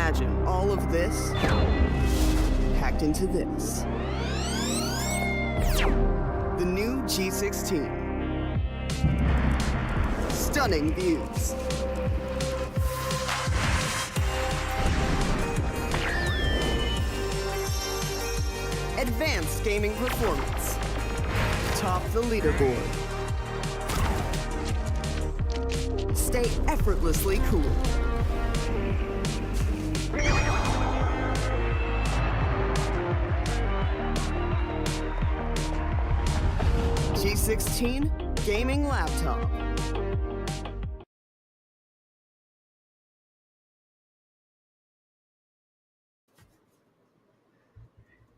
Imagine all of this packed into this. The new G16. Stunning views. Advanced gaming performance. Top the leaderboard. Stay effortlessly cool. G16 gaming laptop.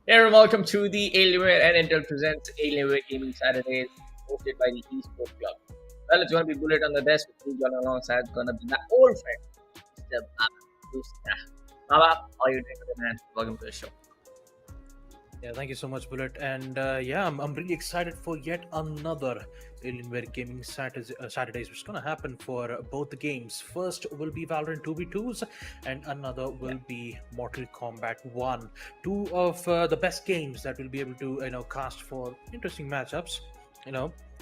Hey everyone, welcome to the Alienware and Intel presents Alienware Gaming Saturdays, hosted by the Esports Club. Well, it's going to be Bullet on the desk with me, John alongside. It's going to be my old friend, Mr. Baba. Baba, how are you doing today, man? Welcome to the show. Yeah, thank you so much, Bullet. And I'm really excited for yet another Alienware Gaming Saturdays, which is going to happen for both the games. First will be Valorant 2v2s, and another will be Mortal Kombat 1. Two of the best games that we'll be able to, cast for interesting matchups.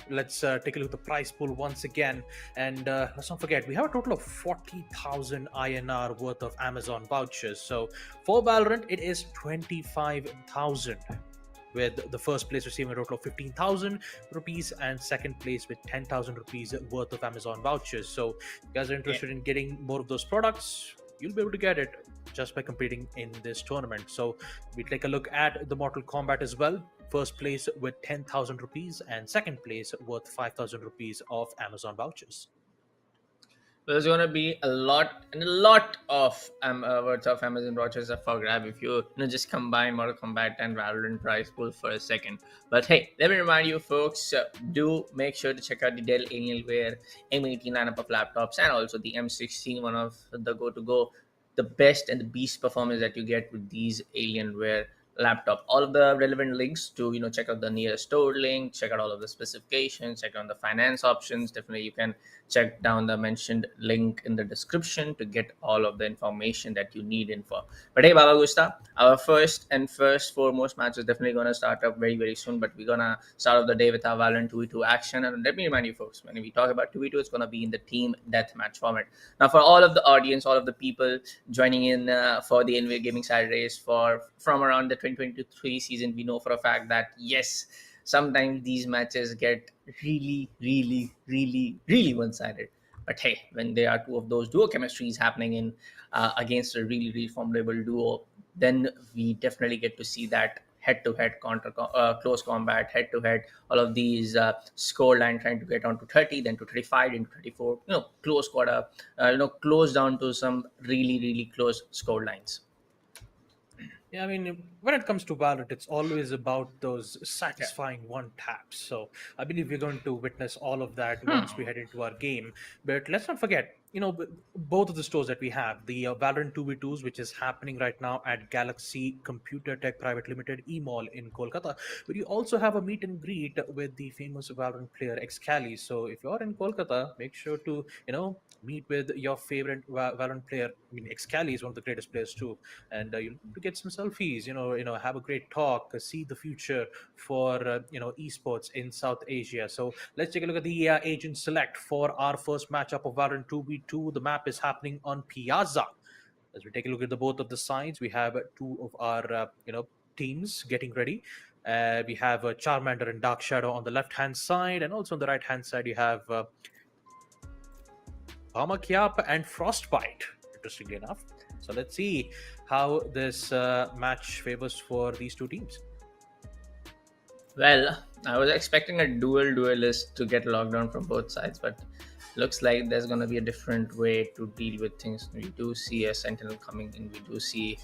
Let's take a look at the prize pool once again. And let's not forget, we have a total of 40,000 INR worth of Amazon vouchers. So for Valorant, it is 25,000, with the first place receiving a total of 15,000 rupees and second place with 10,000 rupees worth of Amazon vouchers. So if you guys are interested in getting more of those products, you'll be able to get it just by competing in this tournament. So we take a look at the Mortal Kombat as well. First place with 10,000 rupees and second place worth 5,000 rupees of Amazon vouchers. There's going to be a lot of words of Amazon vouchers up for grab if you just combine Mortal Kombat and Valorant prize pool for a second. But hey, let me remind you folks, do make sure to check out the Dell Alienware M18 lineup of laptops and also the M16, one of the go-to-go, the best and the beast performance that you get with these Alienware laptop. All of the relevant links to check out the nearest store link, check out all of the specifications, check out the finance options. Definitely you can check down the mentioned link in the description to get all of the information that you need info. But hey, Baba Gusta, our first and foremost match is definitely going to start up very, very soon, but we're going to start off the day with our Valorant 2v2 action. And let me remind you folks, when we talk about 2v2, it's going to be in the team deathmatch format. Now for all of the audience, all of the people joining in for the Alienware Gaming Saturdays from around the 2023 season, we know for a fact that yes, sometimes these matches get really, really, really, really one-sided. But hey, when there are two of those duo chemistries happening in against a really, really formidable duo, then we definitely get to see that head-to-head close combat, head-to-head, all of these score line trying to get on to 30, then to 35, then to 34, close quarter, close down to some really, really close score lines. Yeah, I mean, when it comes to Valorant, it's always about those satisfying one taps. So I believe we're going to witness all of that once we head into our game. But let's not forget, both of the stores that we have, the Valorant 2v2s, which is happening right now at Galaxy Computer Tech Private Limited E-Mall in Kolkata. But you also have a meet and greet with the famous Valorant player Excali. So if you're in Kolkata, make sure to, meet with your favorite Valorant player. I mean, Excali is one of the greatest players too. And you'll get some selfies, have a great talk, see the future for esports in South Asia. So let's take a look at the agent select for our first matchup of Valorant 2v2. The map is happening on Piazza. As we take a look at both of the sides, we have two of our teams getting ready. We have Charmander and Dark Shadow on the left hand side, and also on the right hand side you have Bamakyap and Frostbite, interestingly enough. So let's see how this match favors for these two teams. Well, I was expecting a duelist to get locked down from both sides, but looks like there's going to be a different way to deal with things. We do see a Sentinel coming in. We do see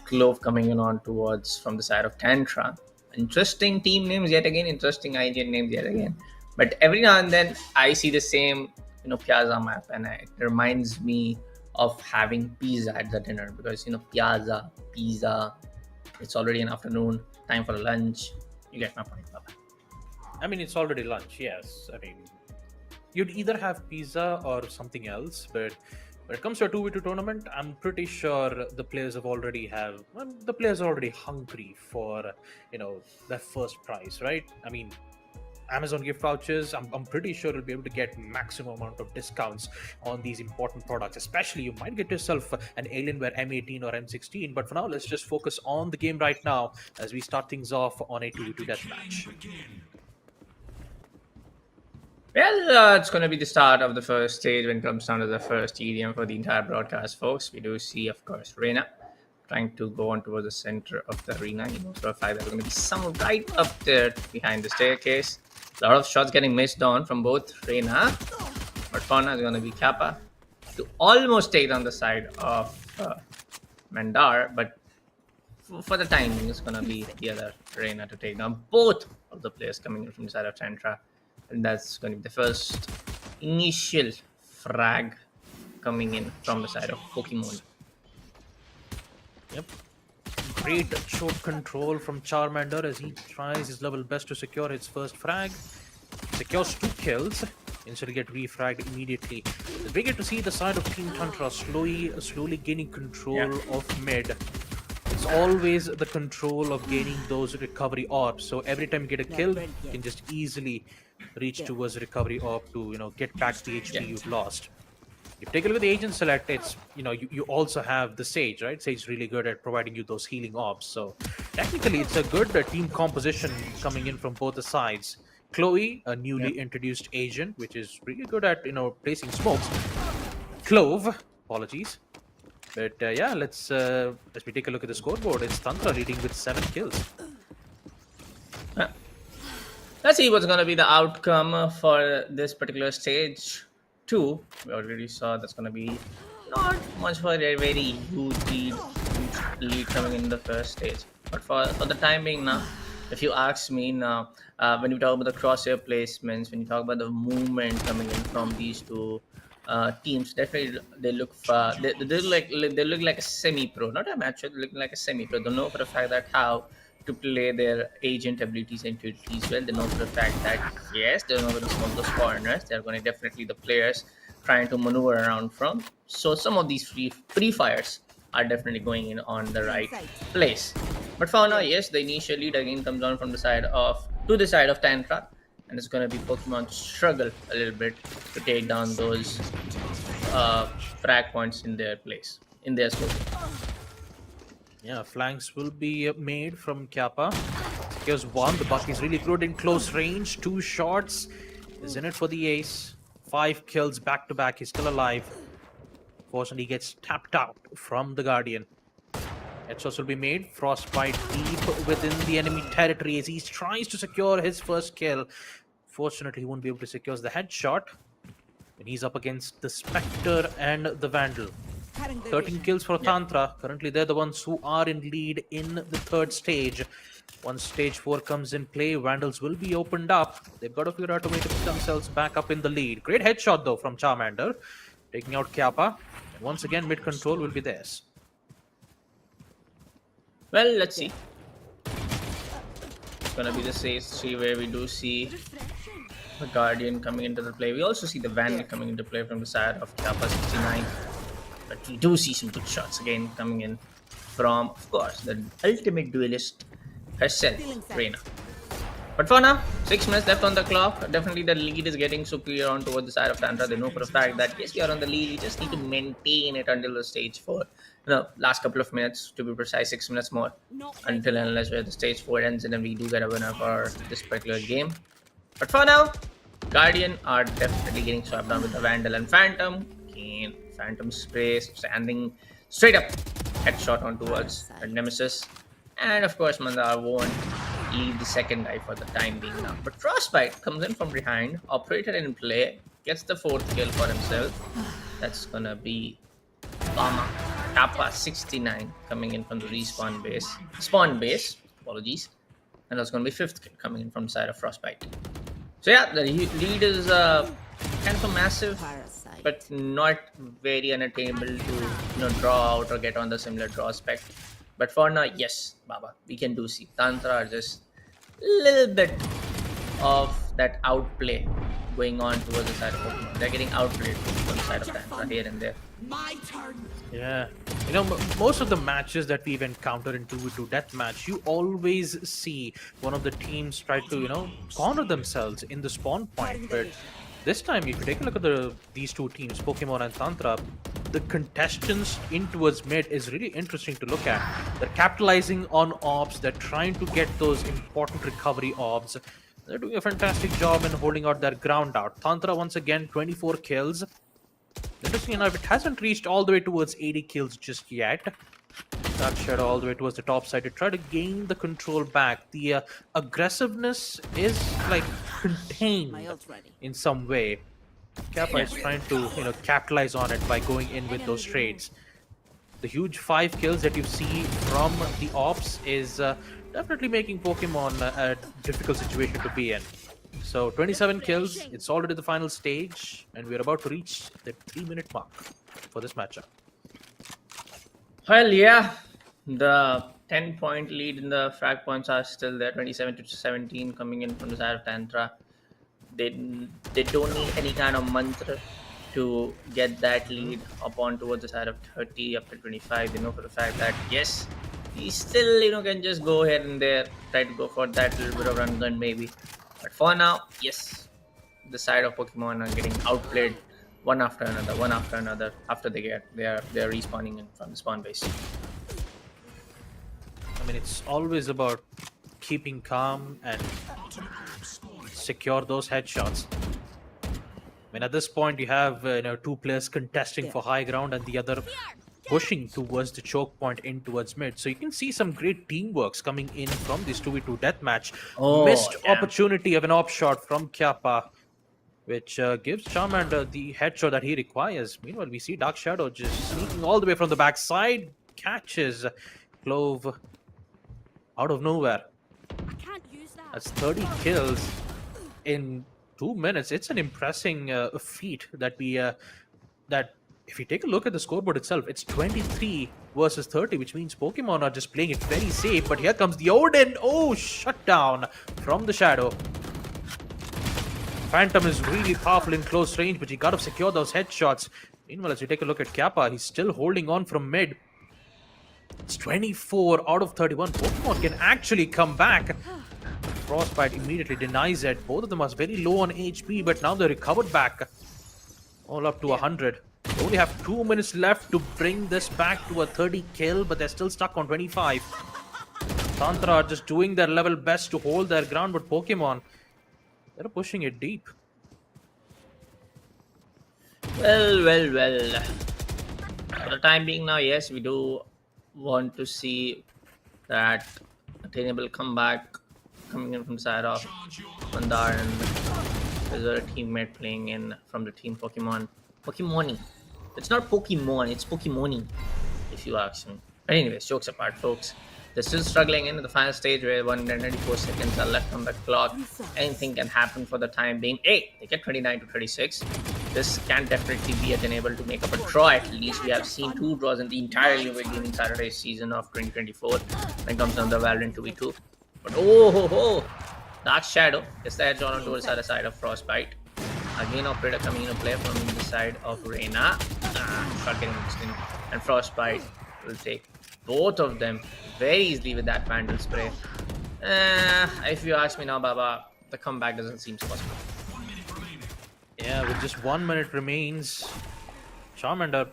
Clove coming in on towards from the side of Tantra. Interesting team names yet again. Interesting IGN names yet again. But every now and then I see the same Piazza map, and it reminds me of having pizza at the dinner, because Piazza, pizza, it's already an afternoon, time for lunch. You get my point, Baba. I mean, it's already lunch, yes. I mean, you'd either have pizza or something else, but When it comes to a 2v2 tournament, I'm pretty sure the players the players are already hungry for their first prize, right? I mean, Amazon gift vouchers, I'm pretty sure you'll be able to get maximum amount of discounts on these important products. Especially, you might get yourself an Alienware M18 or M16. But for now, let's just focus on the game right now as we start things off on a 2v2 deathmatch. Well, it's going to be the start of the first stage when it comes down to the first EDM for the entire broadcast, folks. We do see, of course, Reina trying to go on towards the center of the arena. You know, for a fact there's going to be someone right up there behind the staircase. A lot of shots getting missed on from both Reina, but Fauna is going to be Kappa to almost take down the side of Mandar, but for the timing, it's going to be the other Reina to take down both of the players coming in from the side of Tantra. And that's going to be the first initial frag coming in from the side of Pokemon. Yep. Great short control from Charmander as he tries his level best to secure his first frag. Secures 2 kills. Instead of get refragged immediately. We get to see the side of Team Tantra slowly gaining control of mid. It's always the control of gaining those recovery orbs. So every time you get a kill, you can just easily reach towards recovery orb to get back the HP you've lost. If you take a look at the agent select, it's you also have the Sage, right? Sage is really good at providing you those healing orbs. So technically, it's a good team composition coming in from both the sides. Chloe, a newly introduced agent, which is really good at placing smokes. Clove, apologies. But yeah, let's as we take a look at the scoreboard, it's Tantra leading with 7 kills. Let's see what's going to be the outcome for this particular stage 2. We already saw that's going to be not much for a very huge lead coming in the first stage. But for the time being now, if you ask me now, when you talk about the crosshair placements, when you talk about the movement coming in from these two teams, definitely they look they look like a semi-pro, not amateur. They look like a semi-pro. They know for the fact that how to play their agent abilities and utilities well. They know for the fact that yes, they're not going to smoke those corners. They're going to definitely the players trying to maneuver around from. So some of these free fires are definitely going in on the right place. But for now, yes, the initial lead again comes on from the side of Tantra, and it's going to be Pokemon struggle a little bit to take down those frag points in their place, in their scope. Yeah, flanks will be made from Kappa. Here's one. The Buck is really good in close range. 2 shots. Is in it for the ace. 5 kills back to back. He's still alive. Fortunately, he gets tapped out from the Guardian. Headshots will be made. Frostbite deep within the enemy territory as he tries to secure his first kill. Fortunately, he won't be able to secure the headshot when he's up against the Spectre and the Vandal. 13 kills for Tantra. Currently, they're the ones who are in lead in the 3rd stage. Once stage 4 comes in play, Vandals will be opened up. They've got to figure out a way to put themselves back up in the lead. Great headshot, though, from Charmander. Taking out Kappa. And once again, mid-control will be theirs. Well, let's see. It's going to be the stage 3 where we do see the Guardian coming into the play. We also see the Vandal coming into play from the side of Kappa 69. But we do see some good shots again coming in from, of course, the ultimate duelist herself, Reina. But for now, 6 minutes left on the clock. Definitely the lead is getting superior on towards the side of Tantra. They know for a fact that yes, we are on the lead. We just need to maintain it until the stage 4. Last couple of minutes, to be precise, 6 minutes more. Until and unless the stage 4 ends and then we do get a winner for this particular game. But for now, Guardian are definitely getting swapped down with the Vandal and Phantom. Again, Phantom spray standing straight up. Headshot on towards her Nemesis. And of course, Mandar won't leave the second die for the time being now. But Frostbite comes in from behind, operator in play, gets the 4th kill for himself. That's gonna be Bama. Kappa 69 coming in from the respawn base. Spawn base, apologies. And that's gonna be 5th kill coming in from the side of Frostbite. So yeah, the lead is kind of a massive, but not very unattainable to draw out or get on the similar draw spec. But for now, yes, Baba, we can do see Tantra are just a little bit of that outplay going on towards the side of Pokemon. They're getting outplayed from the side of Tantra here and there. Yeah, you know, most of the matches that we've encountered in 2v2 deathmatch, you always see one of the teams try to, you know, corner themselves in the spawn point. But this time, if you take a look at these two teams, Pokemon and Tantra, the contestants in towards mid is really interesting to look at. They're capitalizing on orbs. They're trying to get those important recovery orbs. They're doing a fantastic job in holding out their ground out. Tantra, once again, 24 kills. Interesting enough, it hasn't reached all the way towards 80 kills just yet. Dark Shadow all the way towards the top side to try to gain the control back. The aggressiveness is like contained in some way. Kappa is trying to, you know, capitalize on it by going in with those trades. The huge 5 kills that you see from the ops is definitely making Pokemon a difficult situation to be in. So 27 kills, it's already the final stage, and we're about to reach the 3-minute mark for this matchup. Well, yeah, the 10-point lead in the frag points are still there, 27 to 17 coming in from the side of Tantra. They don't need any kind of mantra to get that lead up on towards the side of 30 up to 25. They know for the fact that yes, he still, you know, can just go here and there, try to go for that little bit of run gun maybe. But for now, yes, the side of Pokemon are getting outplayed one after another after they're respawning in from the spawn base. I mean, it's always about keeping calm and secure those headshots. I mean, at this point, you have you know, 2 players contesting for high ground and the other pushing towards the choke point in towards mid. So you can see some great teamworks coming in from this 2v2 deathmatch. Missed opportunity of an op shot from Kappa, which gives Charmander the headshot that he requires. Meanwhile, we see Dark Shadow just sneaking all the way from the backside, catches Clove out of nowhere. That's 30 kills in 2 minutes. It's an impressive feat that if you take a look at the scoreboard itself, it's 23 versus 30, which means Pokemon are just playing it very safe. But here comes the Odin. Oh, shutdown from the Shadow. Phantom is really powerful in close range, but you got to secure those headshots. Meanwhile, as you take a look at Kappa, he's still holding on from mid. It's 24 out of 31. Pokemon can actually come back. Frostbite immediately denies it. Both of them are very low on HP, but now they're recovered back. All up to 100. They only have 2 minutes left to bring this back to a 30 kill, but they're still stuck on 25. Tantra are just doing their level best to hold their ground, but Pokemon, they're pushing it deep. Well. For the time being now, yes, we do want to see that attainable comeback coming in from the side of Mandar, and there's a teammate playing in from the team Pokemon. Pokemoni. It's not Pokemon, it's Pokemoni, if you ask me. But anyways, jokes apart, folks. They're still struggling into the final stage where 194 seconds are left on the clock. Anything can happen for the time being. Hey, they get 29 to 36. This can definitely be able to make up a draw at least. We have seen 2 draws in the entire Alienware Gaming Saturdays season of 2024 when it comes down to the Valorant 2v2. But Dark Shadow gets the edge on towards the other side of Frostbite. Again, Operator coming into play from the side of Reina. Shot getting mixed in. And Frostbite will take both of them very easily with that Vandal spray. If you ask me now, Baba, the comeback doesn't seem possible. Yeah, with just 1 minute remains, Charmander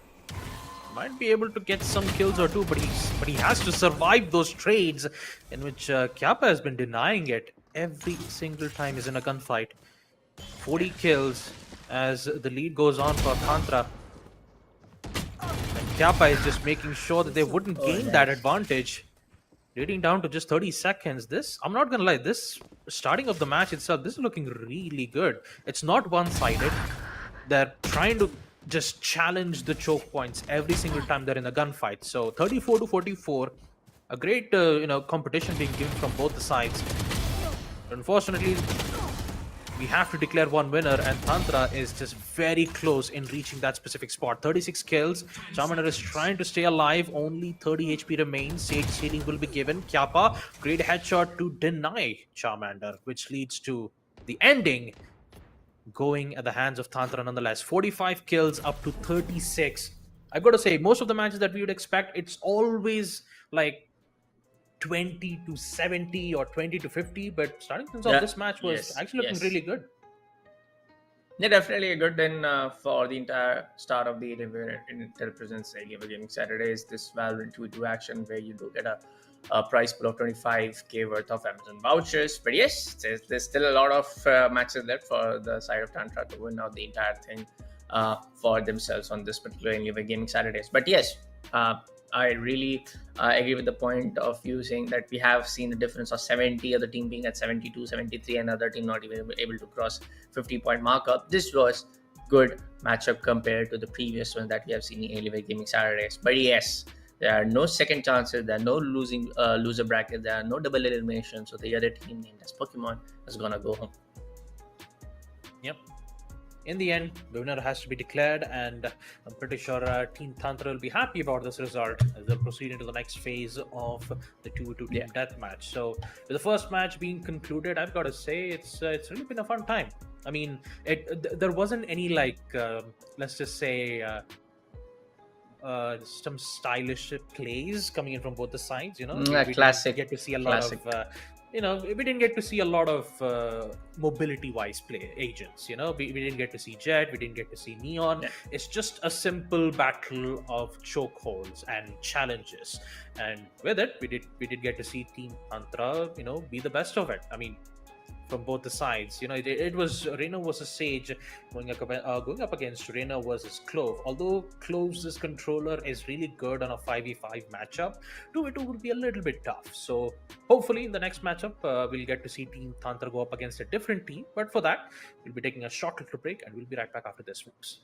might be able to get some kills or two, but he has to survive those trades, in which Kappa has been denying it every single time he's in a gunfight. 40 kills as the lead goes on for Tantra. And Kappa is just making sure that they wouldn't gain that advantage. Leading down to just 30 seconds. This, I'm not gonna lie, this starting of the match itself, this is looking really good. It's not one-sided. They're trying to just challenge the choke points every single time they're in a gunfight. So 34 to 44, a great competition being given from both the sides. Unfortunately, we have to declare one winner, and Tantra is just very close in reaching that specific spot. 36 kills. Charmander is trying to stay alive. Only 30 HP remains. Sage healing will be given. Kappa, great headshot to deny Charmander, which leads to the ending going at the hands of Tantra nonetheless. 45 kills up to 36. I've got to say, most of the matches that we would expect, it's always like 20 to 70 or 20 to 50. But starting things off, Yeah. this match was Yes. actually looking Yes. really good. Yeah, definitely a good win for the entire start of the represents Alienware Gaming Saturdays. This Valorant 2 action where you do get a prize pool of 25k worth of Amazon vouchers. But yes, there's still a lot of matches left for the side of Tantra to win out the entire thing for themselves on this particular Alienware Gaming Saturdays. But yes, uh, I really agree with the point of you saying that we have seen the difference of 70, other team being at 72, 73, and other team not even able to cross 50-point markup. This was good matchup compared to the previous one that we have seen in Alienware Gaming Saturdays. But yes, there are no second chances, there are no losing loser brackets, there are no double elimination. So the other team named as Pokemon is gonna go home. Yep. In the end, the winner has to be declared, and I'm pretty sure Team Tantra will be happy about this result as they'll proceed into the next phase of the 2v2 team deathmatch. So, with the first match being concluded, I've got to say it's really been a fun time. I mean, there wasn't any like let's just say some stylish plays coming in from both the sides. You know, we Classic. didn't get to see a lot Classic. of. We didn't get to see a lot of mobility-wise play agents. We didn't get to see Jet, we didn't get to see Neon. Yeah. It's just a simple battle of chokeholds and challenges, and with it, we did get to see Team Tantra, be the best of it. I mean, from both the sides. It was Reyna versus Sage going up against Reyna versus Clove. Although Clove's controller is really good on a 5v5 matchup, 2v2 will be a little bit tough. So hopefully in the next matchup, we'll get to see Team Tantra go up against a different team. But for that, we'll be taking a short little break and we'll be right back after this, folks.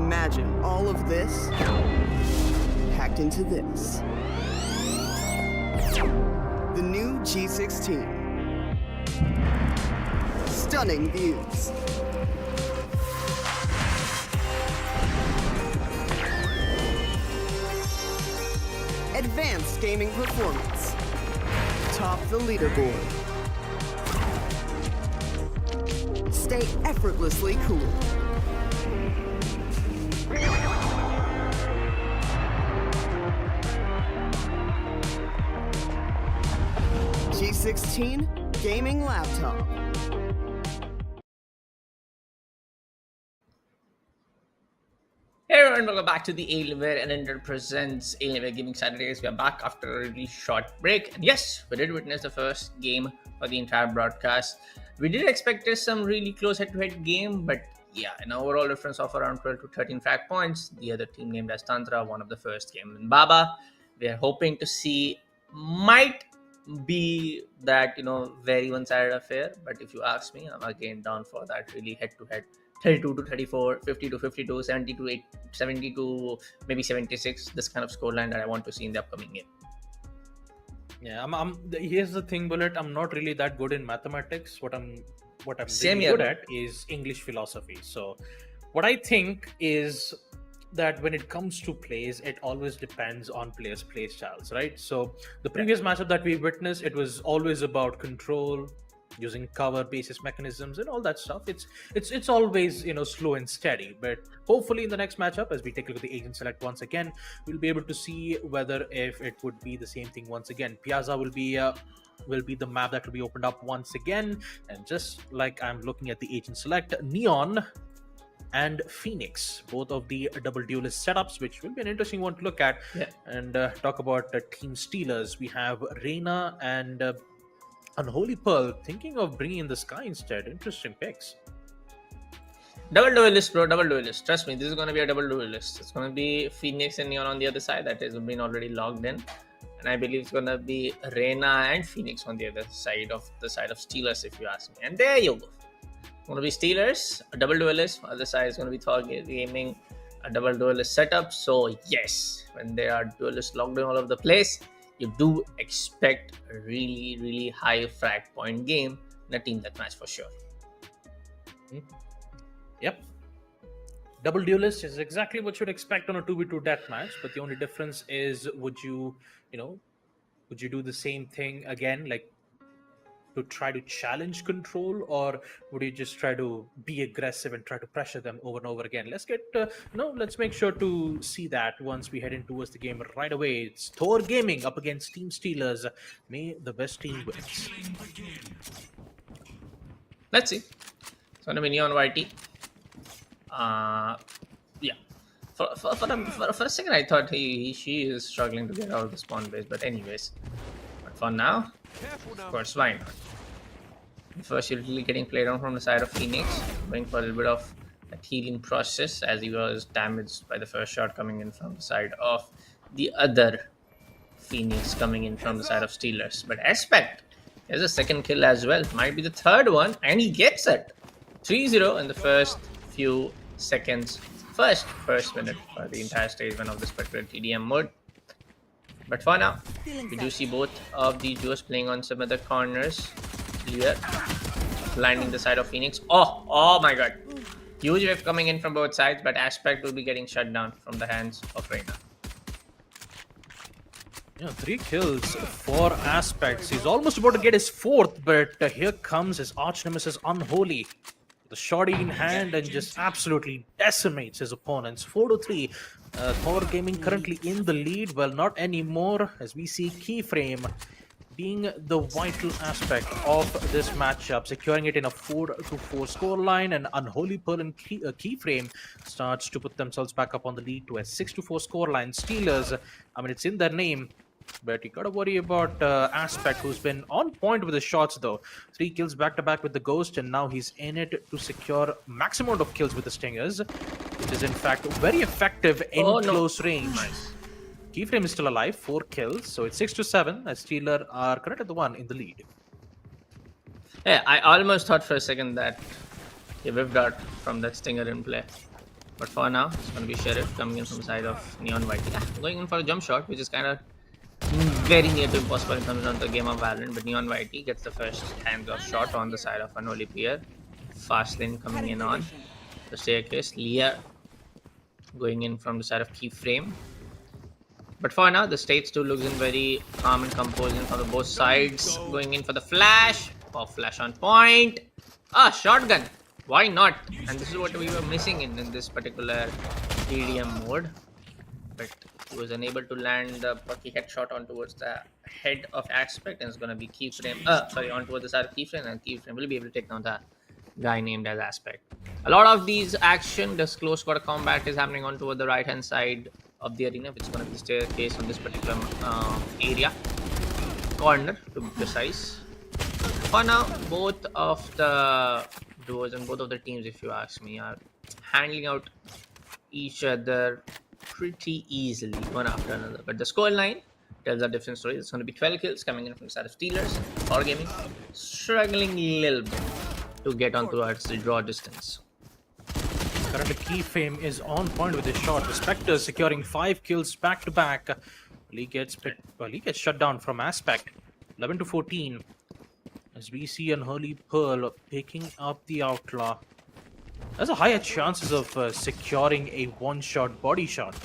Imagine all of this packed into this. The new G16. Stunning views. Advanced gaming performance. Top the leaderboard. Stay effortlessly cool. G16 gaming laptop. Hey everyone, welcome back to the Alienware and Ender presents Alienware Gaming Saturdays. We are back after a really short break. And yes, we did witness the first game for the entire broadcast. We did expect some really close head-to-head game, but yeah, an overall difference of around 12 to 13 frag points. The other team named as Tantra, one of the first game in Baba. We are hoping to see might be that, very one-sided affair. But if you ask me, I'm again down for that really head-to-head 32 to 34, 50 to 52, 70 to 8, 70 to maybe 76. This kind of scoreline that I want to see in the upcoming game. Yeah, here's the thing, Bullet. I'm not really that good in mathematics. What I'm Same really here, good at is English philosophy. So, what I think is that when it comes to plays, it always depends on players' play styles, right? So, the previous matchup that we witnessed, it was always about control, using cover basis mechanisms and all that stuff. It's always slow and steady, but hopefully in the next matchup, as we take a look at the agent select once again, we'll be able to see whether if it would be the same thing once again. Piazza will be the map that will be opened up once again, and just like I'm looking at the agent select, Neon and Phoenix, both of the double duelist setups, which will be an interesting one to look at. And talk about team stealers. We have Reina and Unholy Pearl thinking of bringing in the Sky instead. Interesting picks. Double duelist, bro. Double duelist. Trust me, this is going to be a double duelist. It's going to be Phoenix and Neon on the other side. That has been already logged in. And I believe it's going to be Reina and Phoenix on the other side of Steelers, if you ask me. And there you go. It's going to be Steelers, a double duelist. Other side is going to be Thor Gaming, a double duelist setup. So yes, when there are duelists logged in all over the place, you do expect a really, really high frag point game in a team deathmatch for sure. Yep. Double duelist is exactly what you'd expect on a 2v2 deathmatch, but the only difference is would you do the same thing again, like to try to challenge control, or would you just try to be aggressive and try to pressure them over and over again? Let's make sure to see that once we head in towards the game right away. It's Thor Gaming up against Team Steelers. May the best team wins. Let's see. It's going to be Neon YT. Yeah. For a second, I thought she is struggling to get out of the spawn base, but anyways. But for now, of course, why not? First, you're really getting played on from the side of Phoenix, going for a little bit of that healing process as he was damaged by the first shot coming in from the side of the other Phoenix coming in from the side of Steelers. But Aspect has a second kill as well. Might be the third one, and he gets it. 3-0 in the first few seconds. First minute for the entire stage one of this particular TDM mode. But for now, we do see both of the duos playing on some other corners. Clear. Landing the side of Phoenix. Oh my god. Huge wave coming in from both sides, but Aspect will be getting shut down from the hands of Reina. 3 kills for Aspects. He's almost about to get his 4th, but here comes his arch nemesis Unholy. The shotty in hand and just absolutely decimates his opponents. 4-3. Thor Gaming currently in the lead. Well, not anymore, as we see Keyframe being the vital aspect of this matchup, securing it in a 4-4 scoreline, and Unholy Pearl and Keyframe starts to put themselves back up on the lead to a 6-4 scoreline. Steelers, it's in their name, but you gotta worry about Aspect, who's been on point with his shots though. 3 kills back-to-back with the Ghost, and now he's in it to secure maximum amount of kills with the Stingers, which is in fact very effective in close range. Nice. Keyframe is still alive, 4 kills, so it's 6-7 as Steeler are currently the one in the lead. Yeah, I almost thought for a second that he whipped out from that Stinger in play. But for now, it's going to be Sheriff coming in from the side of Neon White. Yeah, going in for a jump shot, which is kind of very near to impossible when it comes down to the game of Valorant. But Neon Whitey gets the first hands-off shot on the side of Unholy Player. Fast lane coming in on the staircase. Leah going in from the side of Keyframe. But for now, the stage 2 looks in very calm and composing from the both sides. Going in for the flash. Pop flash on point. Ah, shotgun. Why not? And this is what we were missing in this particular TDM mode. But he was unable to land the Bucky headshot on towards the head of Aspect, and it's going to be Keyframe. On towards the side of Keyframe, and Keyframe will be able to take down the guy named as Aspect. A lot of these action, this close quarter combat is happening on toward the right hand side of the arena, which is going to be the staircase on this particular area. Corner, to be precise. For now, both of the duos and both of the teams, if you ask me, are handling out each other pretty easily, one after another. But the scoreline tells a different story. It's going to be 12 kills coming in from the side of Steelers. Thor Gaming struggling a little bit to get on towards the draw distance. Currently, Keyframe is on point with his shot. The Spectre securing 5 kills back to back. He gets shut down from Aspect. 11 to 14. As we see Unholy Pearl picking up the Outlaw. There's a higher chances of securing a one-shot body shot.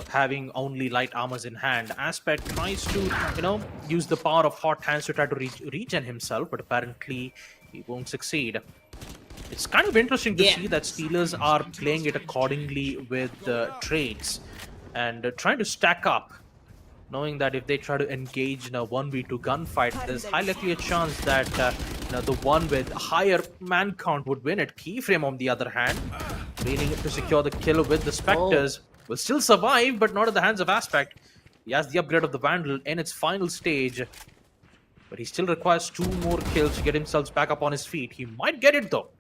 Having only light armors in hand. Aspect tries to, use the power of hot hands to try to regen himself, but apparently he won't succeed. It's kind of interesting to see that Steelers are playing it accordingly with trades and trying to stack up, knowing that if they try to engage in a 1v2 gunfight, there's highly likely a chance that the one with higher man count would win it. Keyframe, on the other hand, failing to secure the kill with the Spectres, will still survive, but not at the hands of Aspect. He has the upgrade of the Vandal in its final stage, but he still requires 2 more kills to get himself back up on his feet. He might get it though.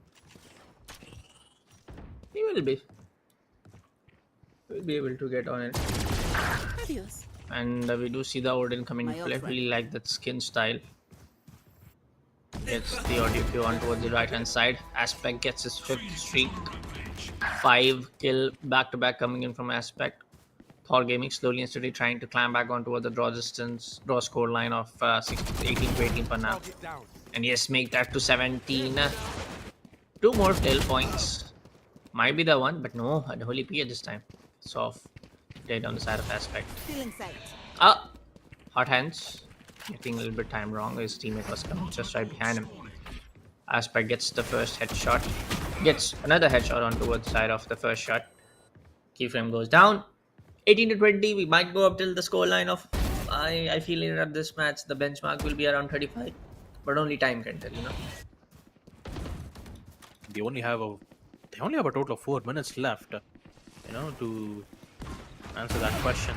He will be. We'll be able to get on it. Adios. And we do see the Odin coming in play. Really like that skin style. Gets the audio queue on towards the right hand side. Aspect gets his 5th streak. 5 kill back to back coming in from Aspect. Thor Gaming slowly and steadily trying to climb back onto the draw score line of 18 to 18 for now. And yes, make that to 17. 2 more tail points. Might be the one, but no, Unholy Player this time. Soft. Dead on the side of Aspect. Hot hands. Getting a little bit time wrong. His teammate was coming just right behind him. Aspect gets the first headshot. Gets another headshot on towards the side of the first shot. Keyframe goes down. 18 to 20. We might go up till the scoreline of. I feel at this match the benchmark will be around 35, but only time can tell. They only have a total of 4 minutes left. To answer that question.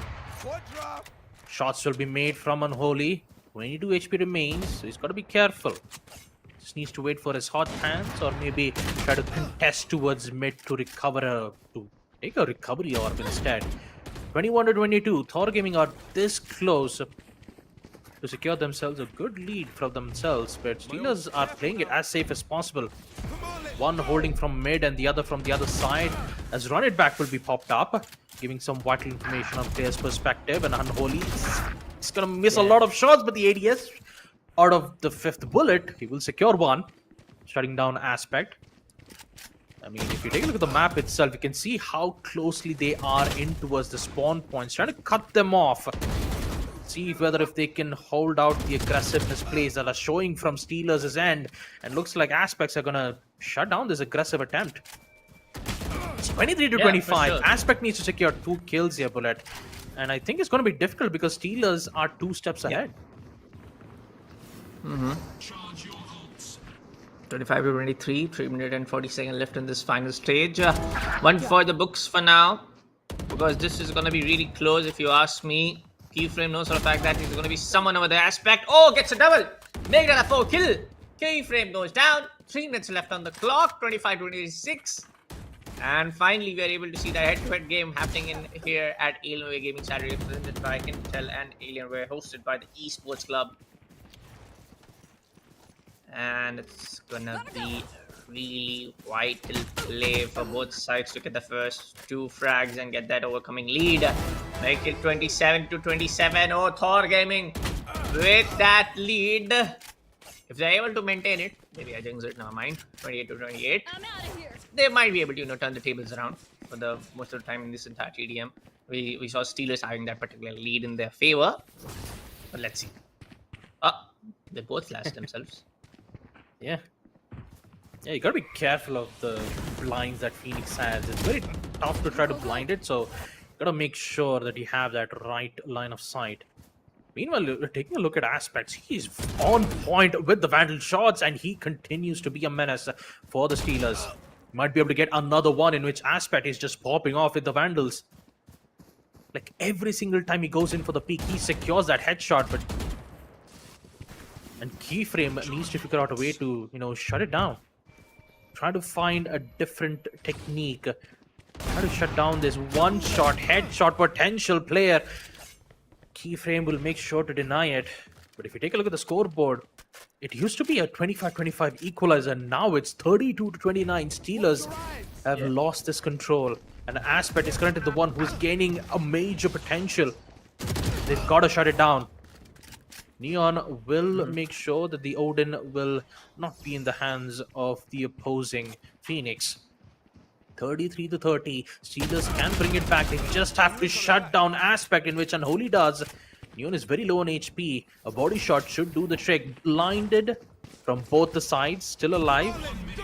Shots will be made from Unholy. 22 HP remains, so he's got to be careful. Just needs to wait for his hot hands, or maybe try to contest towards mid to recover, to take a recovery orb instead. 21 to 22. Thor Gaming are this close to secure themselves a good lead from themselves, but Steelers are playing it as safe as possible. One holding from mid and the other from the other side, as Run It Back will be popped up, giving some vital information on player's perspective. And Unholy is going to miss a lot of shots, but the ADS, out of the 5th bullet, he will secure one, shutting down Aspect. I mean, if you take a look at the map itself, you can see how closely they are in towards the spawn points, trying to cut them off. See whether if they can hold out the aggressiveness plays that are showing from Steelers' end, and looks like Aspects are going to shut down this aggressive attempt. It's 23 to 25. Sure. Aspect needs to secure 2 kills here, Bullet. And I think it's going to be difficult because Steelers are 2 steps ahead. 25 to 23, 3 minutes and 40 seconds left in this final stage. One for the books for now, because this is going to be really close if you ask me. Keyframe knows for the fact that he's going to be someone over the Aspect. Oh, gets a double. Make that a 4 kill. Keyframe goes down. 3 minutes left on the clock. 25 to 26. And finally, we are able to see the head-to-head game happening in here at Alienware Gaming Saturdays, presented by Intel and Alienware, hosted by the Esports Club. And it's gonna be really vital play for both sides to get the first 2 frags and get that overcoming lead. Make it 27-27. Oh, Thor Gaming with that lead. If they're able to maintain it, maybe I jinx it, never mind. 28-28. They might be able to, turn the tables around for the most of the time in this entire TDM. We saw Steelers having that particular lead in their favor. But let's see. They both flashed themselves. Yeah. Yeah, you gotta be careful of the blinds that Phoenix has. It's very tough to try to blind it, so you gotta make sure that you have that right line of sight. Meanwhile, taking a look at Aspects, he's on point with the Vandal shots, and he continues to be a menace for the Steelers. Might be able to get another one in which Aspect is just popping off with the Vandals. Like every single time he goes in for the peak, he secures that headshot, but... And Keyframe needs to figure out a way to, shut it down. Try to find a different technique. Try to shut down this one-shot, headshot potential player. Keyframe will make sure to deny it. But if you take a look at the scoreboard, it used to be a 25-25 equalizer. Now it's 32-29. Steelers have lost this control. And Aspect is currently the one who's gaining a major potential. They've got to shut it down. Neon will make sure that the Odin will not be in the hands of the opposing Phoenix. 33-30. Steelers can bring it back. They just have to shut down Aspect, in which Unholy does. Neon is very low on HP. A body shot should do the trick. Blinded from both the sides. Still alive.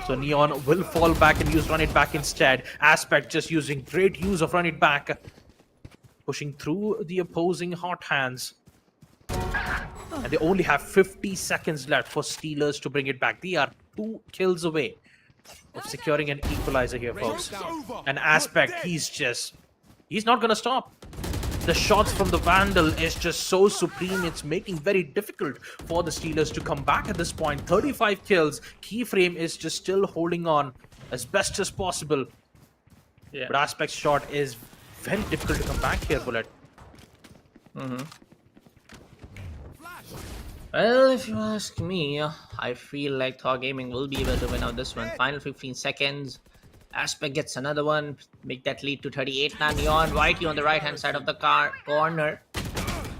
So Neon will fall back and use Run It Back instead. Aspect just using great use of Run It Back. Pushing through the opposing hot hands. And they only have 50 seconds left for Steelers to bring it back. They are 2 kills away of securing an equalizer here, folks. And Aspect, he's not gonna stop. The shots from the Vandal is just so supreme. It's making very difficult for the Steelers to come back at this point. 35 kills. Keyframe is just still holding on as best as possible. Yeah. But Aspect's shot is very difficult to come back here, Bullet. Well, if you ask me, I feel like Thor Gaming will be able to win out this one. Final 15 seconds. Aspect gets another one. Make that lead to 38 now. Neon Whitey on the right-hand side of the corner.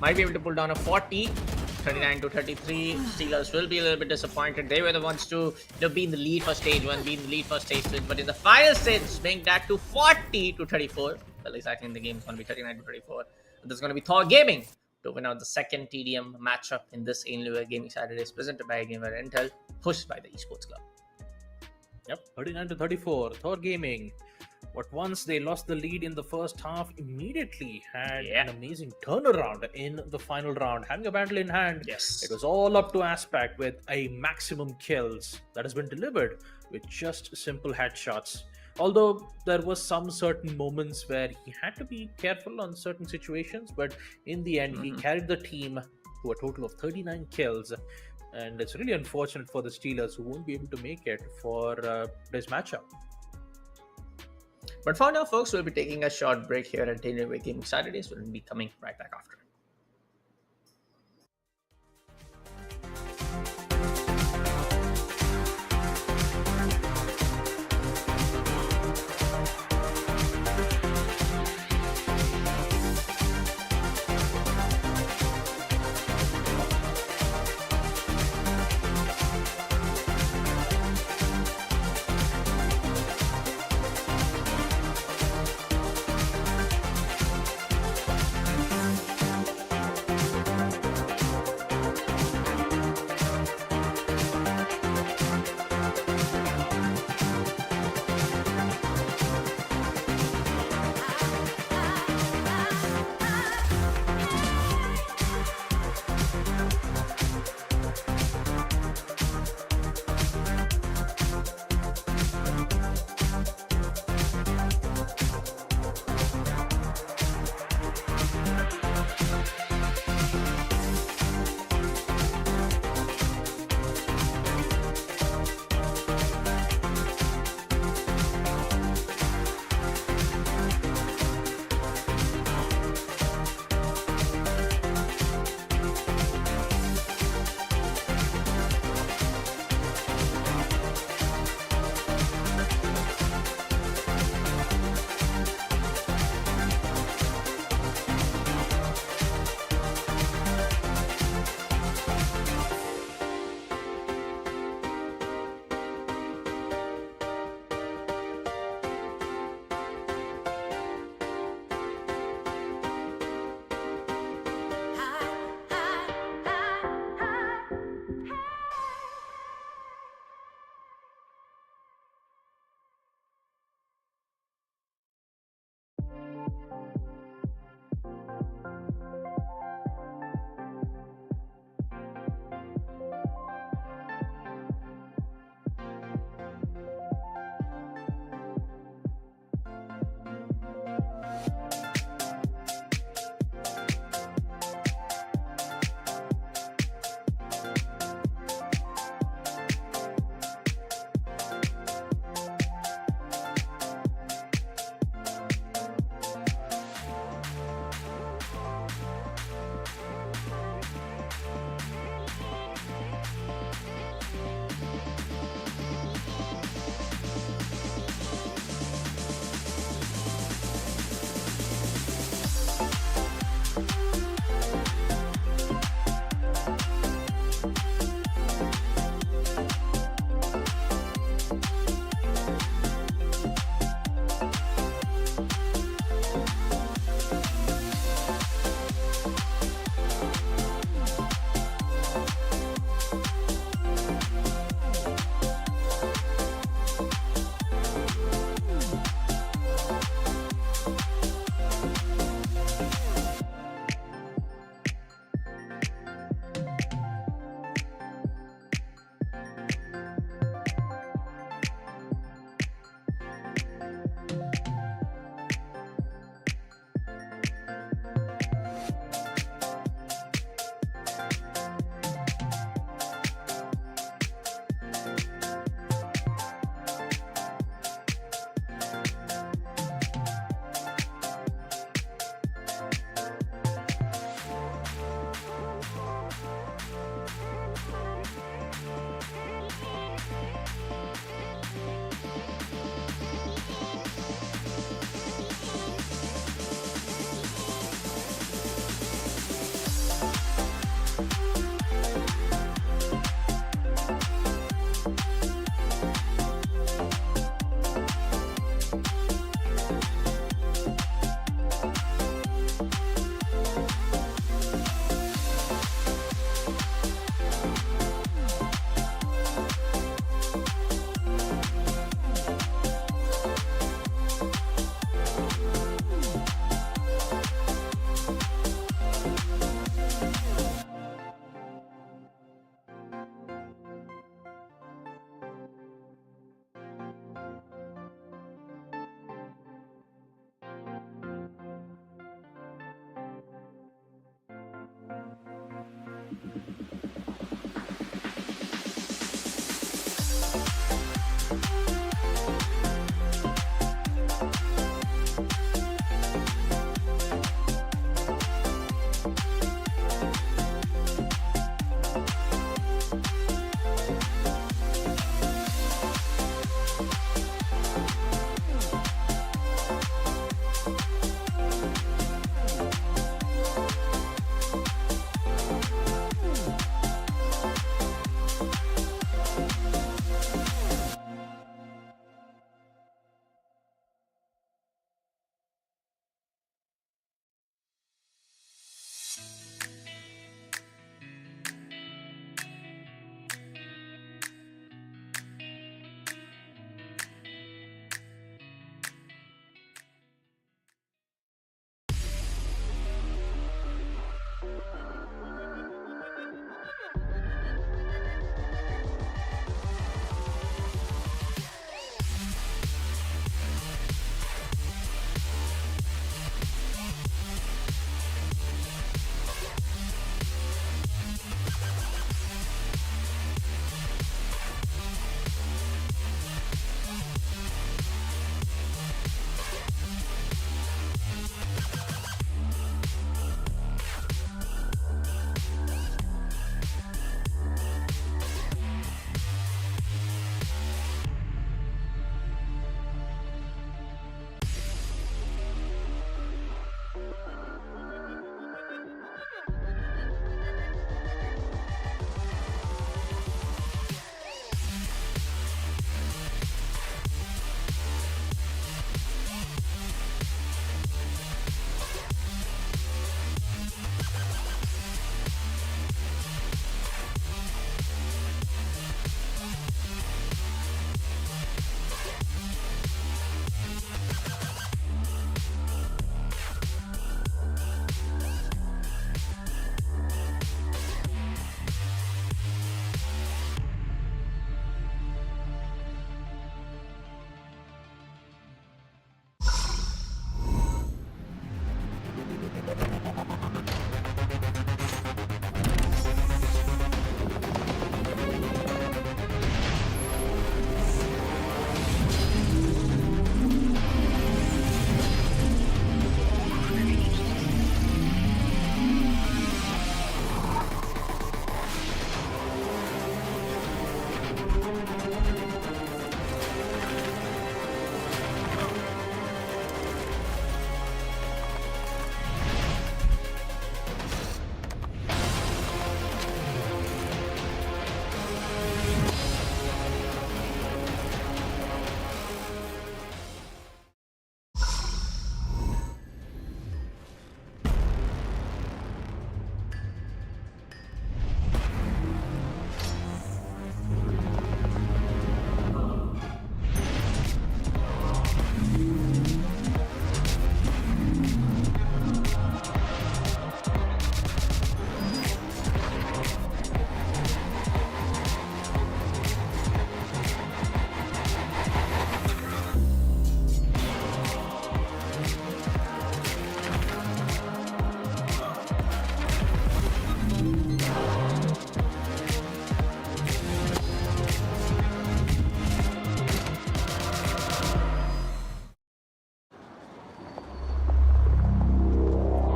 Might be able to pull down a 40. 39-33. Steelers will be a little bit disappointed. They were the ones to be in the lead for stage 1, be in the lead for stage 2. But in the final stage, bring that to 40-34. Well, at least I think the game is going to be 39-34. There's going to be Thor Gaming to win out the second TDM matchup in this Alienware Gaming Saturdays, presented by Gamer Intel, pushed by the Esports Club. Yep, 39-34. Thor Gaming. But once they lost the lead in the first half, immediately had an amazing turnaround in the final round. Having a battle in hand, it was all up to Aspect with a maximum kills that has been delivered with just simple headshots. Although there was some certain moments where he had to be careful on certain situations, but in the end, he carried the team to a total of 39 kills. And it's really unfortunate for the Steelers, who won't be able to make it for this matchup. But for now, folks, we'll be taking a short break here at Alienware Gaming Saturdays. We'll be coming right back after.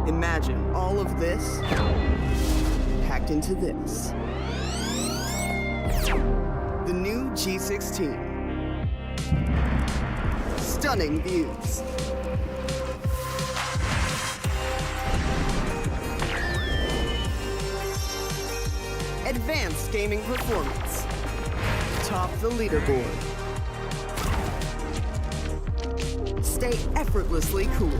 Imagine all of this packed into this. The new G16. Stunning views. Advanced gaming performance. Top the leaderboard. Stay effortlessly cool.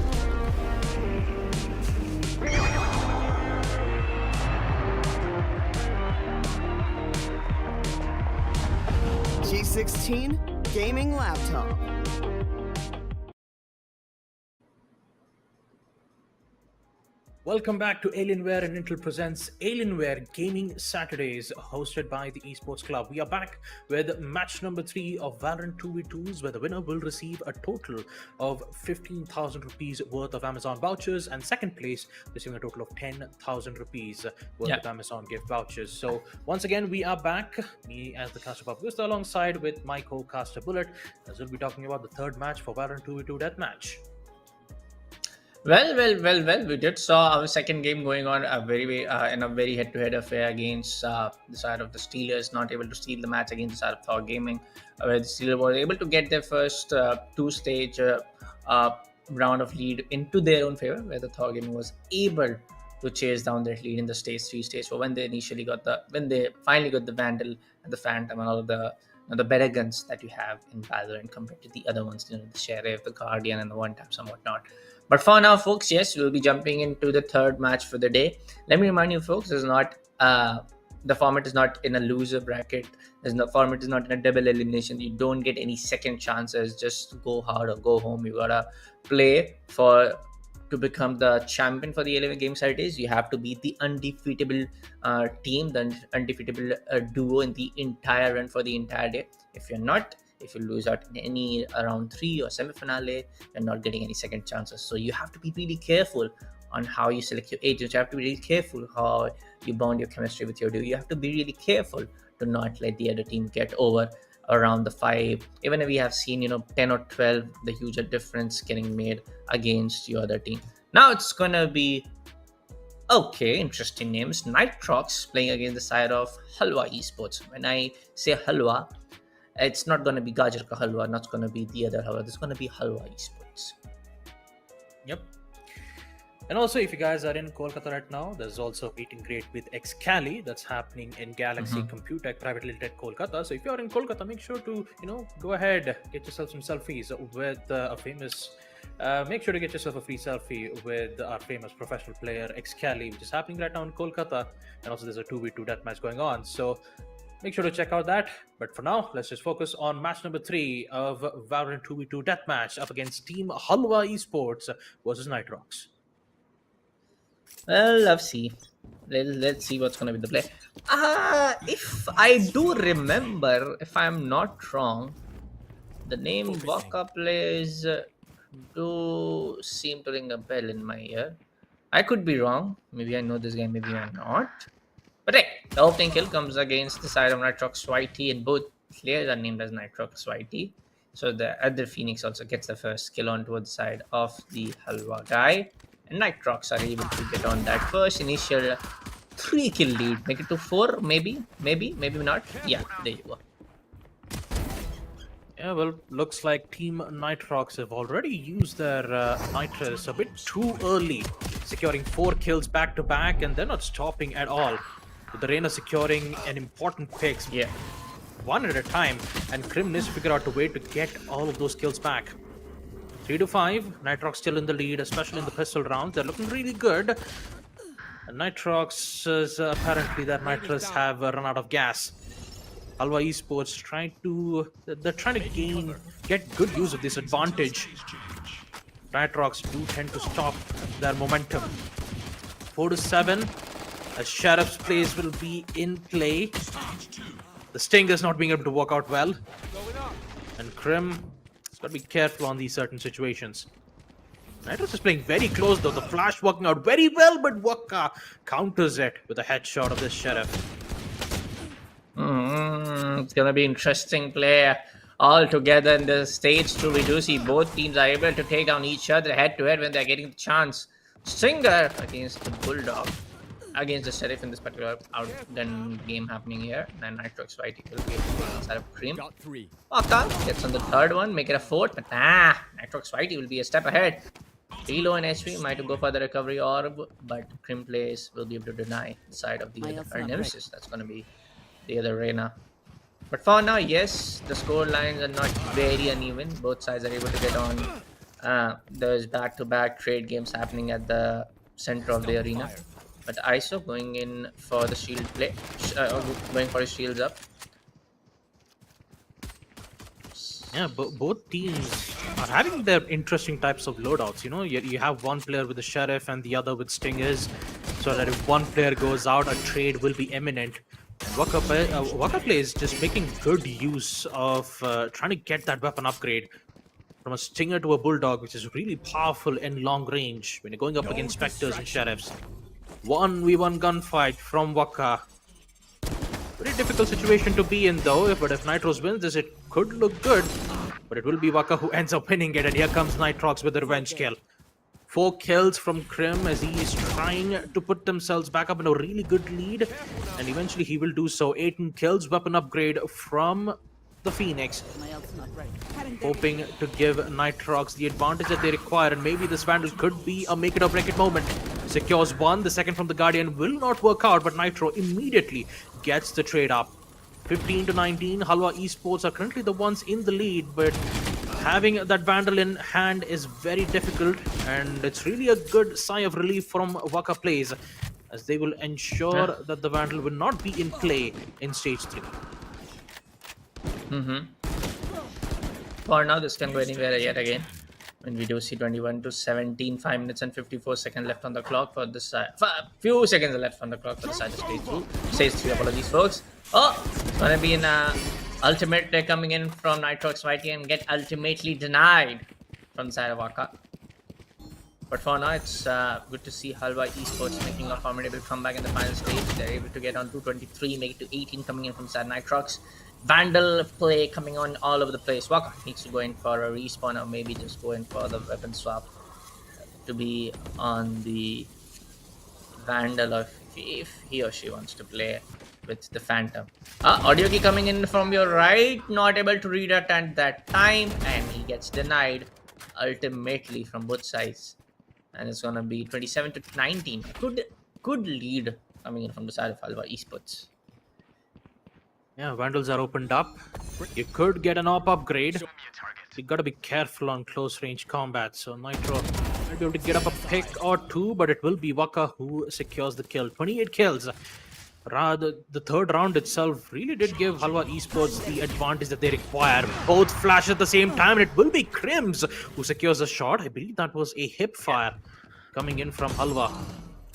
G16 gaming laptop. Welcome back to Alienware and Intel presents Alienware Gaming Saturdays, hosted by the Esports Club. We are back with match number 3 of Valorant 2v2s, where the winner will receive a total of 15,000 rupees worth of Amazon vouchers, and second place receiving a total of 10,000 rupees worth of Amazon gift vouchers. So once again, we are back, me as the caster of Gusta, alongside with my co-caster Bullet, as we'll be talking about the third match for Valorant 2v2 Deathmatch. Well. We did saw our second game going on in a very head-to-head affair against the side of the Steelers, not able to steal the match against the side of Thor Gaming, where the Steelers were able to get their first two-stage round of lead into their own favor, where the Thor Gaming was able to chase down their lead in the stage 3 stage. So when they finally got the Vandal and the Phantom and all of the better guns that you have in Valorant compared to the other ones, the Sheriff, the Guardian, and the one-taps and whatnot. But for now, folks, yes, we'll be jumping into the third match for the day. Let me remind you, folks, the format is not in a loser bracket. Format is not in a double elimination. You don't get any second chances. Just go hard or go home. You gotta play to become the champion for the Alienware Gaming Saturdays. You have to beat the undefeatable team, the undefeatable duo in the entire run for the entire day. If you lose out in any round 3 or semi-finale, you're not getting any second chances. So you have to be really careful on how you select your agents. You have to be really careful how you bond your chemistry with your duo. You have to be really careful to not let the other team get over around the 5. Even if we have seen 10 or 12, the huge difference getting made against your other team. Now it's gonna be interesting names. Nitrox playing against the side of Halwa Esports. When I say Halwa, it's not going to be Gajar Ka Halwa, not going to be the other Halwa. It's going to be Halwa Esports. Yep. And also, if you guys are in Kolkata right now, there's also a meet and greet with Excali that's happening in Galaxy Computech Private Limited, Kolkata. So if you're in Kolkata, make sure to, go ahead, get yourself some selfies with a famous... make sure to get yourself a free selfie with our famous professional player Excali, which is happening right now in Kolkata. And also there's a 2v2 deathmatch going on. So make sure to check out that. But for now, let's just focus on match number 3 of Valorant 2v2 Deathmatch up against Team Halwa Esports versus Nitrox. Well, let's see. Let's see what's going to be the play. If I do remember, if I'm not wrong, the name Waka plays do seem to ring a bell in my ear. I could be wrong. Maybe I know this guy, maybe I'm not. But hey, the opening kill comes against the side of Nitrox YT, and both players are named as Nitrox YT. So the other Phoenix also gets the first kill on towards the side of the Halwa guy. And Nitrox are able to get on that first initial 3-kill lead. Make it to 4, maybe not. Yeah, there you go. Yeah, well, looks like Team Nitrox have already used their Nitrous a bit too early, securing 4 kills back to back, and they're not stopping at all. With the Reina securing an important pick, one at a time, and Krim needs to figure out a way to get all of those kills back. 3-5, Nitrox still in the lead, especially in the pistol rounds. They're looking really good. And Nitrox is apparently that Nitrous have run out of gas. Halwa Esports trying to get good use of this advantage. Nitrox do tend to stop their momentum. 4-7. As Sheriff's plays will be in play. The Sting is not being able to work out well. And Krim has got to be careful on these certain situations. Nitrox is playing very close though. The flash working out very well, but Waka counters it with a headshot of this Sheriff. It's going to be interesting play all together in the stage 2. We do see both teams are able to take down each other head to head when they're getting the chance. Stinger against the Bulldog. Against the Sheriff in this particular outgun game happening here. And Nitrox Whitey will be inside of Cream. Got 3. Waka gets on the third one, make it a fourth, but Nitrox Whitey will be a step ahead. 3 low in HP, might go for the recovery orb, but Crim plays will be able to deny the side of the other Nemesis. That's going to be the other Reyna. But for now, yes, the score lines are not very uneven. Both sides are able to get on. There's back-to-back trade games happening at the center of the arena. But ISO going in for the shield play, going for his shields up. Yeah, both teams are having their interesting types of loadouts. You know, you have one player with the Sheriff and the other with Stingers, so that if one player goes out, a trade will be imminent. Waka plays just making good use of trying to get that weapon upgrade from a Stinger to a Bulldog, which is really powerful in long range when you're going up against Spectres and Sheriffs. 1v1 gunfight from Waka. Very difficult situation to be in though, but if Nitrox wins this, it could look good. But it will be Waka who ends up winning it, and here comes Nitrox with the revenge kill. 4 kills from Krim as he is trying to put themselves back up in a really good lead, and eventually he will do so. 18 kills, weapon upgrade from the Phoenix, hoping to give Nitrox the advantage that they require, and maybe this Vandal could be a make it or break it moment. Secures one, the second from the Guardian will not work out, but Nitro immediately gets the trade up. 15 to 19, Halwa Esports are currently the ones in the lead, but having that Vandal in hand is very difficult, and it's really a good sigh of relief from Waka Plays, as they will ensure that the Vandal will not be in play in stage 3. For now, this can go anywhere yet again. When we do see 21 to 17, 5 minutes and 54 seconds left on the clock for this side. Few seconds left on the clock for the side of stage 2. Stage 3, apologies, folks. Oh, it's gonna be an ultimate play coming in from Nitrox Whitey and get ultimately denied from the side of Waka. But for now, it's good to see Halwa Esports making a formidable comeback in the final stage. They're able to get on 223, make it to 18 coming in from side Nitrox. Vandal play coming on all over the place. Waka needs to go in for a respawn, or maybe just go in for the weapon swap to be on the Vandal, or if he or she wants to play with the Phantom. Audio key coming in from your right, not able to read it at that time, and he gets denied ultimately from both sides. And it's gonna be 27 to 19. Good lead coming in from the side of Halwa Esports. Yeah, Vandals are opened up. You could get an op upgrade. You gotta be careful on close range combat. So Nitro might be able to get up a pick or two, but it will be Waka who secures the kill. 28 kills. Rather, the third round itself really did give Halwa Esports the advantage that they require. Both flash at the same time, and it will be Crims who secures a shot. I believe that was a hip fire coming in from Halwa.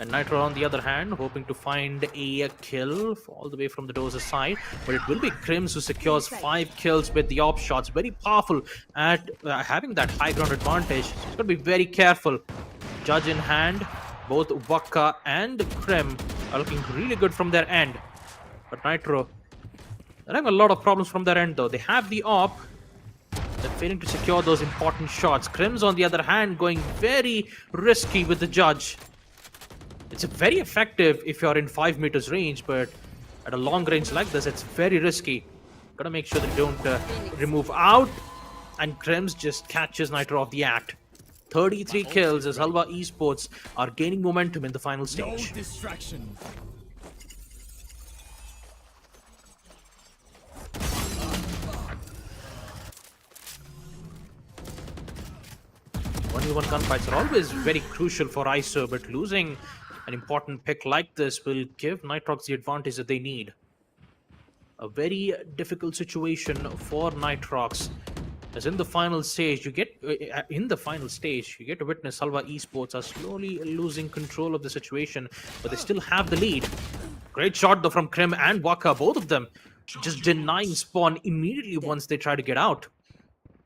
And Nitro, on the other hand, hoping to find a kill all the way from the door's side. But it will be Crims who secures 5 kills with the op shots. Very powerful at having that high ground advantage. So he's got to be very careful. Judge in hand, both Waka and Krim are looking really good from their end. But Nitro, they're having a lot of problems from their end though. They have the op. They're failing to secure those important shots. Crims, on the other hand, going very risky with the Judge. It's very effective if you're in 5 meters range, but at a long range like this, it's very risky. Gotta make sure that you don't remove out, and Crims just catches Nitro off the act. 33 kills as Halwa Esports are gaining momentum in the final stage. No distraction. One-on-one gunfights are always very crucial for ISO, but losing an important pick like this will give Nitrox the advantage that they need. A very difficult situation for Nitrox, as in the final stage you get to witness Halwa Esports are slowly losing control of the situation, but they still have the lead. Great shot though from Krim and Waka, both of them just denying spawn immediately once they try to get out.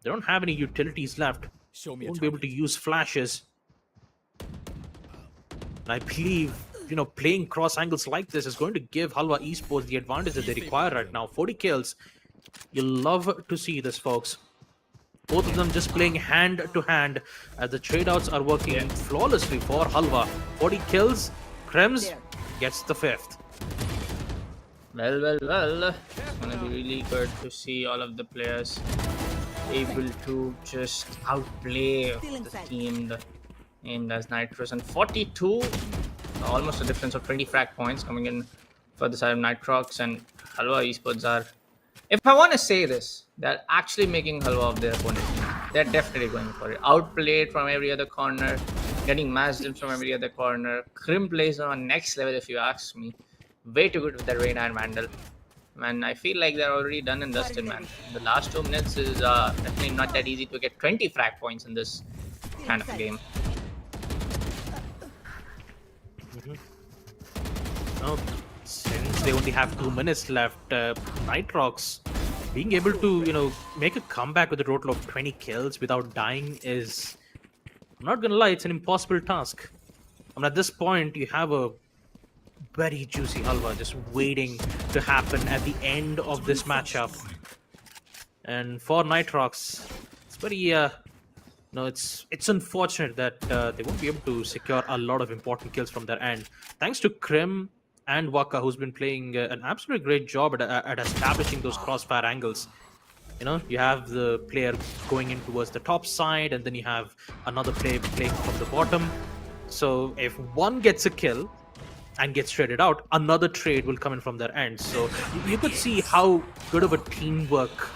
They don't have any utilities left. Won't be able to use flashes. And I believe, playing cross angles like this is going to give Halwa Esports the advantage that they require right now. 40 kills. You'll love to see this, folks. Both of them just playing hand to hand as the trade outs are working flawlessly for Halwa. 40 kills. Krems gets the 5th. Well. It's gonna be really good to see all of the players able to just outplay the team named as Nitrox. And 42, almost a difference of 20 frag points coming in for the side of Nitrox, and Halwa esports are, if I want to say this, they're actually making Halwa of their opponent. They're definitely going for it. Outplayed from every other corner, getting matched in from every other corner. Krim plays on next level, if you ask me. Way too good with the Reina and Vandal. Man, I feel like they're already done and dusted, man. The last 2 minutes is definitely not that easy to get 20 frag points in this kind of game. Now, since they only have 2 minutes left, Nitrox being able to, make a comeback with a total of 20 kills without dying is, I'm not gonna lie, it's an impossible task. I mean, at this point, you have a very juicy Halwa just waiting to happen at the end of this matchup. And for Nitrox, it's very, it's unfortunate that they won't be able to secure a lot of important kills from their end. Thanks to Krim and Waka, who's been playing an absolutely great job at establishing those crossfire angles. You have the player going in towards the top side, and then you have another player playing from the bottom. So if one gets a kill and gets traded out, another trade will come in from their end. So you could see how good of a teamwork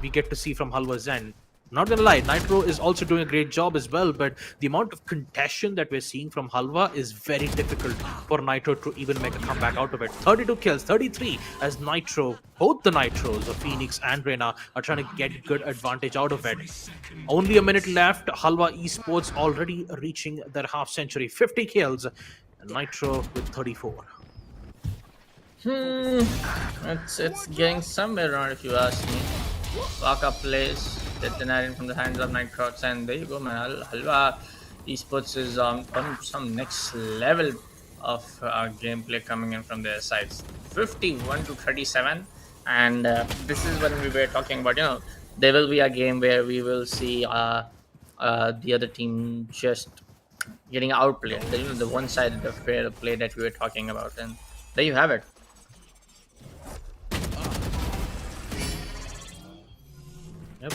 we get to see from Halwa's end. Not gonna lie, Nitro is also doing a great job as well, but the amount of contention that we're seeing from Halwa is very difficult for Nitro to even make a comeback out of it. 32 kills, 33 as Nitro, both the Nitros of Phoenix and Reina are trying to get good advantage out of it. Only a minute left, Halwa esports already reaching their half century, 50 kills, and Nitro with 34. It's getting somewhere around, if you ask me. Waka plays, get denied from the hands of Nitrox, and there you go, man. Halwa esports is on some next level of gameplay coming in from their sides. 51 to 37, and this is when we were talking about. There will be a game where we will see the other team just getting outplayed. The one-sided affair of play that we were talking about, and there you have it. Yep.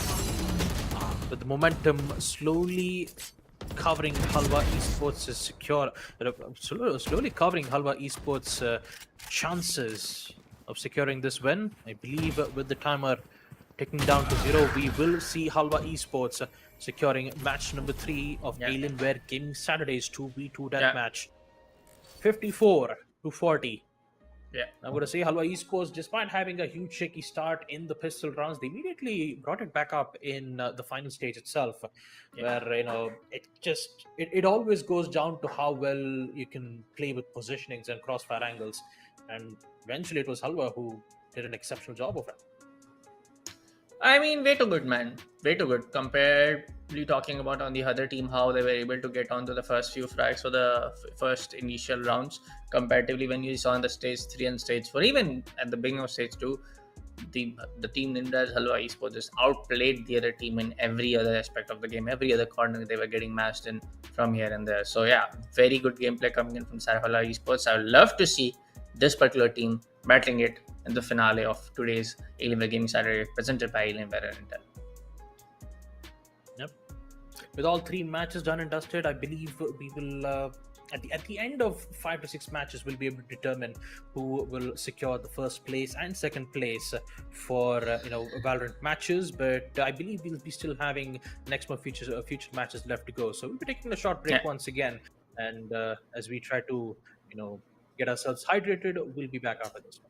But the momentum slowly covering Halwa esports is secure. Slowly covering Halwa esports' chances of securing this win. I believe with the timer ticking down to 0, we will see Halwa esports securing match number 3 of Alienware Gaming Saturdays 2v2 deathmatch. 54 to 40. Yeah, I'm going to say Halwa esports, despite having a huge shaky start in the pistol rounds, they immediately brought it back up in the final stage itself, where it always goes down to how well you can play with positionings and crossfire angles, and eventually it was Halwa who did an exceptional job of it. I mean, way too good, man. Way too good. Comparedly talking about on the other team, how they were able to get onto the first few frags for the first initial rounds. Comparatively, when you saw on the stage 3 and stage 4, even at the beginning of stage 2, the team named as Halwa esports just outplayed the other team in every other aspect of the game. Every other corner they were getting matched in from here and there. So yeah, very good gameplay coming in from Halwa esports. I would love to see this particular team battling it in the finale of today's Alienware Gaming Saturday, presented by Alienware and Intel. Yep. With all 3 matches done and dusted, I believe we will at the end of 5 to 6 matches, we'll be able to determine who will secure the first place and second place for Valorant matches. But I believe we'll be still having next month future matches left to go. So we'll be taking a short break once again, and as we try to get ourselves hydrated, we'll be back after this one.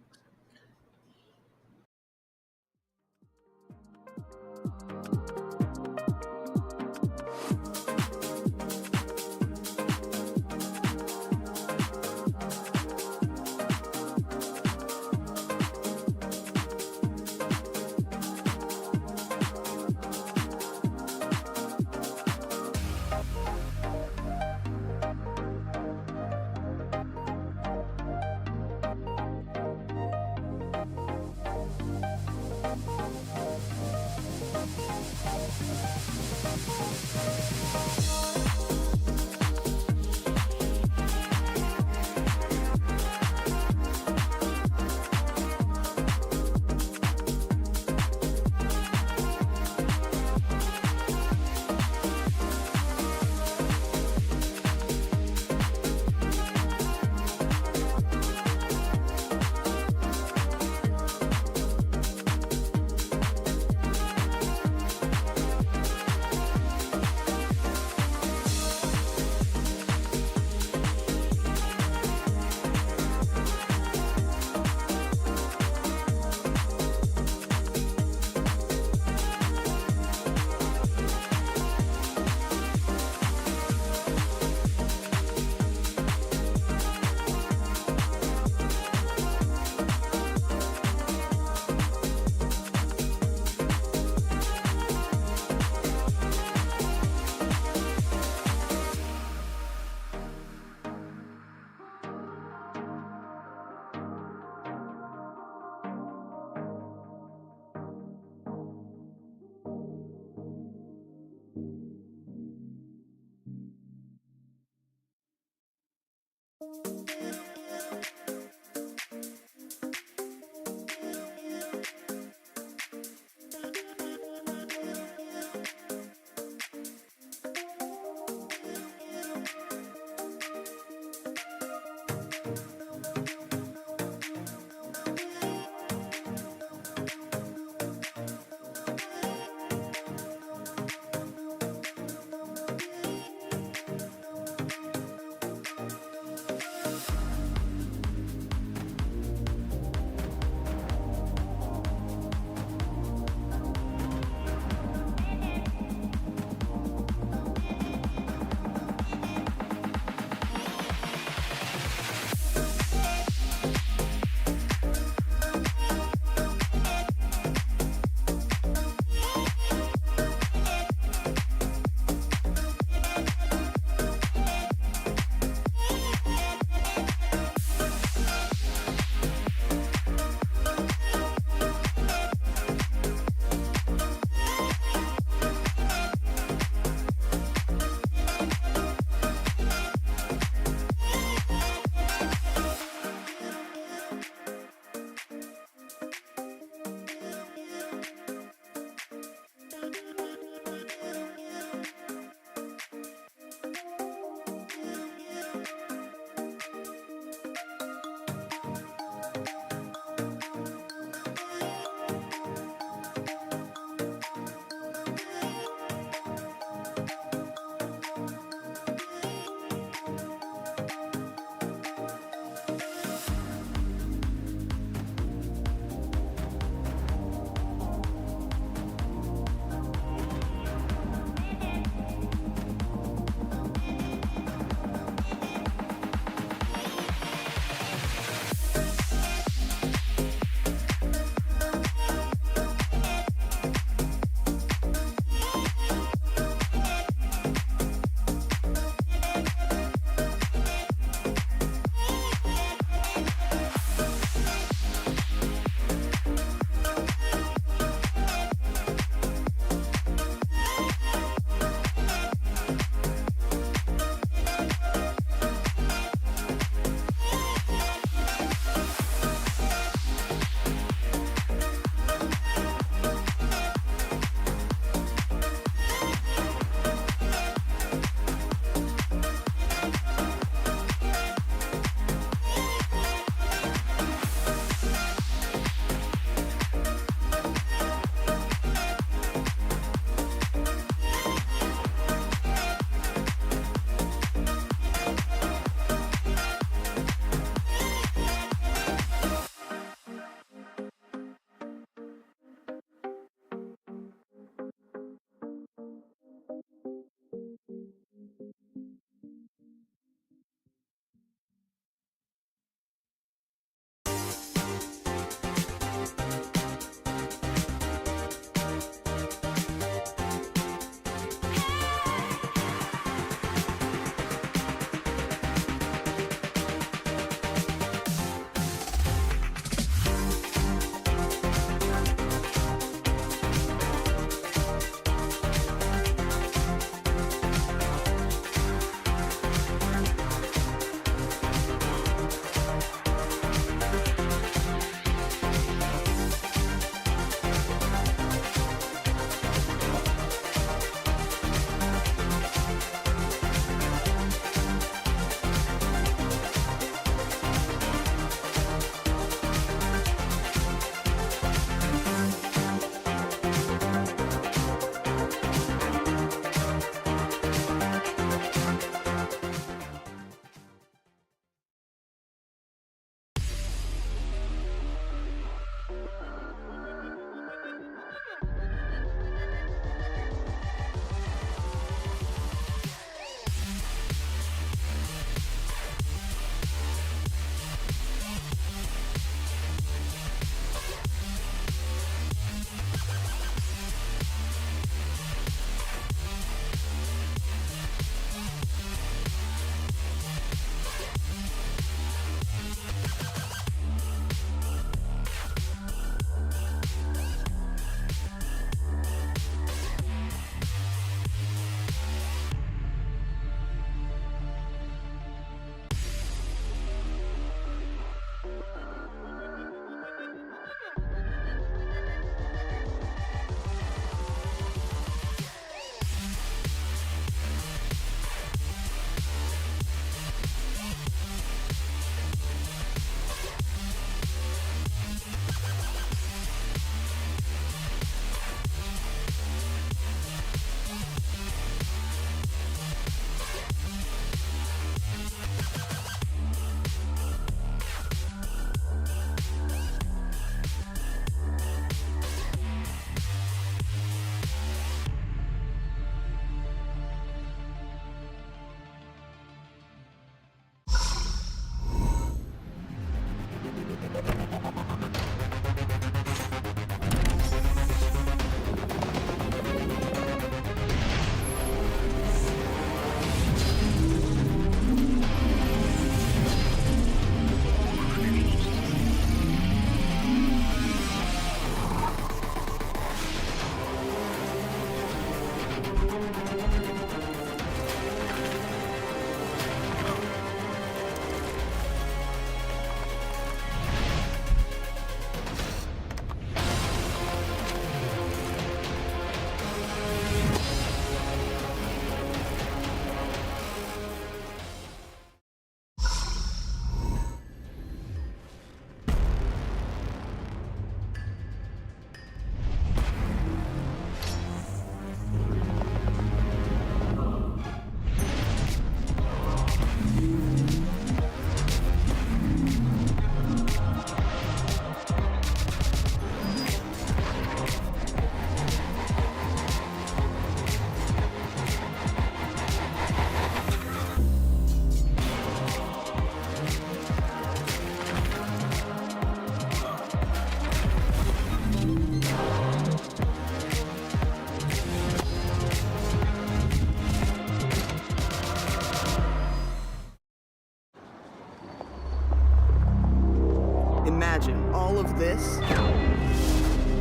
Imagine all of this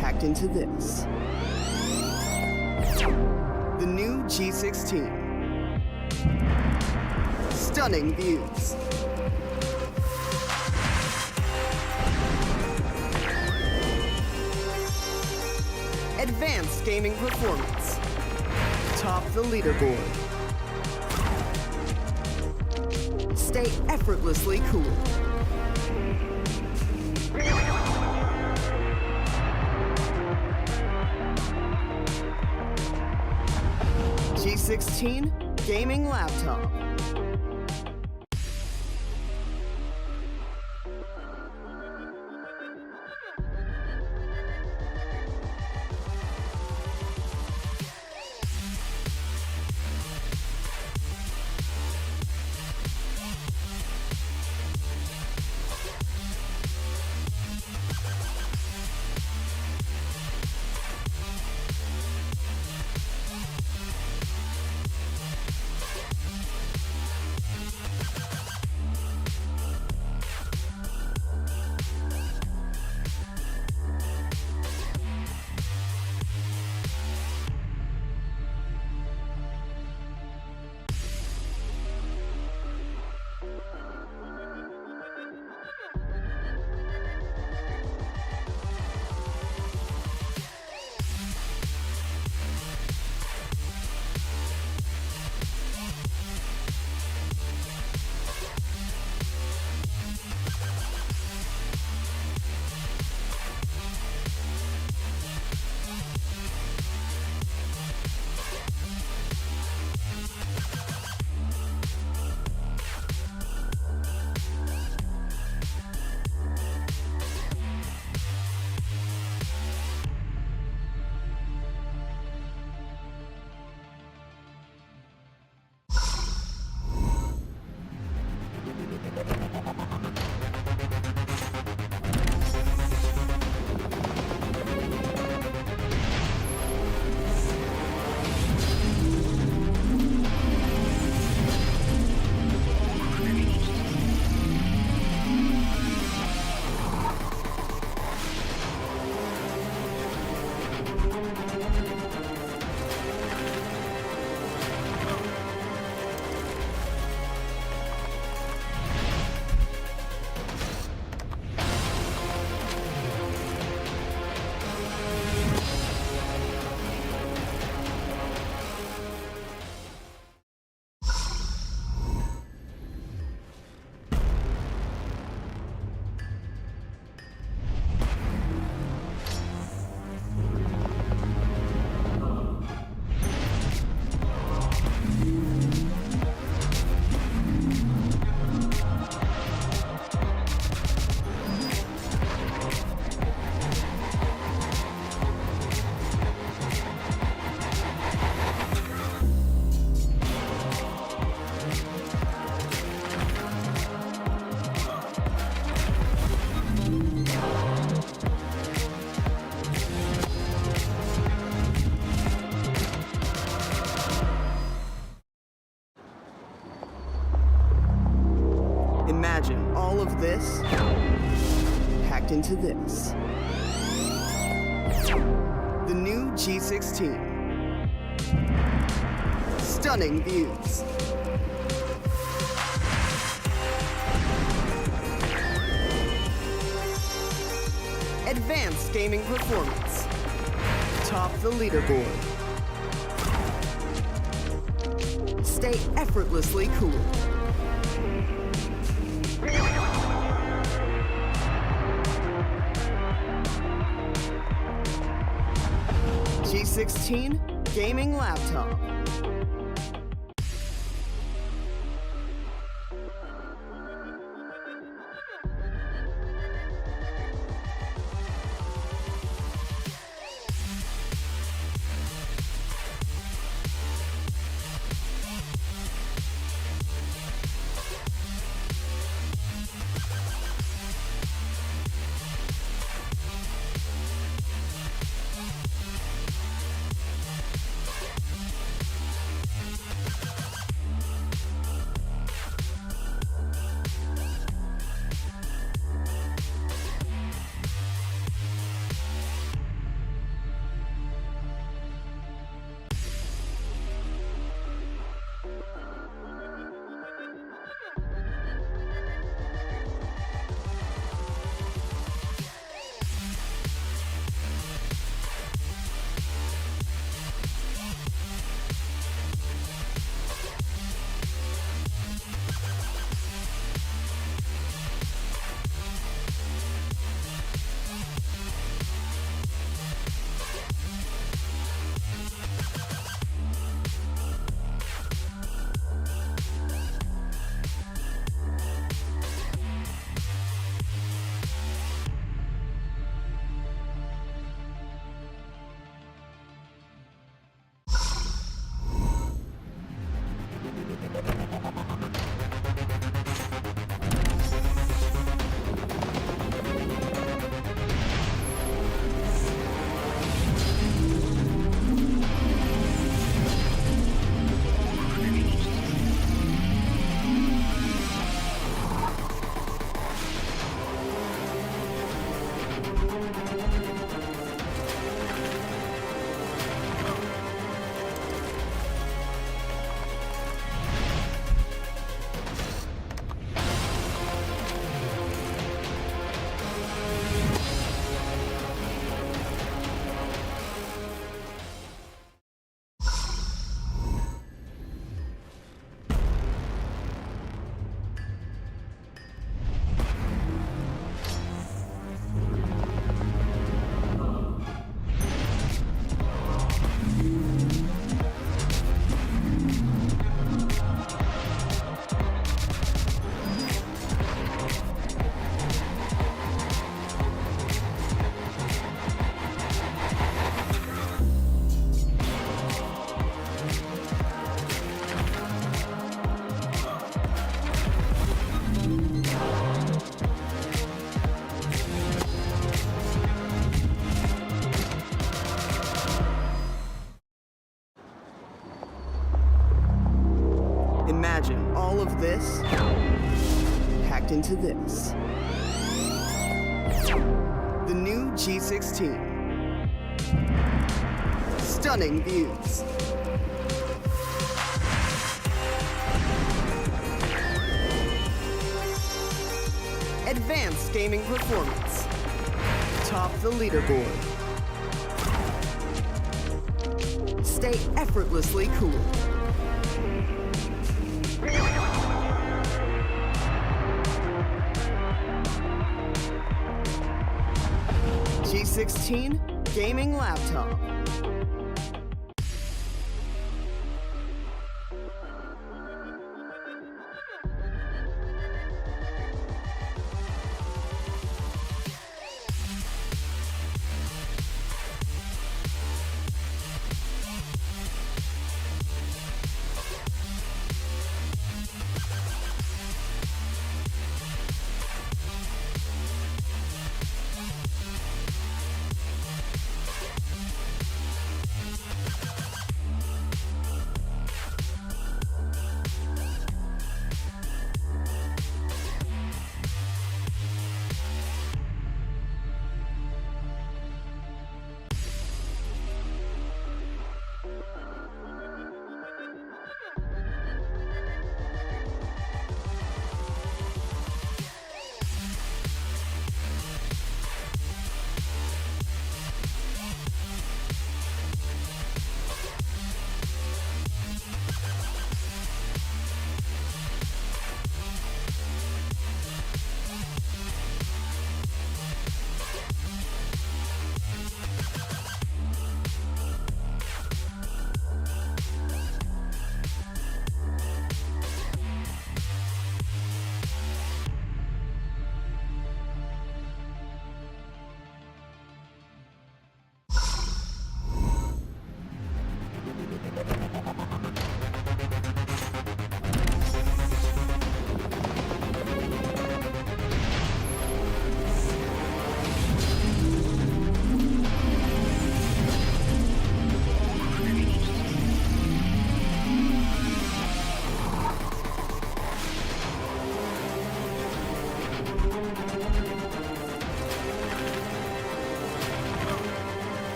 packed into this. The new G16. Stunning views. Advanced gaming performance. Top the leaderboard. Stay effortlessly cool. G16 gaming laptop. Imagine all of this packed into this. The new G16. Stunning views. Advanced gaming performance. Top the leaderboard. Stay effortlessly cool. G16 gaming laptop. into this. The new G16. Stunning views. Advanced gaming performance. Top the leaderboard. Stay effortlessly cool. G16 gaming laptop.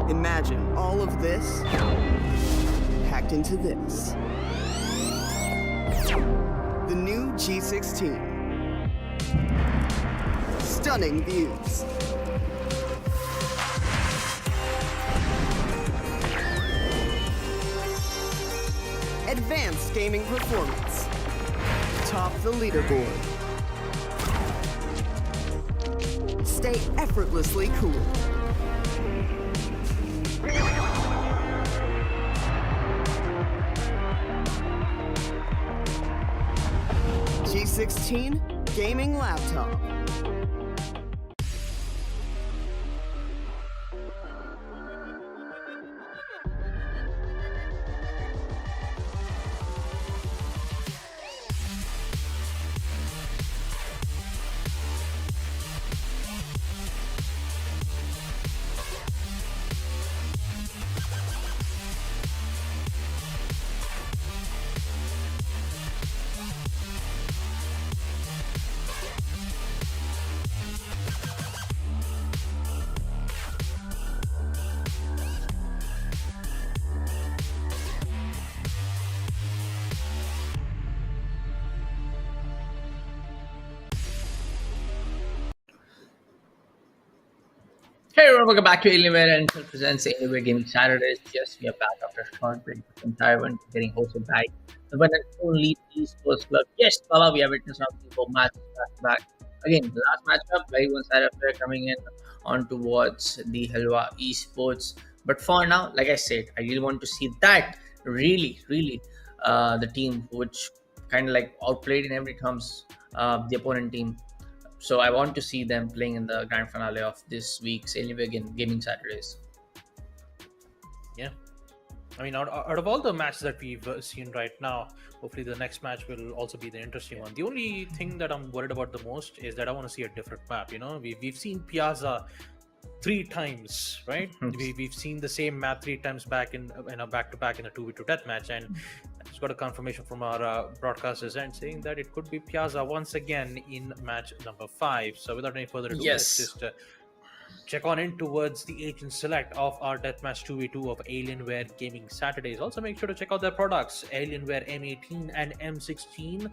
Imagine all of this packed into this. The new G16. Stunning views. Advanced gaming performance. Top the leaderboard. Stay effortlessly cool. G16 gaming laptop. Hey, everyone, welcome back to Alienware and presents Alienware Gaming Saturdays. Yes, we are back after a short break from Taiwan, getting hosted by the one and only esports club. Yes, Baba, we have witnessed something for matches back to back. Again, the last matchup, very one side affair coming in on towards the Halwa esports. But for now, like I said, I really want to see that really, the team which kind of like outplayed in every terms the opponent team. So I want to see them playing in the grand finale of this week's Alienware Gaming Saturdays. Yeah. I mean, out of all the matches that we've seen right now, hopefully the next match will also be the interesting one. The only thing that I'm worried about the most is that I want to see a different map. You know, we've seen Piazza 3 times, right? We've seen the same map 3 times back in a back to back in a 2v2 deathmatch, and I just got a confirmation from our broadcasters and saying that it could be Piazza once again in match number 5. So without any further ado, let's just check on in towards the agent select of our deathmatch 2v2 of Alienware Gaming Saturdays. Also, make sure to check out their products, Alienware M18 and M16.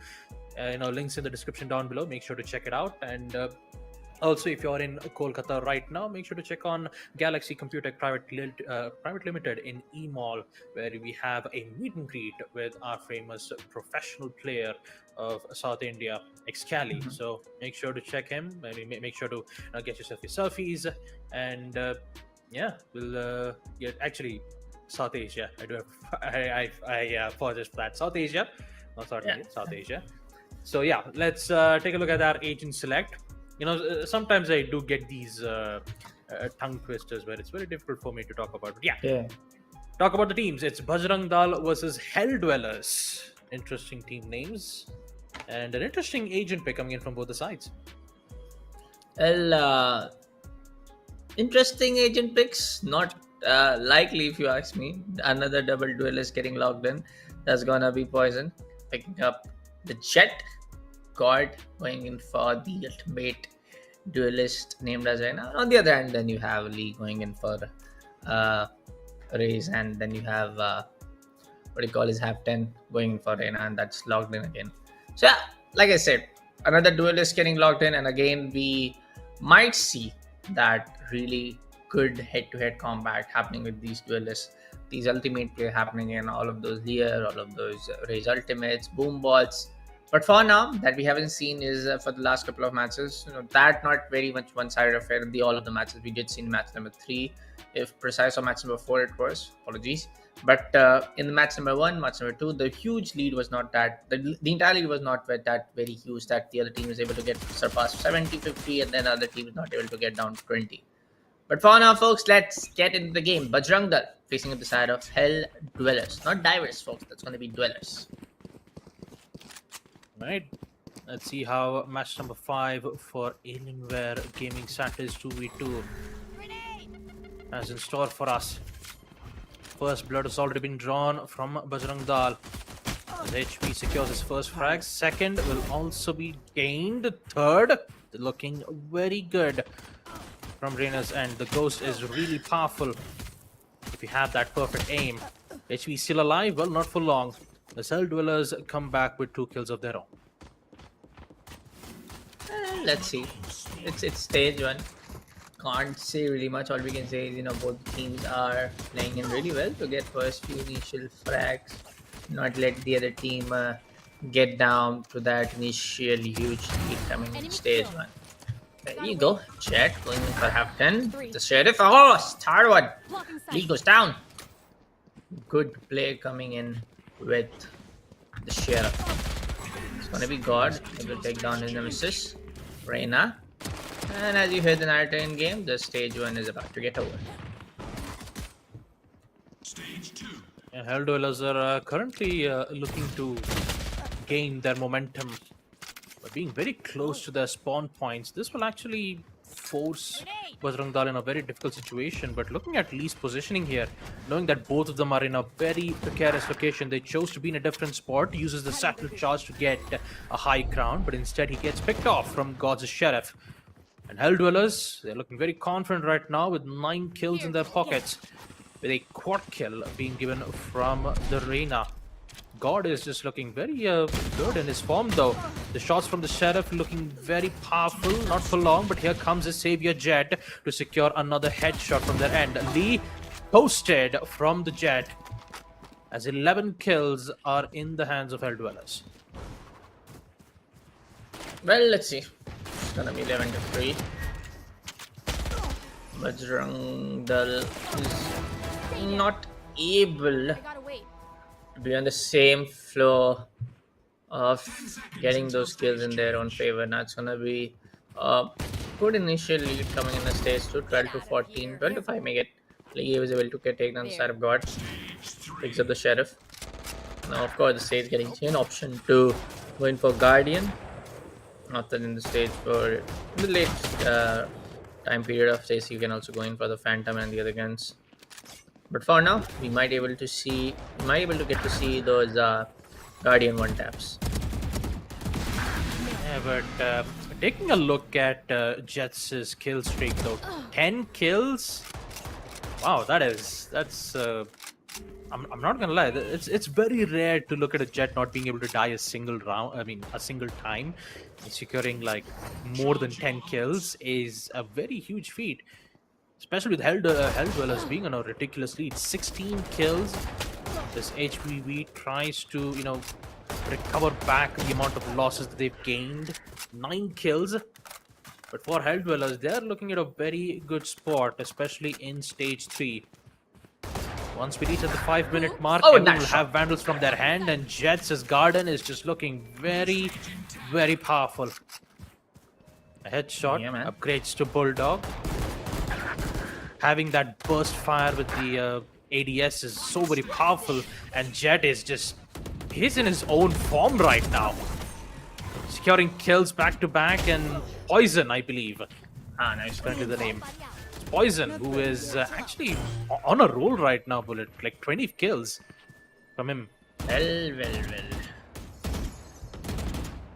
Links in the description down below. Make sure to check it out. And also, if you're in Kolkata right now, make sure to check on Galaxy Computer Private Limited in E-Mall, where we have a meet and greet with our famous professional player of South India, Excali. So make sure to check him. Make sure to get yourself your selfies. And we'll get actually South Asia. I apologize for that. South Asia, not South India, South Asia. So yeah, let's take a look at our agent select. Sometimes I do get these tongue twisters where it's very difficult for me to talk about. But yeah. Talk about the teams. It's Bajang versus Hell Dwellers. Interesting team names. And an interesting agent pick coming in from both the sides. Well, interesting agent picks. Not likely, if you ask me. Another double duelist getting logged in. That's gonna be Poison. Picking up the Jet. God going in for the ultimate duelist named as Reina. On the other hand, then you have Lee going in for Raze, and then you have his Half-10 going in for Reina, and that's logged in again. So yeah, like I said, another duelist getting logged in, and again we might see that really good head-to-head combat happening with these duelists. These ultimate play happening in all of those Lear, all of those Raze ultimates, boom bots. But for now, that we haven't seen is for the last couple of matches, that not very much one-sided affair. All of the matches we did see in match number 3, if precise, or match number 4 it was. Apologies. But in the match number 1, match number 2, the huge lead was not that. The entire lead was not that very huge that the other team was able to surpass 70, 50, and then other team is not able to get down to 20. But for now, folks, let's get into the game. Bajang facing at the side of Hell Dwellers, not Divers, folks. That's going to be Dwellers. Right, let's see how match number 5 for Alienware Gaming Saturdays 2v2 has in store for us. First blood has already been drawn from Bajang Dal. As HP secures his first frag. Second will also be gained. Third, looking very good from Reina's end. The ghost is really powerful if you have that perfect aim. HP still alive? Well, not for long. The Cell Dwellers come back with 2 kills of their own. Let's see. It's stage 1. Can't say really much. All we can say is, both teams are playing in really well to get first few initial frags. Not let the other team get down to that initial huge lead coming in stage 1. There you go. Jet going in for Half-10. The Sheriff. Oh, star one. Lead goes down. Good play coming in with the Sheriff. It's gonna be God. He will take down his nemesis, Reina. And as you heard the narrator in game, the stage 1 is about to get over. Stage 2. And Hell Dwellers are currently looking to gain their momentum by being very close to their spawn points. This will actually force Bajang Dal in a very difficult situation, but looking at Lee's positioning here, knowing that both of them are in a very precarious location, they chose to be in a different spot, uses the satchel charge to get a high ground, but instead he gets picked off from God's Sheriff. And Hell Dwellers, they're looking very confident right now with 9 kills in their pockets, with a quad kill being given from the Reina. God is just looking very good in his form though. The shots from the Sheriff looking very powerful, not for long, but here comes his savior Jet to secure another headshot from their end. Lee posted from the Jet as 11 kills are in the hands of Hell Dwellers. Well, let's see. It's gonna be 11 to 3. Bajang is not able I gotta wait. to be on the same floor of getting those kills in their own favor. Now it's gonna be a good initial lead coming in the stage to 12 to 14. 12 to 5 make it. Lee was able to take down the side of God. Picks up the Sheriff. Now, of course, the stage getting an option to go in for Guardian. After in the stage for the late time period of stage, you can also go in for the Phantom and the other guns. But for now, we might be able to get to see those Guardian one taps. Yeah, but taking a look at Jets' kill streak though, 10 kills. Wow, that's. I'm not gonna lie. It's very rare to look at a Jet not being able to die a single round. I mean, a single time. Securing like more than 10 kills is a very huge feat, especially with Hell Dwellers being on a ridiculous lead. 16 kills. This HVV tries to recover back the amount of losses that they've gained. 9 kills. But for Hell Dwellers, they're looking at a very good spot, especially in stage 3. Once we reach at the 5-minute mark, we will have Vandals from their hand, and Jets' Garden is just looking very, very powerful. A headshot, upgrades to Bulldog. Having that burst fire with the ADS is so very powerful, and Jet is he's in his own form right now. Securing kills back to back, and Poison, I believe. Nice, currently the name. Poison, who is actually on a roll right now, Bullet. Like 20 kills from him. Well.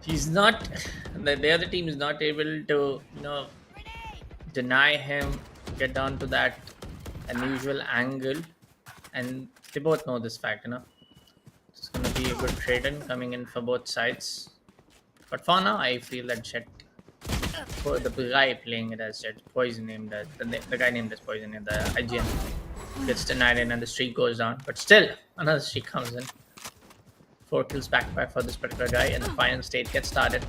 He's not. The other team is not able to, deny him, get down to that unusual angle, and they both know this fact. It's gonna be a good trade-in coming in for both sides. But for now, I feel that Jet. For the guy playing it as Jet, Poison named the guy named as Poison in the IGN gets denied in and the streak goes down. But still, another streak comes in. 4 kills back by for this particular guy, and the final stage gets started.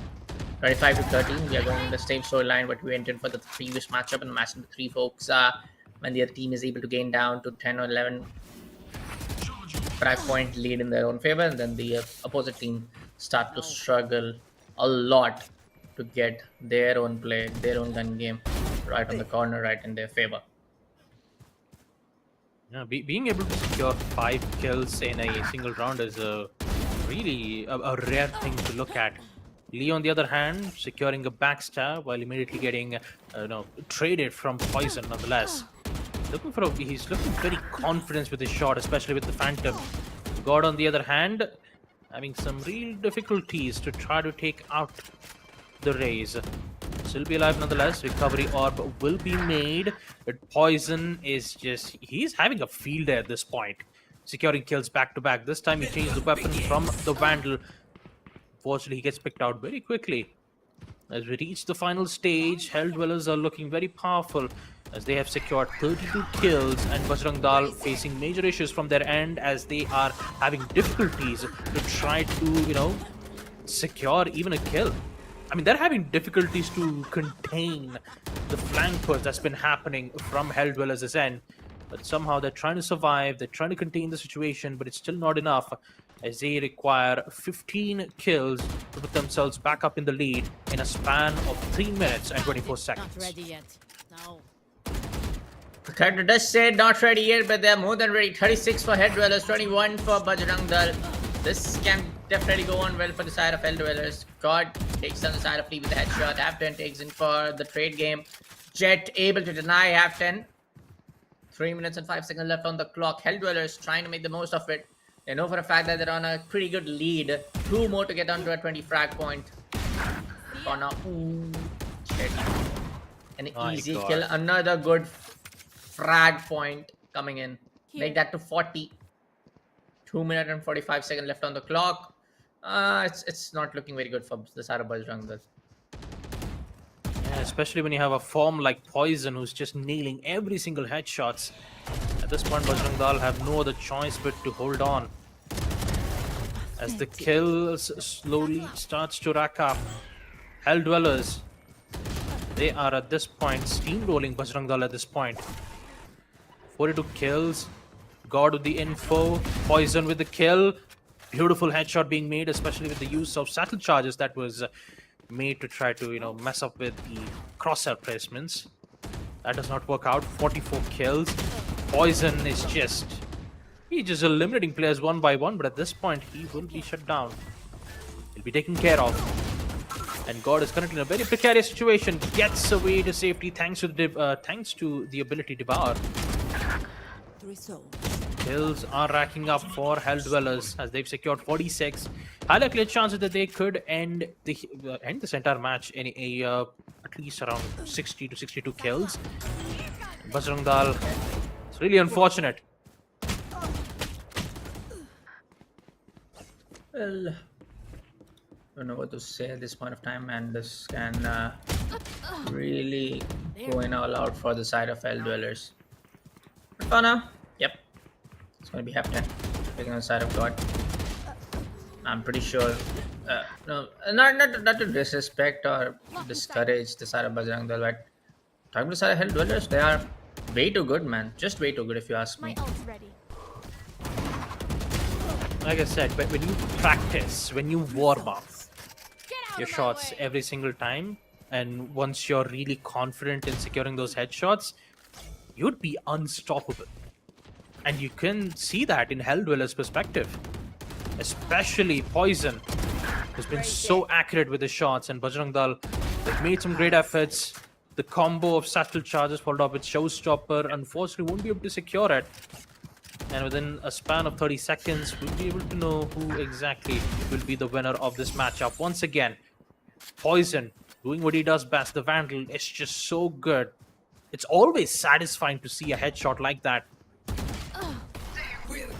25 to 13. We are going in the same storyline what we went in for the previous matchup, and matching the 3 folks. When the other team is able to gain down to 10 or 11 5-point lead in their own favor, and then the opposite team start to struggle a lot to get their own play, their own gun game right on the corner, right in their favor. Yeah, being able to secure 5 kills in a single round is really a rare thing to look at. Lee, on the other hand, securing a backstab while immediately getting traded from Poison nonetheless. He's looking very confident with his shot, especially with the Phantom. God, on the other hand, having some real difficulties to try to take out the Rays. Still be alive nonetheless. Recovery orb will be made, but Poison is he's having a field day at this point. Securing kills back to back. This time he changed the weapon from the Vandal. Fortunately, he gets picked out very quickly. As we reach the final stage, Hell Dwellers are looking very powerful as they have secured 32 kills, and Bajrang Dal facing major issues from their end as they are having difficulties to try to, secure even a kill. I mean, they're having difficulties to contain the flank push that's been happening from Hell Dwellers' end. But somehow they're trying to survive, they're trying to contain the situation, but it's still not enough as they require 15 kills to put themselves back up in the lead in a span of 3 minutes and 24 seconds. Not ready yet. No. The character does say not ready yet, but they're more than ready. 36 for Hell Dwellers, 21 for Bajrang Dal. This can definitely go on well for the side of Hell Dwellers. God takes on the side of Lee with the headshot. Half-10 takes in for the trade game. Jet able to deny Half-10. 3 minutes and 5 seconds left on the clock. Hell Dwellers trying to make the most of it. They know for a fact that they're on a pretty good lead. 2 more to get onto a 20 frag point. For now, Jet. An easy kill. Another good frag point coming in. Make that to 40. 2 minutes and 45 seconds left on the clock. It's not looking very good for the side of Bajang. Yeah, especially when you have a form like Poison who's just nailing every single headshots. At this point, Bajrang Dal have no other choice but to hold on. As the kills slowly starts to rack up, Hell Dwellers, they are at this point steamrolling Bajrang Dal at this point. 42 kills, God with the info, Poison with the kill. Beautiful headshot being made, especially with the use of satchel charges that was made to try to, mess up with the crosshair placements. That does not work out. 44 kills. Poison is he's just eliminating players one by one, but at this point, he will be shut down. He'll be taken care of. And God is currently in a very precarious situation. Gets away to safety thanks to the ability Devour. Kills are racking up for Hell Dwellers as they've secured 46. Highly clear chances that they could end this entire match in at least around 60 to 62 kills. Bajrang Dal, it's really unfortunate. Well, don't know what to say at this point of time, and this can really go in all out for the side of Hell Dwellers. But for now, yep, it's going to be Hepton taking on the side of God. I'm pretty sure, no, not to disrespect or discourage the side of Bajrang Dal, but talking to the side of Hell Dwellers, they are way too good, man. Just way too good, if you ask me. Like I said, but when you practice, when you warm up your shots every single time, and once you're really confident in securing those headshots, you'd be unstoppable. And you can see that in Hell Dweller's perspective. Especially Poison has been so accurate with the shots, and Bajrang Dal, they've made some great efforts. The combo of satchel charges followed up with Showstopper unfortunately won't be able to secure it. And within a span of 30 seconds, we'll be able to know who exactly will be the winner of this matchup. Once again, Poison doing what he does best. The Vandal is just so good. It's always satisfying to see a headshot like that.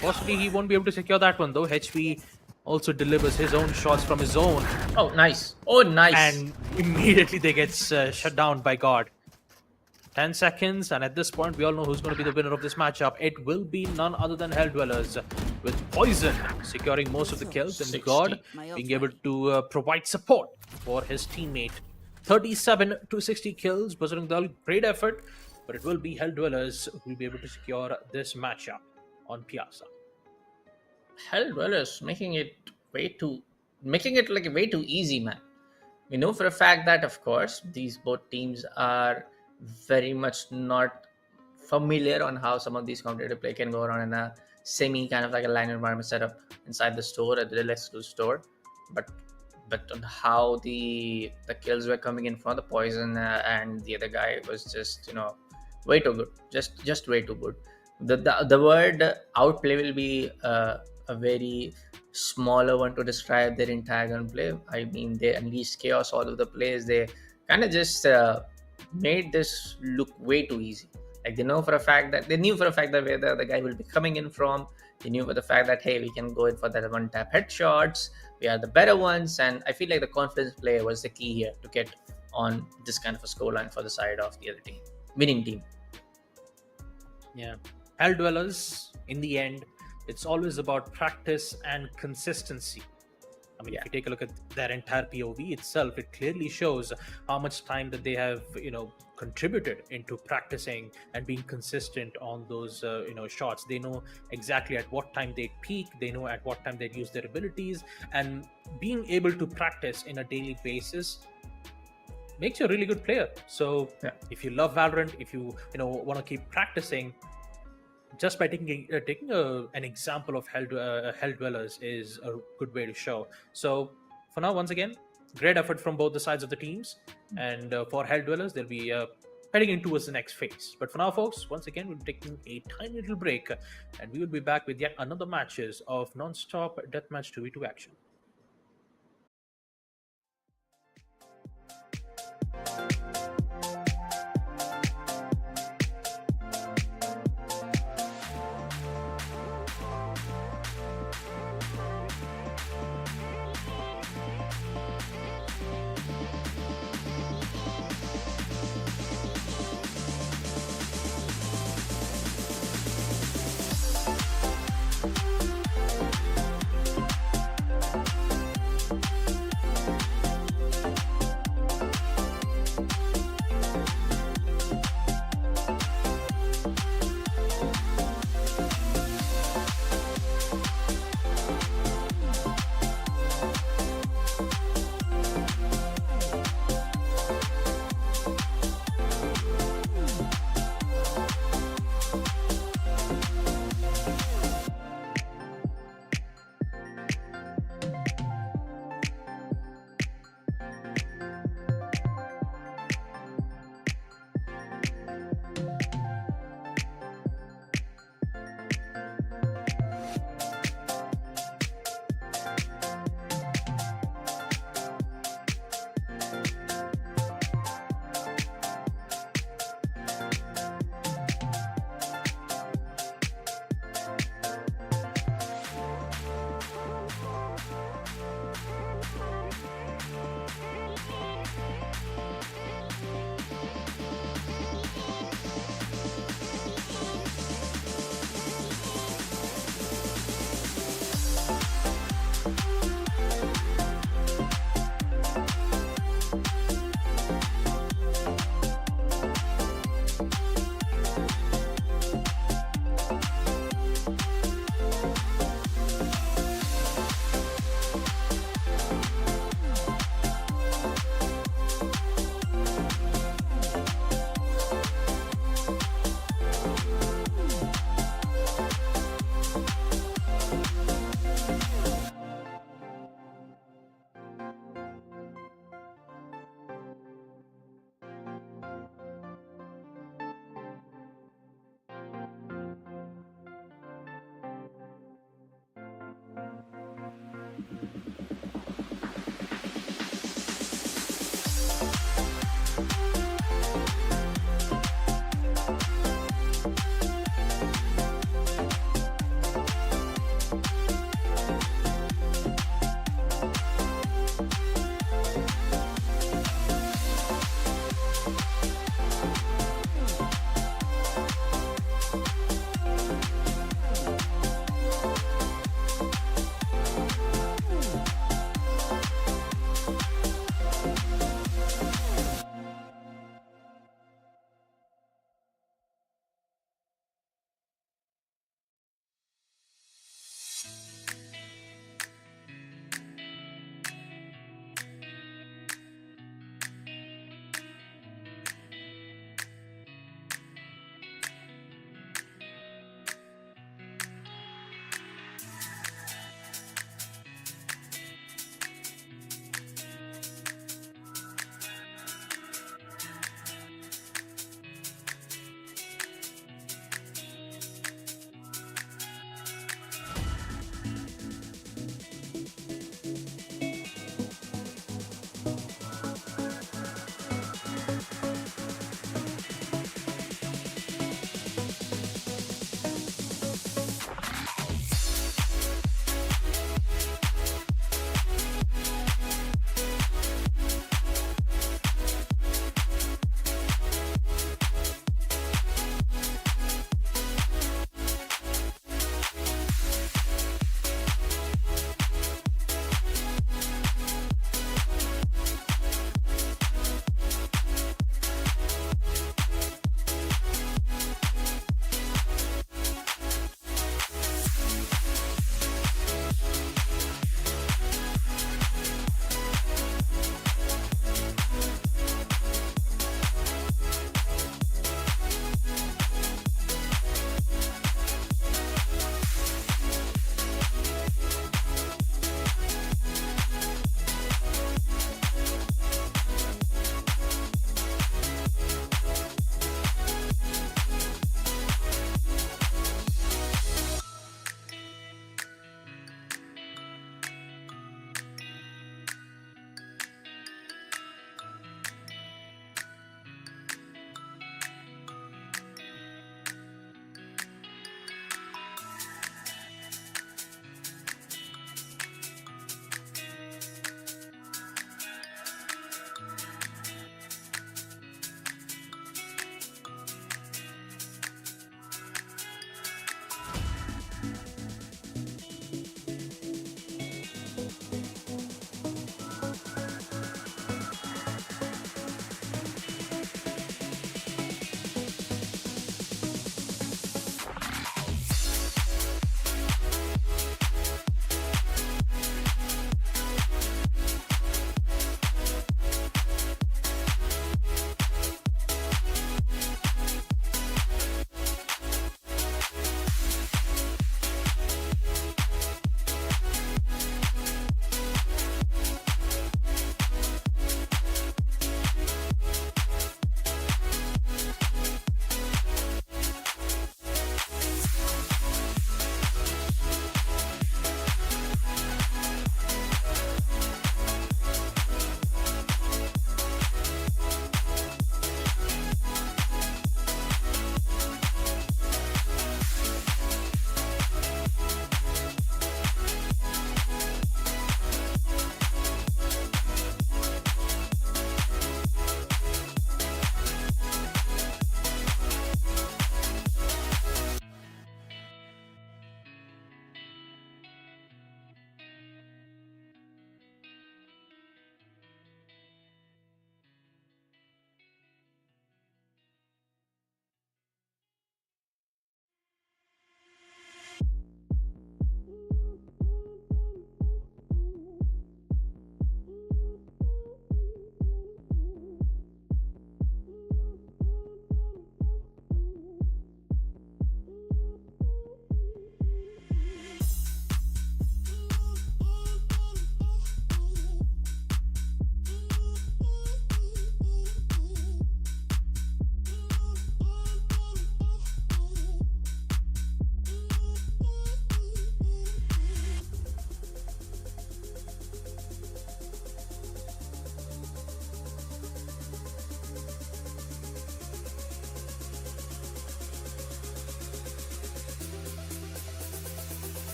Possibly he won't be able to secure that one though. HV also delivers his own shots from his own. Oh, nice. Oh, nice. And immediately they get shut down by God. 10 seconds, and at this point, we all know who's going to be the winner of this matchup. It will be none other than Hell Dwellers, with Poison securing most of the kills and 60. God being able to provide support for his teammate. 37 to 60 kills. Bajrang Dal, great effort, but it will be Hell Dwellers who will be able to secure this matchup on Piazza. Hell Dwellers making it way too easy, man. We know for a fact that, of course, these both teams are very much not familiar on how some of these competitive play can go around in a semi kind of like a line environment setup inside the store, at the little exclusive store, but on how the kills were coming in from the Poison and the other guy was just way too good, just way too good. The word outplay will be a very smaller one to describe their entire gunplay. I mean, they unleashed chaos all over the place. They kind of just made this look way too easy. Like they knew for a fact that where the other guy will be coming in from. They knew for the fact that, hey, we can go in for that one tap headshots. We are the better ones, and I feel like the confidence play was the key here to get on this kind of a scoreline for the side of the other team, winning team. Yeah, Hell Dwellers, in the end, it's always about practice and consistency. I mean, if you take a look at their entire POV itself, it clearly shows how much time that they have, contributed into practicing and being consistent on those, shots. They know exactly at what time they peak. They know at what time they'd use their abilities, and being able to practice in a daily basis makes you a really good player. So if you love Valorant, if you want to keep practicing, just by taking an example of Hell Dwellers is a good way to show. So for now, once again, great effort from both the sides of the teams. And for Hell Dwellers, they'll be heading in towards the next phase. But for now, folks, once again, we'll be taking a tiny little break. And we will be back with yet another matches of non-stop deathmatch 2v2 action.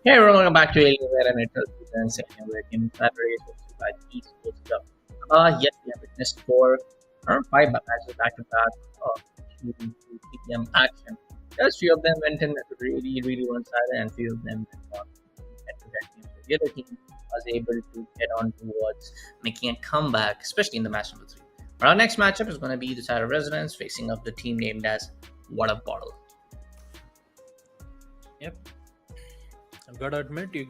Hey everyone, welcome back to Alienware and Mortal Gaming Saturdays hosted by Esports Club. Yes, we have witnessed four or five matches back to back of 2 p.m. action. Just few of them went in really one-sided, and few of them went on head-to-head games. The other team was able to get on towards making a comeback, especially in the match number 3. But our next matchup is going to be the side of Resonance facing up the team named as Water Bottle. Yep. I've got to admit, you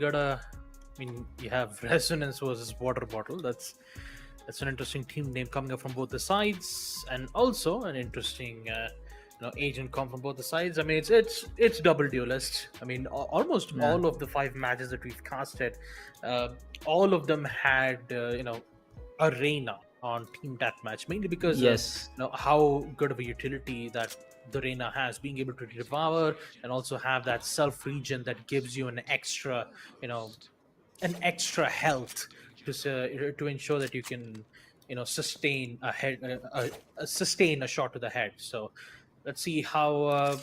have Resonance versus Water Bottle. That's an interesting team name coming up from both the sides, and also an interesting agent come from both the sides. I mean, it's double duelist. I mean, almost all of the 5 matches that we've casted, all of them had Arena on Team Deathmatch, mainly because of how good of a utility that the Reyna has, being able to devour and also have that self regen that gives you an extra health to ensure that you can sustain sustain a shot to the head. So let's see how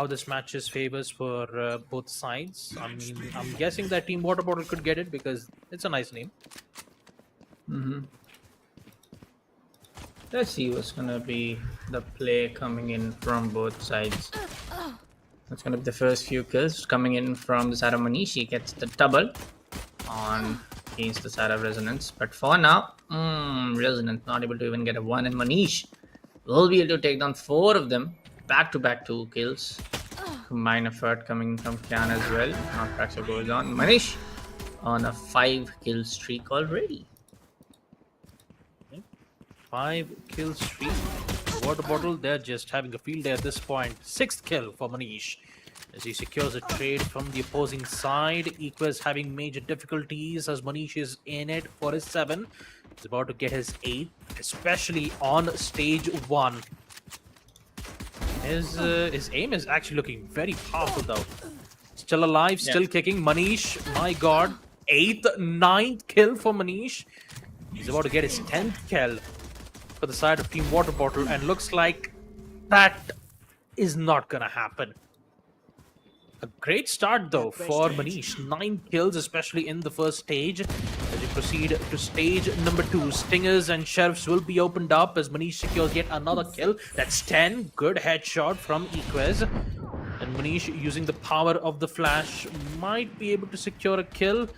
this matches favors for both sides. I mean, I'm guessing that Team Water Bottle could get it because it's a nice name. Let's see what's gonna be the play coming in from both sides. That's gonna be the first few kills coming in from the side of Manish. He gets the double on against the side of Resonance. But for now, Resonance not able to even get a 1, and Manish will be able to take down 4 of them. Back-to-back 2 kills. Combined effort coming from Kiran as well. Now fracture goes on. Manish on a 5-kill streak already. 5-kill streak. Water bottle, they're just having a field day at this point. 6th kill for Manish as he secures a trade from the opposing side. Equus having major difficulties as Manish is in it for his 7. He's about to get his 8th, especially on stage 1. His aim is actually looking very powerful though. Still alive, still kicking. Manish, my god. 8th, 9th kill for Manish. He's about to get his 10th kill for the side of Team Water Bottle, and looks like that is not gonna happen. A great start though for Manish. 9 kills, especially in the first stage. As we proceed to stage number 2, Stingers and Sheriffs will be opened up as Manish secures yet another kill. That's 10. Good headshot from Equez. And Manish, using the power of the flash, might be able to secure a kill.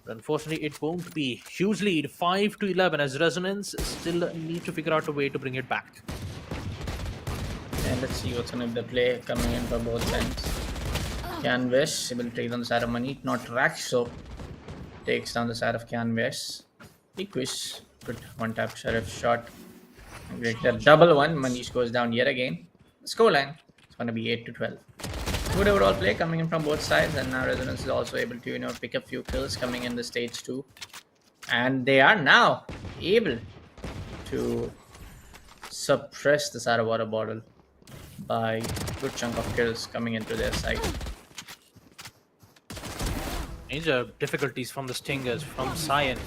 But unfortunately, it won't be. Huge lead, 5-11, as Resonance still need to figure out a way to bring it back. And let's see what's going to be the play coming in for both sides. Canvas able to take on the side of Manish, not Rack, so takes down the side of Canvas. Equus, good one-tap Sheriff shot. Great, double one. Manish goes down yet again. Scoreline, it's going to be 8-12. Good overall play coming in from both sides, and now Resonance is also able to pick up few kills coming in the stage 2, and they are now able to suppress the side of Water Bottle by good chunk of kills coming into their side. Major difficulties from the Stingers, from Cyan.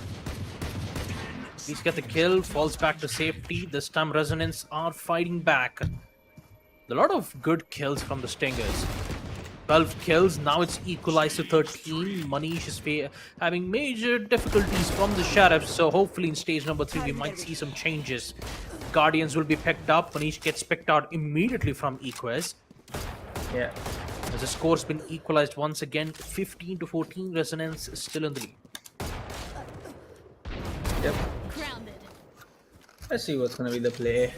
Please get the kill, falls back to safety. This time Resonance are fighting back. A lot of good kills from the Stingers. 12 kills, now it's equalized to 13. Manish is having major difficulties from the Sheriff, so hopefully in stage number 3 we might see some changes. Guardians will be picked up. Manish gets picked out immediately from Equez. Yeah. As the score's been equalized once again, 15-14, Resonance still in the lead. Yep. Let's see what's going to be the play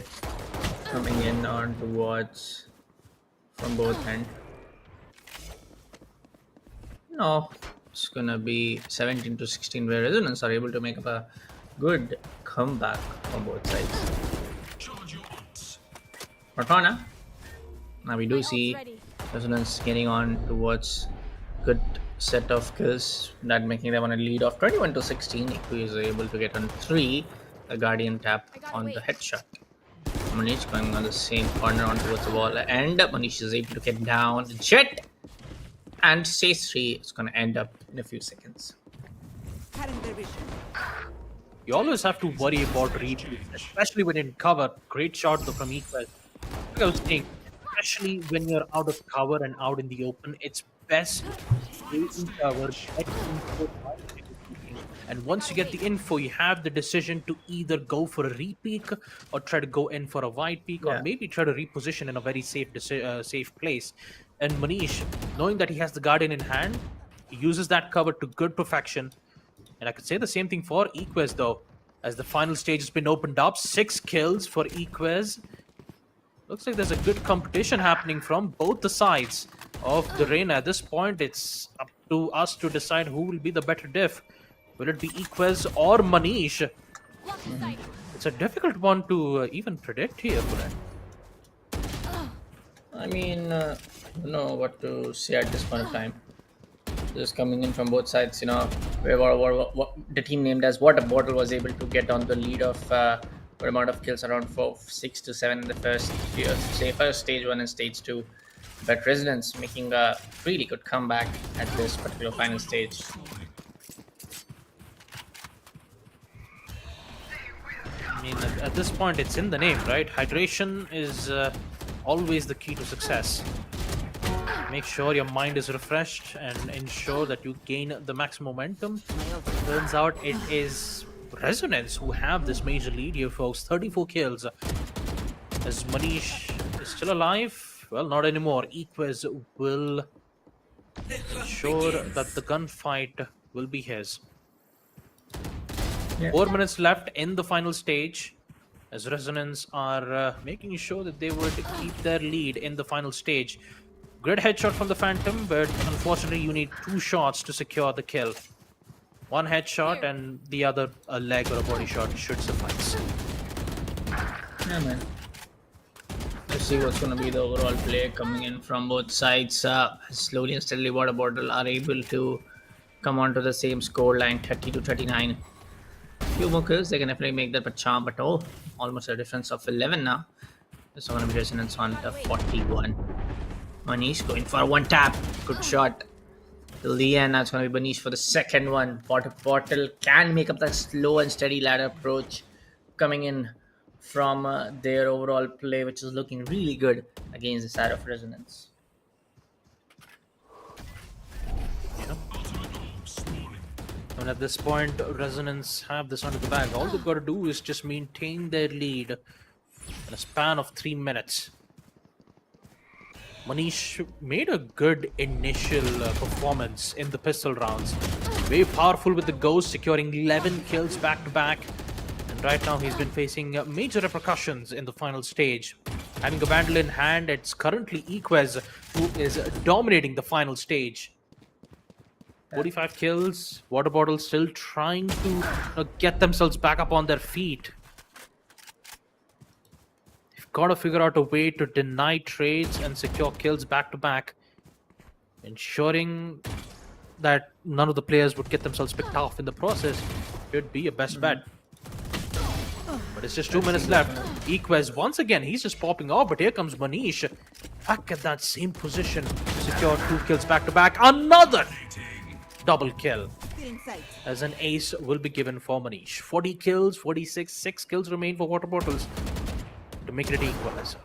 coming in on towards from both ends. No, it's going to be 17-16, where Resonance are able to make up a good comeback on both sides. Mortana. Now we do see Resonance getting on towards good set of kills, that making them on a lead of 21-16. Who is able to get on 3, a Guardian tap on the headshot. Manish going on the same corner on towards the wall, and Manish is able to get down the jet, and stage 3 is going to end up in a few seconds. You always have to worry about repeats, especially when in cover. Great shot though from Equez. Like I was saying, especially when you're out of cover and out in the open, it's best to stay in cover, get info, and once you get the info, you have the decision to either go for a re-peek or try to go in for a wide peek, or maybe try to reposition in a very safe place. And Manish, knowing that he has the Guardian in hand, he uses that cover to good perfection. And I could say the same thing for Equez though, as the final stage has been opened up. 6 kills for Equez. Looks like there's a good competition happening from both the sides of the arena. At this point, it's up to us to decide who will be the better diff. Will it be Equez or Manish? It's a difficult one to even predict here, Kiran. I mean, I don't know what to say at this point of time. Just coming in from both sides, where the team named as Water Bottle was able to get on the lead of what amount of kills, around 6 to 7 in the first stage 1 and stage 2. But Resonance making a really good comeback at this particular final stage. I mean, at this point, it's in the name, right? Hydration is always the key to success. Make sure your mind is refreshed and ensure that you gain the maximum momentum. Turns out it is Resonance who have this major lead here, folks. 34 kills. As Manish is still alive, well, not anymore. Equez will ensure that the gunfight will be his. 4 minutes left in the final stage, as Resonance are making sure that they would keep their lead in the final stage. Great headshot from the Phantom, but unfortunately you need 2 shots to secure the kill. 1 headshot and the other a leg or a body shot should suffice. Yeah, man. Let's see what's going to be the overall play coming in from both sides. Slowly and steadily, Water Bottle are able to come onto the same score line, 30 to 39. Few more kills, they can definitely make that a charm, but oh, almost a difference of 11 now. There's going to be resonance on the 41. Manish going for a one tap. Good shot. Till the end, that's going to be Manish for the second one. Water Bottle can make up that slow and steady ladder approach coming in from their overall play, which is looking really good against the side of Resonance. Yeah. And at this point, Resonance have this under the bag. All they've got to do is just maintain their lead in a span of 3 minutes. Manish made a good initial performance in the pistol rounds. Very powerful with the Ghost, securing 11 kills back to back. And right now he's been facing major repercussions in the final stage. Having a bandle in hand, it's currently Equez who is dominating the final stage. 45 kills, Water Bottle still trying to get themselves back up on their feet. Got to figure out a way to deny trades and secure kills back to back, ensuring that none of the players would get themselves picked off in the process. Should be a best bet. But it's just 2 minutes left. Equez once again, he's just popping off, but here comes Manish back at that same position to secure 2 kills back to back. Another double kill, as an ace will be given for Manish. 40 kills, 46, 6 kills remain for Water Bottles to make it an equalizer.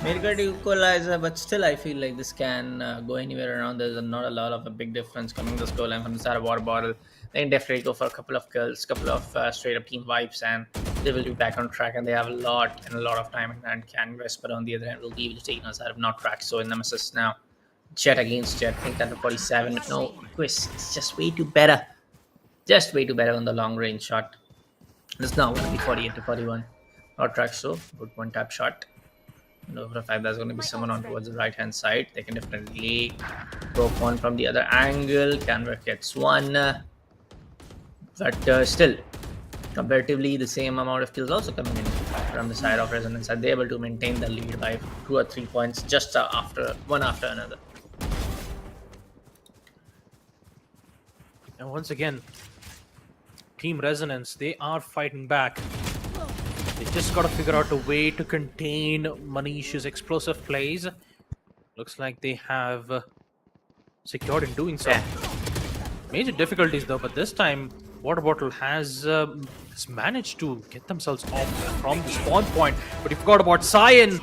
Made it equalizer, but still I feel like this can go anywhere around. There's not a lot of a big difference coming the scoreline from the side of Water Bottle. They can definitely go for a couple of kills, couple of straight up team wipes, and they will be back on track, and they have a lot of time in hand canvas. But on the other hand, will be able to take us out of not track. So in Nemesis now, Jet against Jet, I think that 47. No, Quiz, it's just way too better. Just way too better on the long range shot. It's now going to be 48 to 41. Not track, so good one tap shot. And over a fact there's going to be someone on towards the right hand side. They can definitely go one from the other angle. Canberra gets one, but still comparatively the same amount of kills also coming in from the side of Resonance. Are they able to maintain the lead by 2 or 3 points just after another? And once again, Team Resonance, they are fighting back. They just got to figure out a way to contain Manish's explosive plays. Looks like they have secured in doing so. Major difficulties though, but this time Water Bottle has managed to get themselves off from the spawn point. But you forgot about Cyan.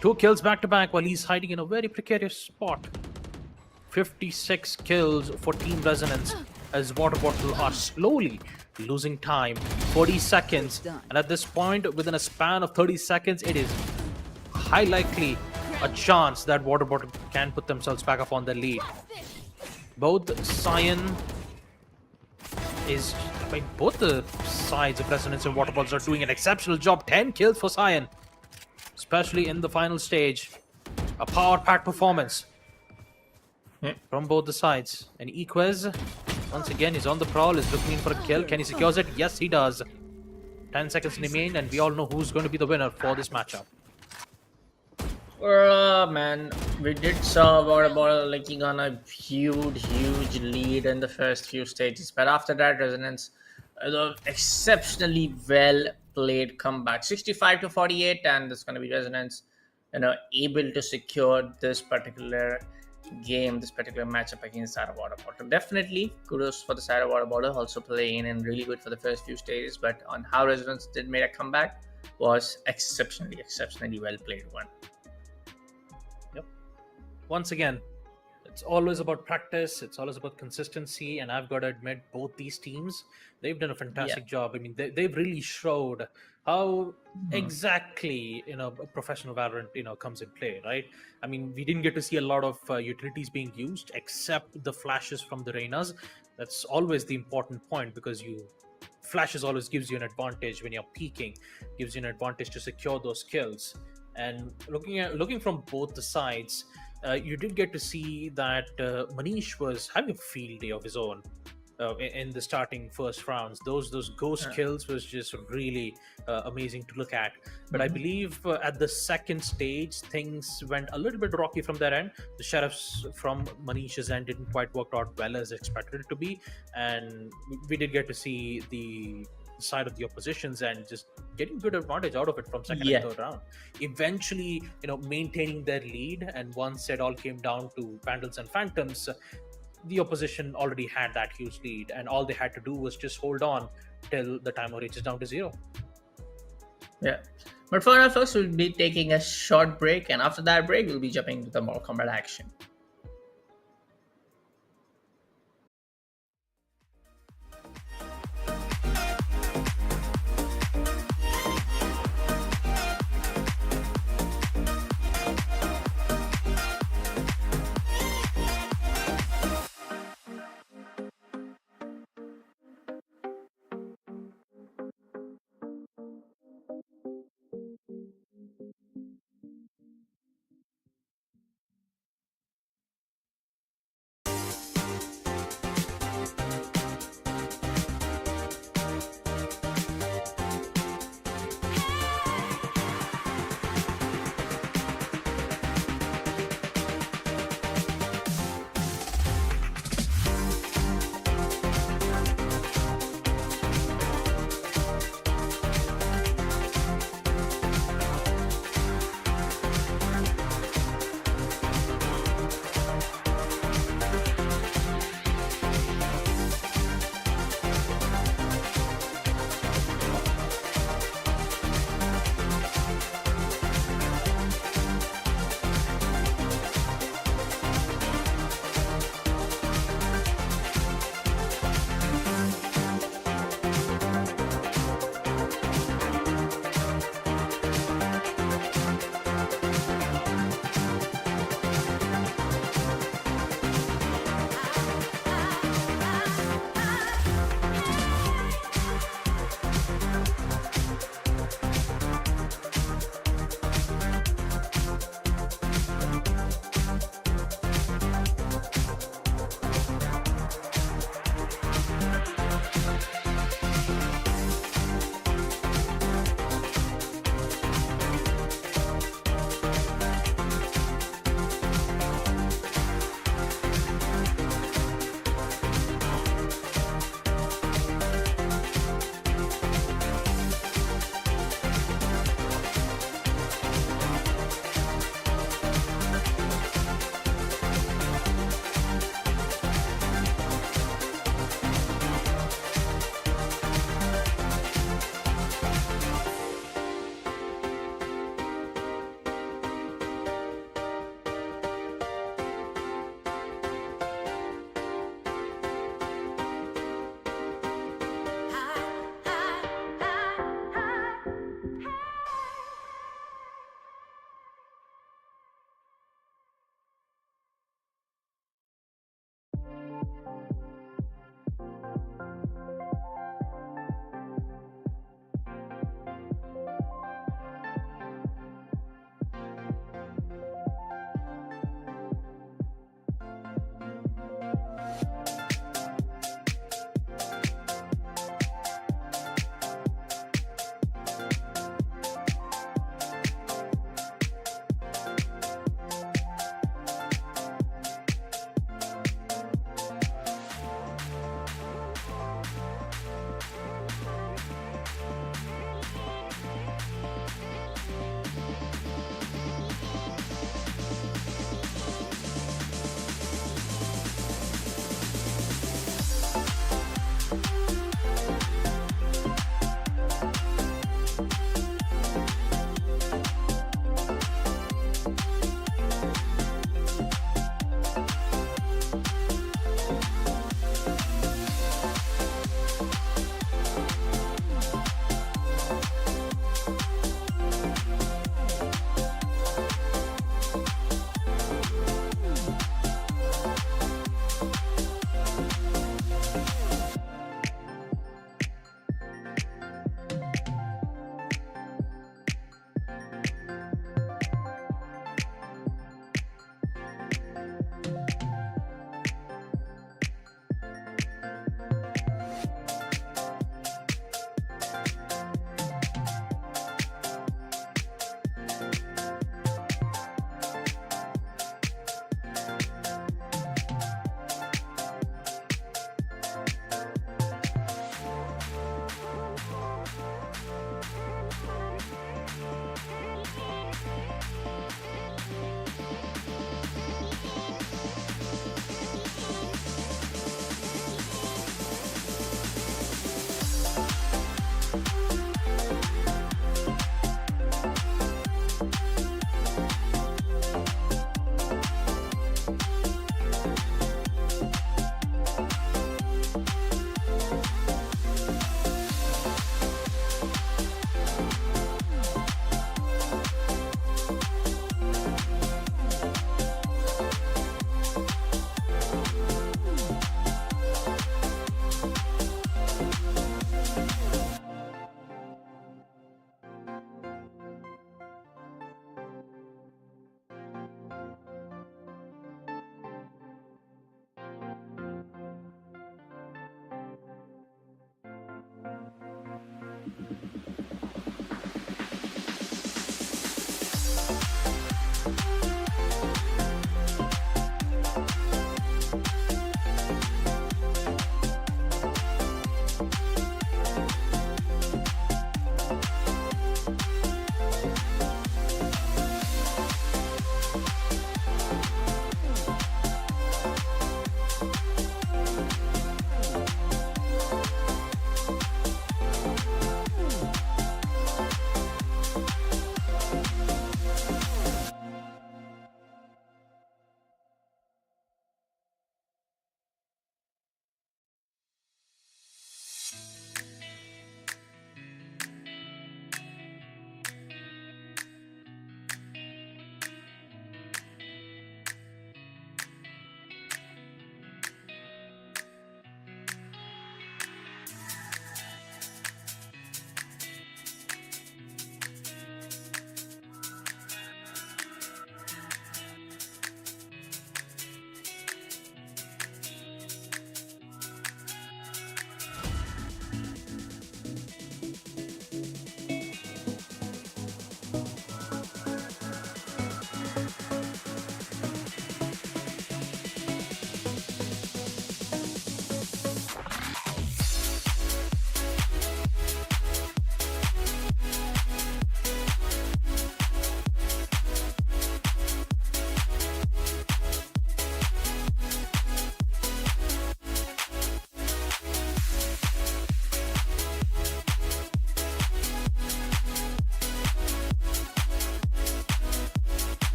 2 kills back to back while he's hiding in a very precarious spot. 56 kills for Team Resonance as Water Bottle are slowly losing time. 40 seconds, and at this point, within a span of 30 seconds, it is high likely a chance that Water Bottle can put themselves back up on the lead. Both Cyan is, both the sides of Resonance and Water Bottles are doing an exceptional job. 10 kills for Cyan, especially in the final stage. A power-packed performance from both the sides. And Equez, once again, he's on the prowl, is looking for a kill. Can he secure it? Yes, he does. 10 seconds remain, and we all know who's going to be the winner for this matchup. Man, we did saw Water Bottle like on a huge lead in the first few stages, but after that, Resonance, exceptionally well played comeback, 65 to 48, and it's going to be Resonance, able to secure this particular game, this particular matchup against Saga Water Bottle. Definitely kudos for the Saga Water Bottle, also playing in really good for the first few stages, but on how Resonance did make a comeback was exceptionally well played one. Yep. Once again, it's always about practice, it's always about consistency, and I've got to admit, both these teams, they've done a fantastic job. I mean, they've really showed how exactly a professional Valorant comes in play, right? I mean, we didn't get to see a lot of utilities being used except the flashes from the Reynas. That's always the important point, because flashes always gives you an advantage when you're peeking, gives you an advantage to secure those kills. And looking from both the sides, you did get to see that Manish was having a field day of his own. in the starting first rounds. Those ghost kills was just really amazing to look at. But I Mhm. believe at the second stage, things went a little bit rocky from their end. The sheriffs from Manisha's end didn't quite work out well as expected it to be, and we did get to see the side of the oppositions and just getting good advantage out of it from second and Yeah. third round, eventually maintaining their lead. And once it all came down to Vandals and Phantoms, the opposition already had that huge lead, and all they had to do was just hold on till the timer reaches down to zero. Yeah. But for now, folks, we'll be taking a short break, and after that break, we'll be jumping into the Mortal Kombat action.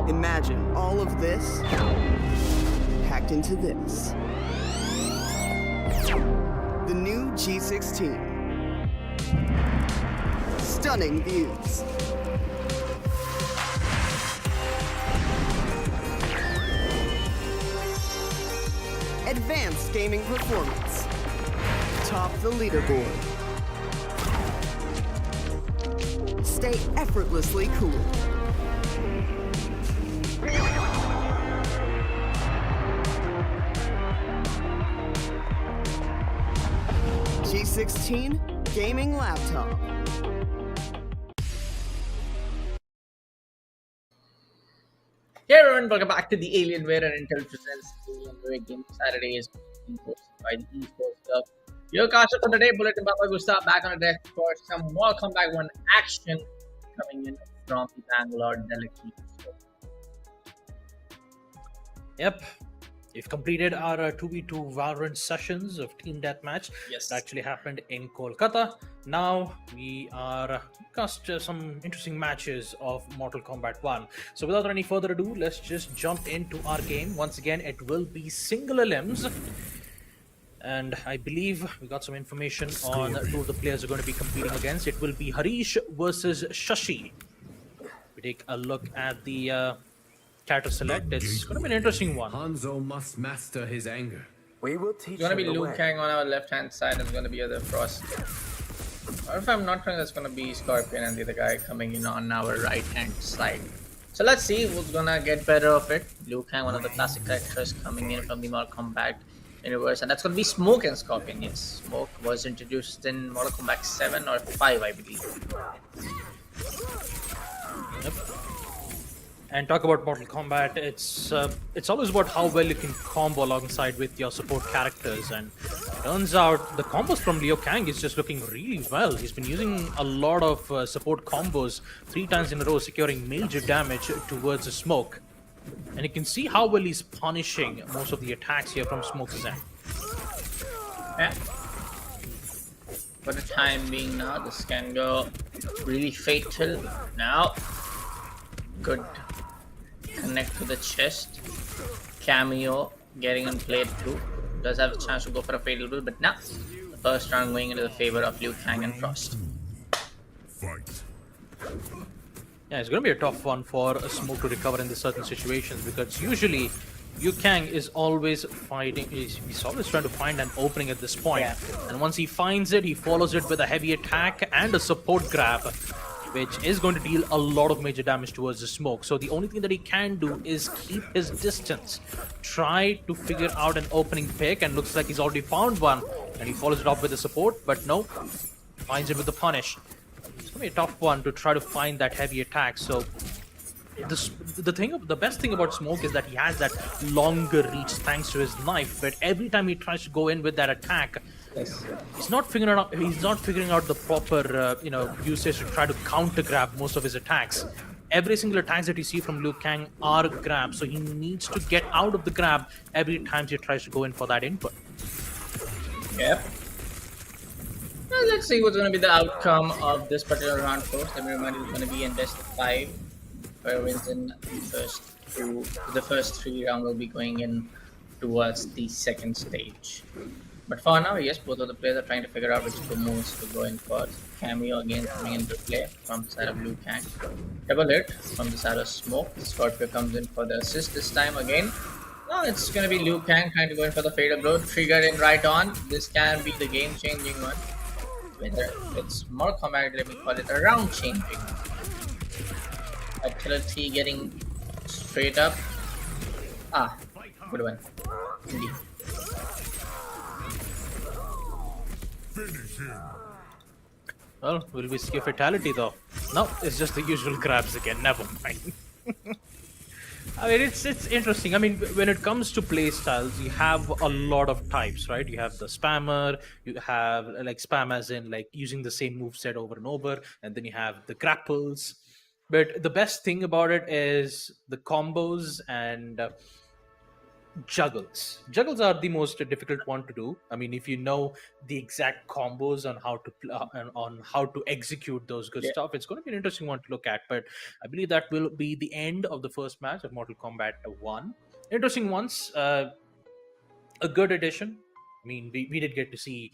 Imagine all of this packed into this. The new G16. Stunning views. Advanced gaming performance. Top the leaderboard. Stay effortlessly cool. G16 gaming laptop. Hey everyone, welcome back to the Alienware and Intel presents Alienware Gaming Saturdays, hosted by the Esports Club. Your caster for today, Bulletin Papa Gustav, back on the deck for some more Comeback 1 action coming in from the Bangalore delegation. Yep. We've completed our 2v2 Valorant sessions of Team Deathmatch. Yes. That actually happened in Kolkata. Now we are cast some interesting matches of Mortal Kombat 1. So without any further ado, let's just jump into our game. Once again, it will be singular limbs. And I believe we got some information on two of the players who are going to be competing against. It will be Harish versus Shashi. We take a look at the character select. It's going to be an interesting one. Hanzo must master his anger. We will It's teach gonna him be the Liu way. Kang on our left hand side, and it's gonna be other Frost. Or if I'm not wrong, it's gonna be Scorpion and the other guy coming in on our right hand side. So let's see who's gonna get better of it. Liu Kang, one of the classic characters coming in from the Mortal Kombat universe, and that's gonna be Smoke and Scorpion. Yes, Smoke was introduced in Mortal Kombat 7 or 5, I believe. Yep. And talk about Mortal Kombat, it's always about how well you can combo alongside with your support characters. And turns out the combos from Liu Kang is just looking really well. He's been using a lot of support combos 3 times in a row, securing major damage towards the Smoke. And you can see how well he's punishing most of the attacks here from Smoke's end. Yeah. For the time being now, this can go really fatal. Now, good connect to the chest. Cameo getting on play too. Does have a chance to go for a fatal blow, but now the first round going into the favor of Liu Kang and Frost. Yeah, it's going to be a tough one for a Smoke to recover in the certain situations, because usually Liu Kang is always fighting, he's always trying to find an opening at this point. Yeah. And once he finds it, he follows it with a heavy attack and a support grab, which is going to deal a lot of major damage towards the Smoke. So the only thing that he can do is keep his distance, try to figure out an opening pick, and looks like he's already found one, and he follows it up with the support, but no, finds it with the punish. It's going to be a tough one to try to find that heavy attack. So the best thing about Smoke is that he has that longer reach thanks to his knife, but every time he tries to go in with that attack, Yes. he's not figuring out the proper usage to try to counter grab most of his attacks. Every single attacks that you see from Liu Kang are grabs, so he needs to get out of the grab every time he tries to go in for that input. Yep. Well, let's see what's going to be the outcome of this particular round first. Let me remind you, it's going to be in best of 5. Whoever wins in the first 3 rounds will be going in towards the second stage. But for now, yes, both of the players are trying to figure out which two moves to go in for. Cameo again coming into play from the side of Liu Kang. Double hit from the side of Smoke. Scorpio comes in for the assist this time again. Now it's going to be Liu Kang trying to go in for the fatal blow. Trigger in right on. This can be the game-changing one. Whether it's more Kombat, let me call it a round-changing. Agility getting straight up. Ah, good one. Indeed. Well, will we see a fatality though? No, it's just the usual grabs again. Never mind. I mean, it's interesting. I mean, when it comes to play styles, you have a lot of types, right? You have the spammer, you have like spam as in like using the same moveset over and over, and then you have the grapples. But the best thing about it is the combos and juggles. Juggles are the most difficult one to do. I mean, if you know the exact combos on how to on how to execute those good Yeah. stuff, it's going to be an interesting one to look at. But I believe that will be the end of the first match of Mortal Kombat 1. Interesting ones. A good addition. I mean, we did get to see,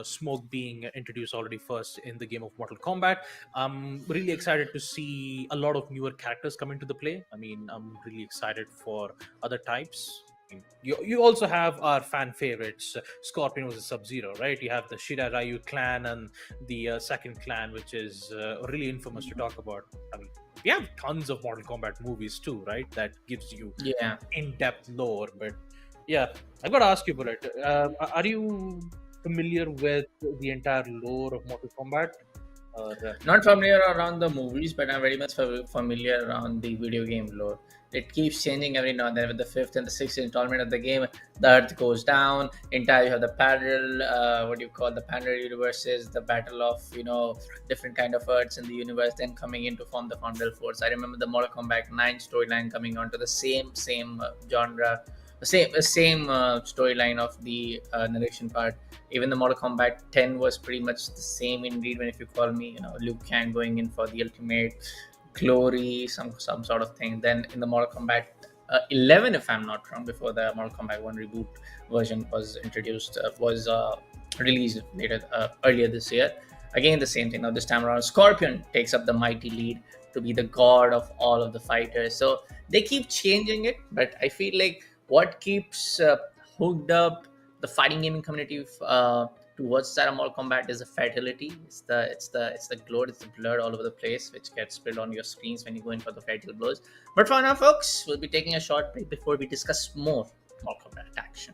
Smoke being introduced already first in the game of Mortal Kombat. I'm really excited to see a lot of newer characters come into the play. I mean, I'm really excited for other types. I mean, you also have our fan favorites. Scorpion was a Sub-Zero, right? You have the Shira Ryu clan and the second clan, which is really infamous to talk about. I mean, we have tons of Mortal Kombat movies too, right? That gives you Yeah. in-depth lore, but yeah, I got to ask you, Bullet. Are you familiar with the entire lore of Mortal Kombat? Or, Not familiar around the movies, but I'm very much familiar around the video game lore. It keeps changing every now and then. With the 5th and the 6th installment of the game, the Earth goes down. Entire you have the parallel, what do you call the parallel universes, the battle of different kind of Earths in the universe, then coming in to form the Foundal Force. I remember the Mortal Kombat 9 storyline coming onto the same genre. The same storyline of the narration part. Even the Mortal Kombat 10 was pretty much the same indeed. When if you call me, Liu Kang going in for the ultimate glory, some sort of thing. Then in the Mortal Kombat 11, if I'm not wrong, before the Mortal Kombat 1 reboot version was introduced, was released later earlier this year. Again, the same thing. Now this time around, Scorpion takes up the mighty lead to be the god of all of the fighters. So they keep changing it, but I feel like what keeps hooked up the fighting gaming community towards Sarah Mortal Kombat is the fatality. It's the glow, it's the blood all over the place, which gets spilled on your screens when you go in for the fatal blows. But for now, folks, we'll be taking a short break before we discuss more Mortal Kombat action.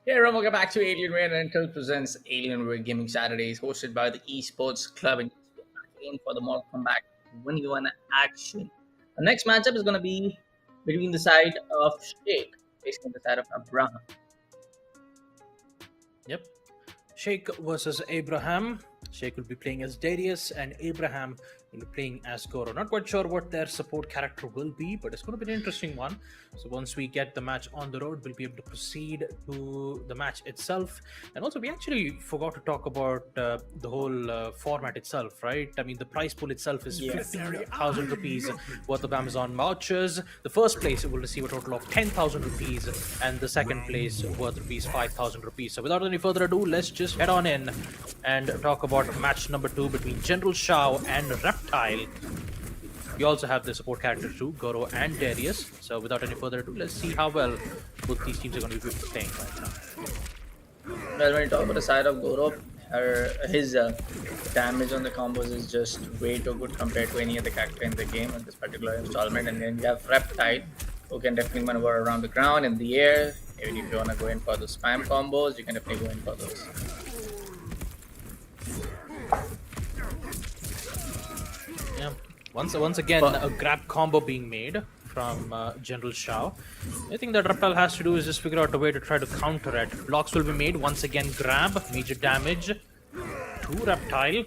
Hey everyone, welcome back to Alienware Rental presents Alienware Gaming Saturdays, hosted by the Esports Club and in for the Mortal Kombat 1v1 action. The next matchup is going to be between the side of Sheikh facing the side of Abraham. Yep. Sheikh versus Abraham. Sheikh will be playing as Darius, and Abraham will be playing as Goro. Not quite sure what their support character will be, but it's going to be an interesting one. So once we get the match on the road, we'll be able to proceed to the match itself. And also, we actually forgot to talk about the whole format itself, right? I mean, the prize pool itself is 50,000 rupees worth of Amazon vouchers. The first place will receive a total of 10,000 rupees, and the second place worth rupees 5,000 rupees. So without any further ado, let's just head on in and talk about match number 2 between General Shao and Reptile. We also have the support characters too, Goro and Darius. So without any further ado, let's see how well both these teams are going to be playing right now. Well, when you talk about the side of Goro, his damage on the combos is just way too good compared to any other character in the game in this particular installment. And then you have Reptile, who can definitely maneuver around the ground, in the air. Even if you want to go in for those spam combos, you can definitely go in for those. Yeah. Once again, a grab combo being made from General Shao. I think that Reptile has to do is just figure out a way to try to counter it. Blocks will be made. Once again, grab, major damage to Reptile.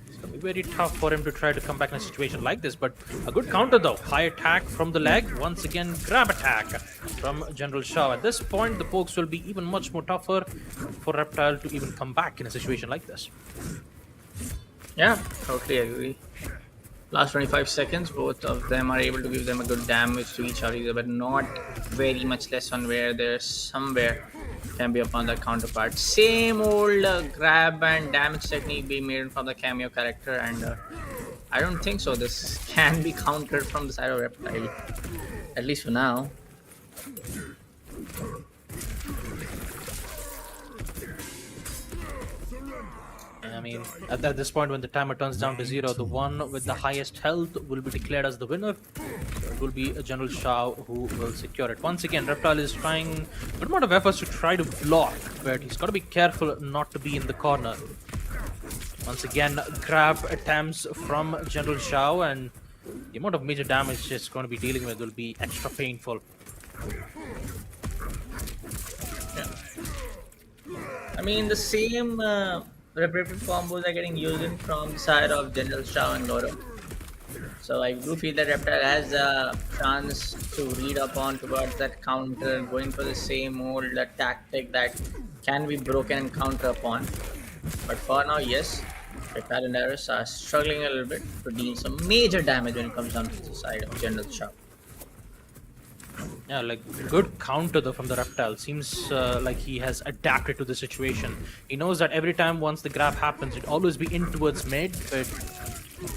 It's going to be very tough for him to try to come back in a situation like this, but a good counter though. High attack from the leg. Once again, grab attack from General Shao. At this point, the pokes will be even much more tougher for Reptile to even come back in a situation like this. Yeah, totally agree. Last 25 seconds, both of them are able to give them a good damage to each other, but not very much less on where there's somewhere can be upon that counterpart. Same old grab and damage technique being made from the cameo character, and I don't think so. This can be countered from the side of Reptile, at least for now. I mean, at this point, when the timer turns down to 0, the one with the highest health will be declared as the winner. So it will be a General Shao who will secure it. Once again, Reptile is trying a good amount of efforts to try to block, but he's got to be careful not to be in the corner. Once again, grab attempts from General Shao, and the amount of major damage it's going to be dealing with will be extra painful. Yeah. I mean, the same repetitive combos are getting used in from the side of General Shao and Goro. So I do feel that Reptile has a chance to read upon towards that counter, going for the same old tactic that can be broken and counter upon. But for now, yes, Reptile and Darius are struggling a little bit to deal some major damage when it comes down to the side of General Shao. Yeah, like good counter though from the Reptile. Seems like he has adapted to the situation. He knows that every time once the grab happens, it always be in towards mid, but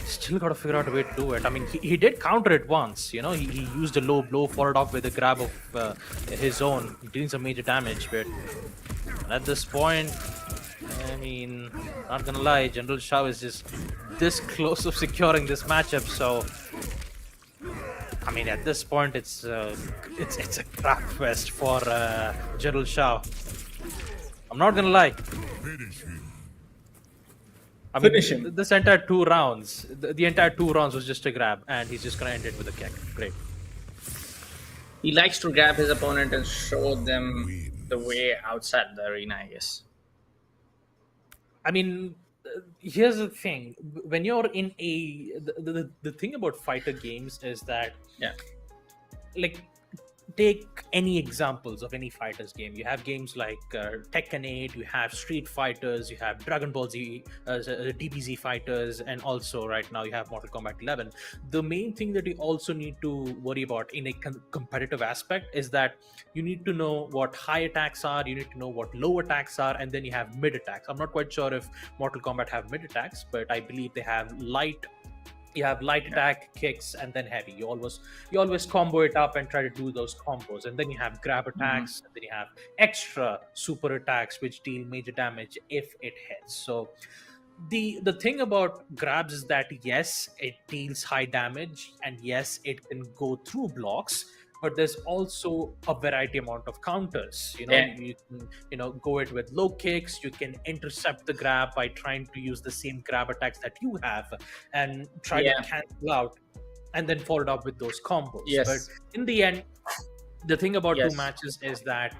still got to figure out a way to do it. I mean, he did counter it once. You know, he used a low blow, followed off with a grab of his own, dealing some major damage. But at this point, I mean, not gonna lie, General Shao is just this close of securing this matchup. So I mean, at this point, it's a crap fest for General Shao. I'm not gonna lie. I mean, Finish him. this entire 2 rounds, the entire 2 rounds was just a grab, and he's just gonna end it with a kick. Great. He likes to grab his opponent and show them the way outside the arena, I guess. I mean, here's the thing: when you're in the thing about fighter games is that, Yeah. like, take any examples of any fighters game. You have games like Tekken 8, you have Street Fighters, you have Dragon Ball Z, DBZ Fighters, and also right now you have Mortal Kombat 11. The main thing that you also need to worry about in a competitive aspect is that you need to know what high attacks are, you need to know what low attacks are, and then you have mid attacks. I'm not quite sure if Mortal Kombat have mid attacks, but I believe they have light. You have light attack, kicks, and then heavy. You always combo it up and try to do those combos, and then you have grab attacks, and then you have extra super attacks which deal major damage if it hits. So the thing about grabs is that yes, it deals high damage, and yes, it can go through blocks, but there's also a variety amount of counters. Yeah. You can go it with low kicks. You can intercept the grab by trying to use the same grab attacks that you have and try to cancel out and then follow it up with those combos. Yes. But in the end, the thing about two matches is that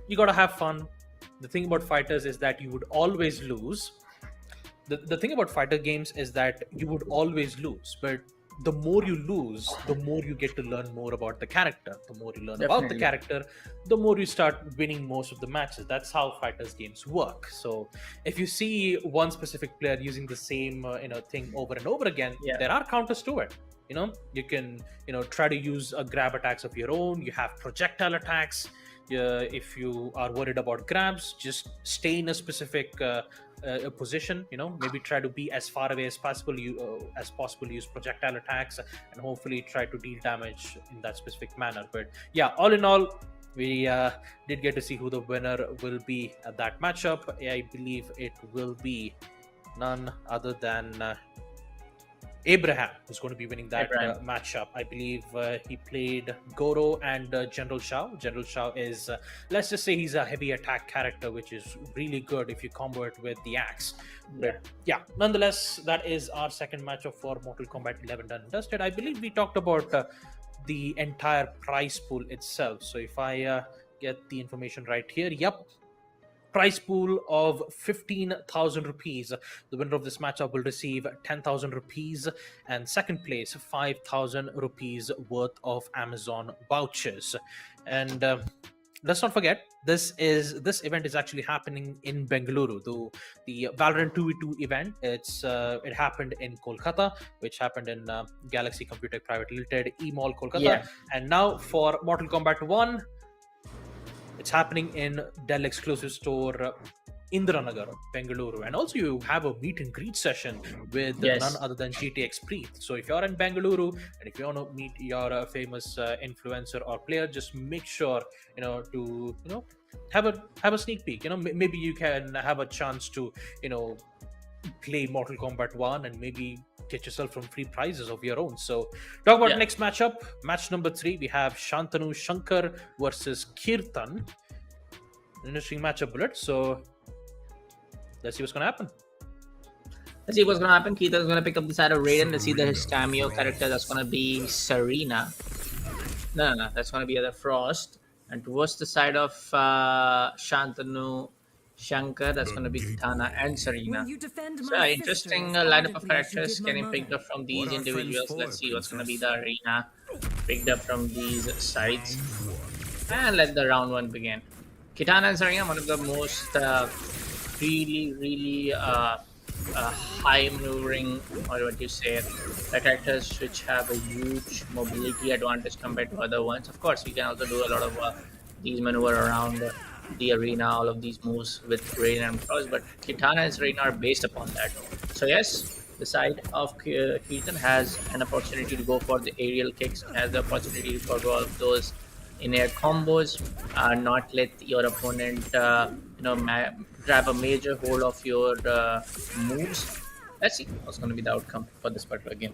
you got to have fun. The thing about fighters is that you would always lose. The thing about fighter games is that you would always lose, but the more you lose, the more you get to learn more about the character. The more you learn about the character, the more you start winning most of the matches. That's how fighters games work. So if you see one specific player using the same thing over and over again, there are counters to it. You can try to use grab attacks of your own. You have projectile attacks. If you are worried about grabs, just stay in a specific position. Maybe try to be as far away as possible. Use projectile attacks and hopefully try to deal damage in that specific manner. But yeah, all in all, we did get to see who the winner will be at that matchup. I believe it will be none other than Abraham, who's going to be winning that matchup. I believe he played Goro and General Shao. General Shao is, let's just say, he's a heavy attack character, which is really good if you combo it with the axe. But yeah, nonetheless, that is our second matchup for Mortal Kombat 11 done and dusted. I believe we talked about the entire prize pool itself. So if I get the information right here, prize pool of 15,000 rupees. The winner of this matchup will receive 10,000 rupees, and second place 5,000 rupees worth of Amazon vouchers. And let's not forget, this event is actually happening in Bengaluru. The Valorant 2v2 event, it happened in Kolkata, which happened in Galaxy Computer Private Limited, E-Mall Kolkata. And now for Mortal Kombat 1, it's happening in Dell exclusive store Indiranagar, Bengaluru. And also you have a meet and greet session with none other than GTX Preet. So if you're in Bengaluru and if you want to meet your famous influencer or player, just make sure to have a sneak peek. Maybe you can have a chance to play Mortal Kombat 1 and maybe get yourself some free prizes of your own. So talk about next matchup. Match number 3, we have Shantanu Shankar versus Kiran. Interesting matchup, Bullet. So let's see what's gonna happen. Keith is gonna pick up the side of Raiden. Let's see his cameo character. That's gonna be Serena. No, that's gonna be the Frost. And towards the side of Shantanu Shankar, that's going to be Kitana and Serena. So interesting lineup of characters getting picked up from these individuals. Let's see what's going to be the arena picked up from these sides. And let the round 1 begin. Kitana and Serena, one of the most really high maneuvering, or what you say, the characters which have a huge mobility advantage compared to other ones. Of course, we can also do a lot of these maneuver around the arena, all of these moves with Raiden and Frost, but Kitana and Serena are based upon that. So yes, the side of Kiran has an opportunity to go for the aerial kicks, has the opportunity to go all of those in-air combos, not let your opponent grab a major hold of your moves. Let's see what's going to be the outcome for this particular game.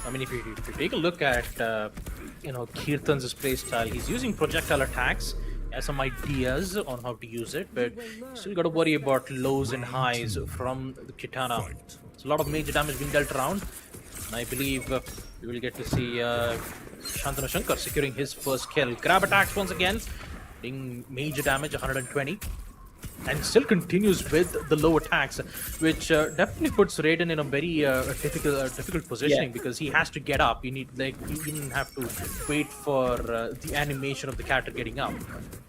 I mean, if you take a look at Kirtan's play style, he's using projectile attacks. He has some ideas on how to use it, but still got to worry about lows and highs from the Kitana. It's a lot of major damage being dealt around, and I believe we will get to see Shantanu Shankar securing his first kill. Grab attacks once again, doing major damage, 120. And still continues with the low attacks, which definitely puts Raiden in a very difficult positioning, because he has to get up. You didn't have to wait for the animation of the character getting up.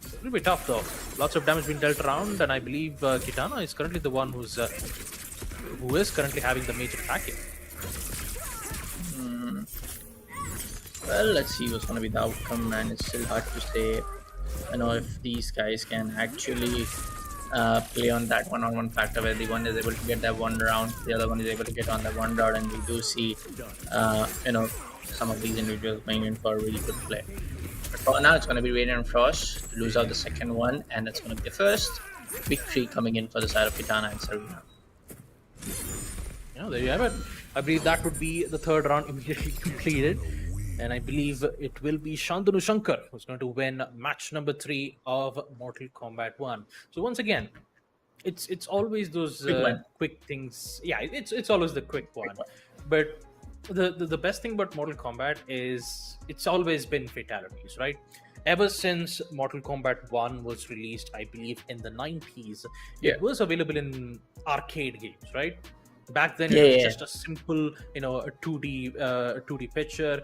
It's a little bit tough though. Lots of damage being dealt around, and I believe Kitana is currently the one who is currently having the major attack here. Well, let's see what's going to be the outcome, man. It's still hard to say, if these guys can actually play on that one-on-one factor where the one is able to get that one round, the other one is able to get on that one round, and we do see some of these individuals going in for a really good play. But for now, it's going to be Raiden and Frost to lose out the second one, and it's going to be the first victory coming in for the side of Kitana and Serena. There you have it. I believe that would be the third round immediately completed. And I believe it will be Shantanu Shankar who's going to win match number 3 of Mortal Kombat 1. So once again, it's always those Quick one. quick things. Yeah, it's always the quick one. But the best thing about Mortal Kombat is it's always been fatalities, right? Ever since Mortal Kombat 1 was released, I believe in the 90s, Yeah. it was available in arcade games, right? Back then, Yeah, it was yeah. just a simple, a 2D picture.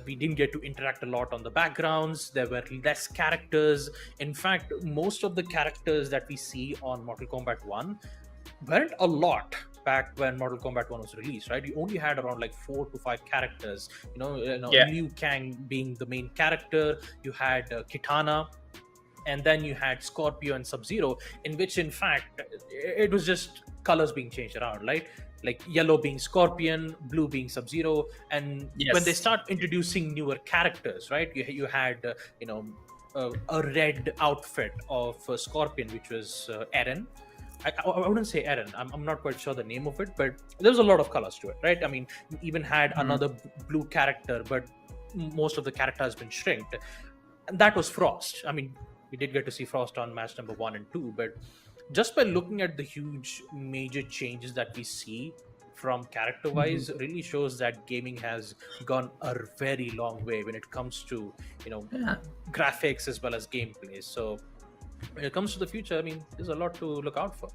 We didn't get to interact a lot on the backgrounds. There were less characters. In fact, most of the characters that we see on Mortal Kombat 1 weren't a lot back when Mortal Kombat 1 was released, right? You only had around like 4 to 5 characters. Yeah. Liu Kang being the main character. You had Kitana, and then you had Scorpio and Sub-Zero, in which, in fact, it was just colors being changed around, right? Like yellow being Scorpion, blue being Sub-Zero, and Yes. when they start introducing newer characters, right? You had, a red outfit of Scorpion, which was Eren. I wouldn't say Eren. I'm not quite sure the name of it, but there's a lot of colors to it, right? I mean, you even had another blue character, but most of the character has been shrinked. And that was Frost. I mean, we did get to see Frost on match number 1 and 2, but just by looking at the huge major changes that we see from character wise really shows that gaming has gone a very long way when it comes to Yeah. graphics as well as gameplay. So when it comes to the future, I mean, there's a lot to look out for.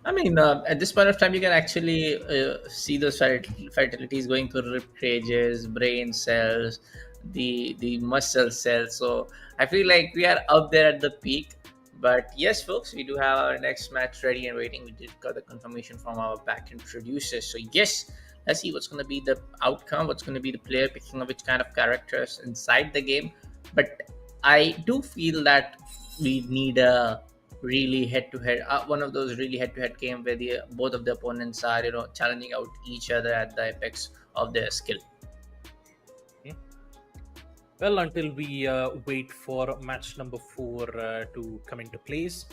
I mean, at this point of time, you can actually see those fatalities going through rib cages, brain cells, the muscle cells. So I feel like we are up there at the peak. But yes, folks, we do have our next match ready and waiting. We did got the confirmation from our backend producers. So yes, let's see what's going to be the outcome. What's going to be the player picking up which kind of characters inside the game. But I do feel that we need a really head-to-head, one of those really head-to-head game where both of the opponents are challenging out each other at the apex of their skill. Well, until we wait for match number 4 to come into place,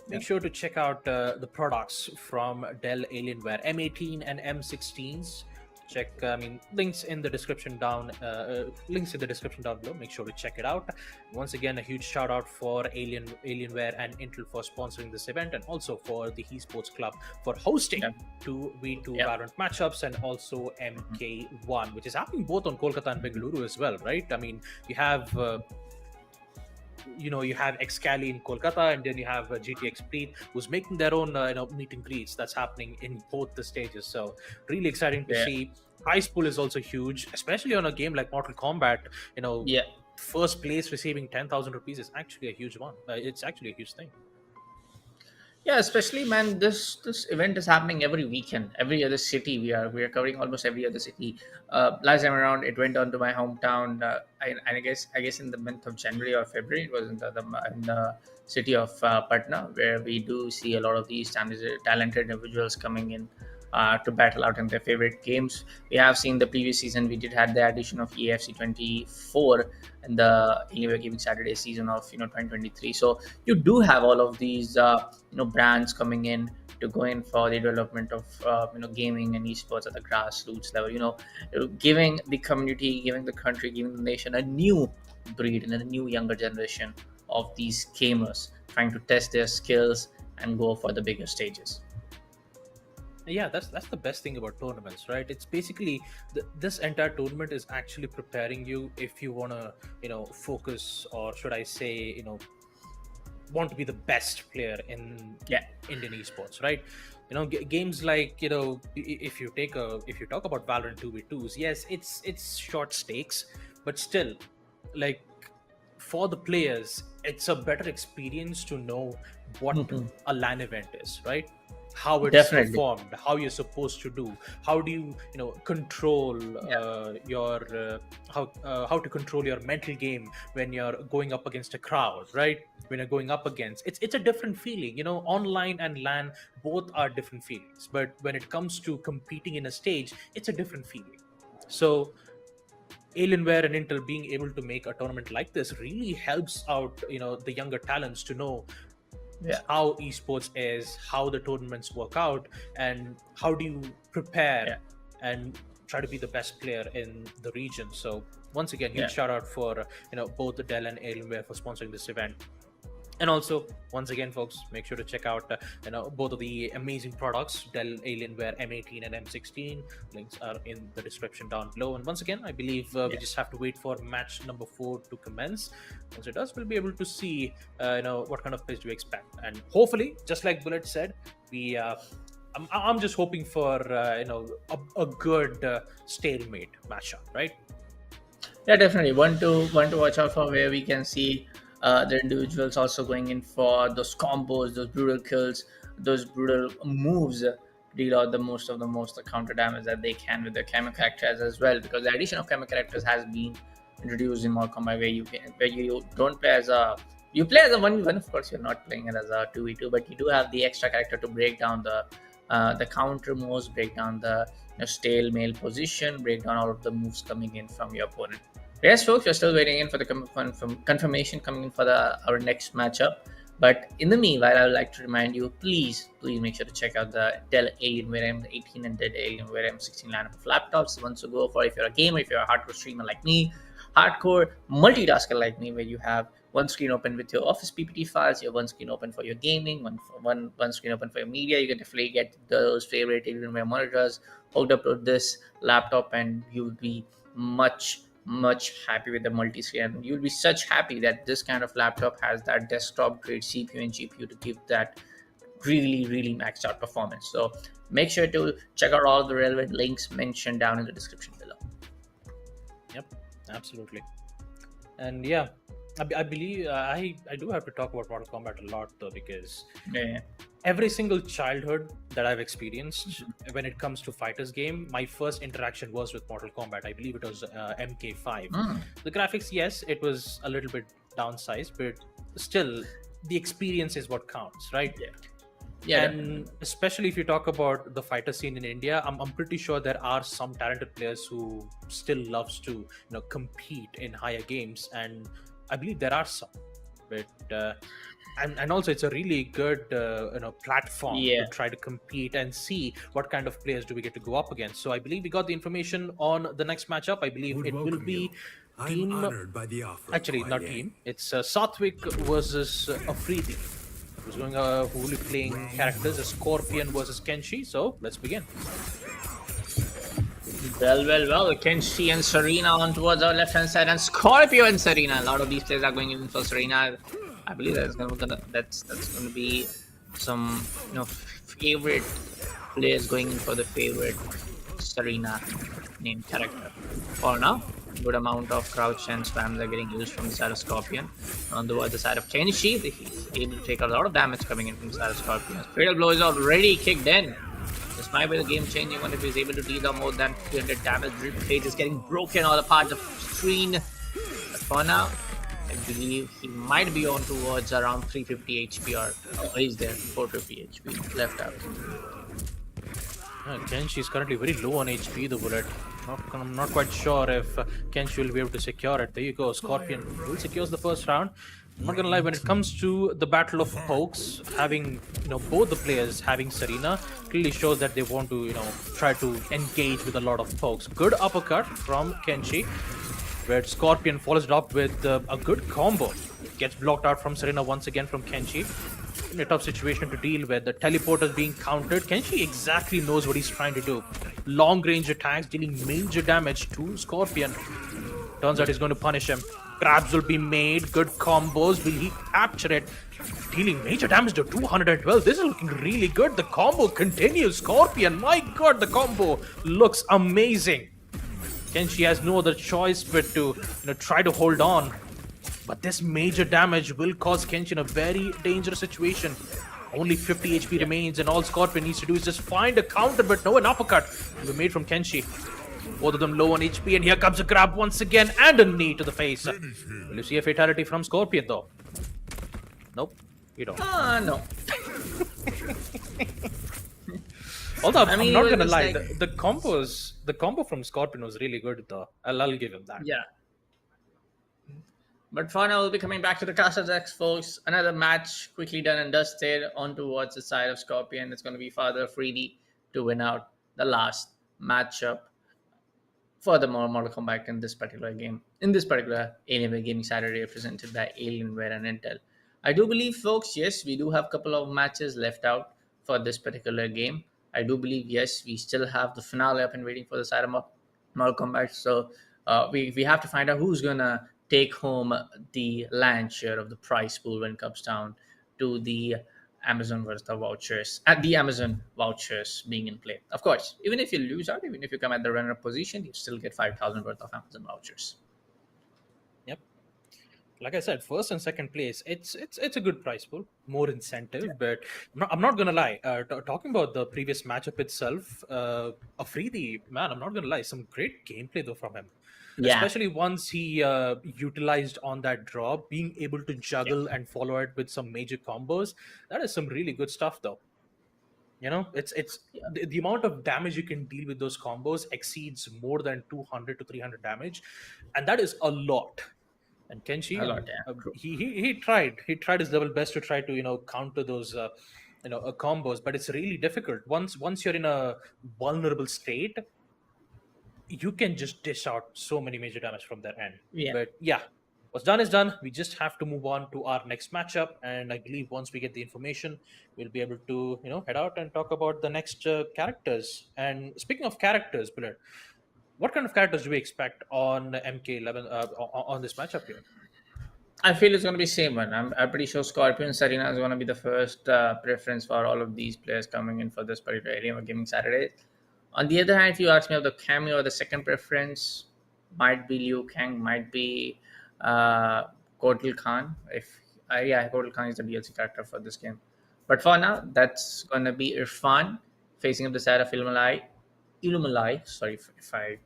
make sure to check out the products from Dell Alienware M18 and M16s. Check, links in the description down. Links in the description down below. Make sure to check it out. Once again, a huge shout out for Alienware and Intel for sponsoring this event, and also for the Esports Club for hosting 2v2 Valorant matchups, and also MK1, which is happening both on Kolkata and Bengaluru as well, right? I mean, you have you have Excali in Kolkata, and then you have GTX Preet, who's making their own meet and greets that's happening in both the stages. So really exciting to see. Prize pool is also huge, especially on a game like Mortal Kombat. First place receiving 10,000 rupees is actually a huge one. It's actually a huge thing. Yeah, especially, man, this event is happening every weekend, every other city. We are covering almost every other city. Last time around, it went on to my hometown. I guess in the month of January or February, it was in the city of Patna, where we do see a lot of these talented individuals coming in to battle out in their favorite games. We have seen the previous season, we did had the addition of EFC 24 in the Alienware Gaming Saturdays season of 2023. So you do have all of these brands coming in to go in for the development of gaming and esports at the grassroots level. Giving the community, giving the country, giving the nation a new breed and a new younger generation of these gamers trying to test their skills and go for the bigger stages. Yeah, that's the best thing about tournaments, right? It's basically this entire tournament is actually preparing you if you want to focus, or should I say want to be the best player in Indian esports, right? Games like if you talk about Valorant 2v2s, yes, it's short stakes, but still, like, for the players, it's a better experience to know what a LAN event is, right? How it's performed, how you're supposed to do, how do you control your how to control your mental game when you're going up against a crowd, right? When you're going up against, it's a different feeling. Online and LAN both are different feelings, but when it comes to competing in a stage, it's a different feeling. So Alienware and Intel being able to make a tournament like this really helps out the younger talents to know Yeah. how esports is, how the tournaments work out, and how do you prepare Yeah. and try to be the best player in the region. So once again, huge Yeah. shout out for both Dell and Alienware for sponsoring this event. And also, once again, folks, make sure to check out both of the amazing products, Dell Alienware M18 and M16. Links are in the description down below. And once again, I believe we just have to wait for match number 4 to commence. Once it does, we'll be able to see what kind of plays do we expect. And hopefully, just like Bullet said, we I'm just hoping for a good stalemate matchup, right? Yeah, definitely. One to watch out for, where we can see the individuals also going in for those combos, those brutal kills, those brutal moves, deal out the most the counter damage that they can with their camo characters as well. Because the addition of camo characters has been introduced in Mortal Kombat, where you don't play as a you play as a 1v1. Of course, you're not playing it as a 2v2, but you do have the extra character to break down the counter moves, break down the stale male position, break down all of the moves coming in from your opponent. Yes, folks, we're still waiting in for the confirmation coming in for our next matchup. But in the meanwhile, I would like to remind you, please make sure to check out the Dell Alienware M18 and Dell Alienware M16 lineup of laptops. The ones to go for if you're a gamer, if you're a hardcore streamer like me, hardcore multitasker like me, where you have one screen open with your office PPT files, you have one screen open for your gaming, one screen open for your media. You can definitely get those favorite Alienware monitors hooked up to this laptop, and you'll be much happy with the multi-screen, and you'll be such happy that this kind of laptop has that desktop grade CPU and GPU to give that really maxed out performance. So make sure to check out all the relevant links mentioned down in the description below. Yep, absolutely. And yeah, I believe I do have to talk about Mortal Kombat a lot though, because every single childhood that I've experienced when it comes to fighters game, my first interaction was with Mortal Kombat. I believe it was MK5. The graphics, yes, it was a little bit downsized, but still the experience is what counts, right? Yeah, and especially if you talk about the fighter scene in India, I'm pretty sure there are some talented players who still loves to compete in higher games, and I believe there are some, but and also it's a really good platform to try to compete and see what kind of players do we get to go up against. So I believe we got the information on the next matchup. I believe it will be team. I'm honored by the offer. Actually, not team. It's Satvik versus Afridi. Who's going? Who will be playing characters? A Scorpion versus Kenshi. So let's begin. Well. Kenshi and Serena on towards our left-hand side, and Scorpio and Serena. A lot of these players are going in for Serena. I believe that's going to be some favorite players going in for the favorite Serena named character. For now, good amount of crouch and spams are getting used from the side of Scorpion. On the other side of Kenshi, he's able to take a lot of damage coming in from the side of Scorpion. Fatal blow is already kicked in. This might be the game-changing one if he's able to deal out more than 300 damage. Rib cage is getting broken all the parts of the screen. But for now, I believe he might be on towards around 350 HP or he's there, 450 HP left out. Kenshi is currently very low on HP, the bullet. I'm not quite sure if Kenshi will be able to secure it. There you go, Scorpion will secures the first round. I'm not gonna lie, when it comes to the battle of pokes, having both the players having Serena clearly shows that they want to try to engage with a lot of pokes. Good uppercut from Kenshi, where Scorpion follows it up with a good combo. Gets blocked out from Serena once again from Kenshi. In a tough situation to deal with. The teleporter being countered. Kenshi exactly knows what he's trying to do. Long range attacks dealing major damage to Scorpion. Turns out he's going to punish him. Grabs will be made. Good combos. Will he capture it? Dealing major damage to 212. This is looking really good. The combo continues. Scorpion, my god, the combo looks amazing. Kenshi has no other choice but to try to hold on. But this major damage will cause Kenshi in a very dangerous situation. Only 50 HP remains, and all Scorpion needs to do is just find a counter, but no, an uppercut will be made from Kenshi. Both of them low on HP, and here comes a grab once again, and a knee to the face. Will you see a fatality from Scorpion, though? Nope, you don't. No. Although I'm not gonna lie, the combo from Scorpion was really good, though. I'll give him that. Yeah. But for now, we'll be coming back to the Castle folks. Another match quickly done and dusted on towards the side of Scorpion. It's going to be Father Freedy to win out the last matchup for the Mortal Kombat in this particular game, in this particular Alienware Gaming Saturday presented by Alienware and Intel. I do believe, folks, yes, we do have a couple of matches left out for this particular game. I do believe, yes, we still have the finale up and waiting for the side of Mortal Kombat. So we have to find out who's going to take home the land share of the prize pool when it comes down to the Amazon versus the vouchers, at the Amazon vouchers being in play. Of course, even if you lose out, even if you come at the runner-up position, you still get 5,000 worth of Amazon vouchers. Yep. Like I said, first and second place, it's a good prize pool, more incentive. Yeah. But I'm not gonna lie. Talking about the previous matchup itself, Afridi, man, I'm not gonna lie, some great gameplay though from him. Yeah. Especially once he utilized on that draw, being able to juggle and follow it with some major combos. That is some really good stuff, though. You know, it's the amount of damage you can deal with those combos exceeds more than 200 to 300 damage, and that is a lot. And Kenshi, he tried his level best to try to counter those combos, but it's really difficult. Once you're in a vulnerable state, you can just dish out so many major damage from their end. Yeah. But yeah, what's done is done. We just have to move on to our next matchup. And I believe once we get the information, we'll be able to, head out and talk about the next characters. And speaking of characters, Bullard, what kind of characters do we expect on MK11 on this matchup here? I feel it's going to be same one. I'm pretty sure Scorpion Serena is going to be the first preference for all of these players coming in for this particular Alienware Gaming Saturdays. On the other hand, if you ask me of the cameo or the second preference, might be Liu Kang, might be Kotal Khan. Kotal Khan is the DLC character for this game. But for now, that's gonna be Irfan facing up the side of Illumalai. Sorry if I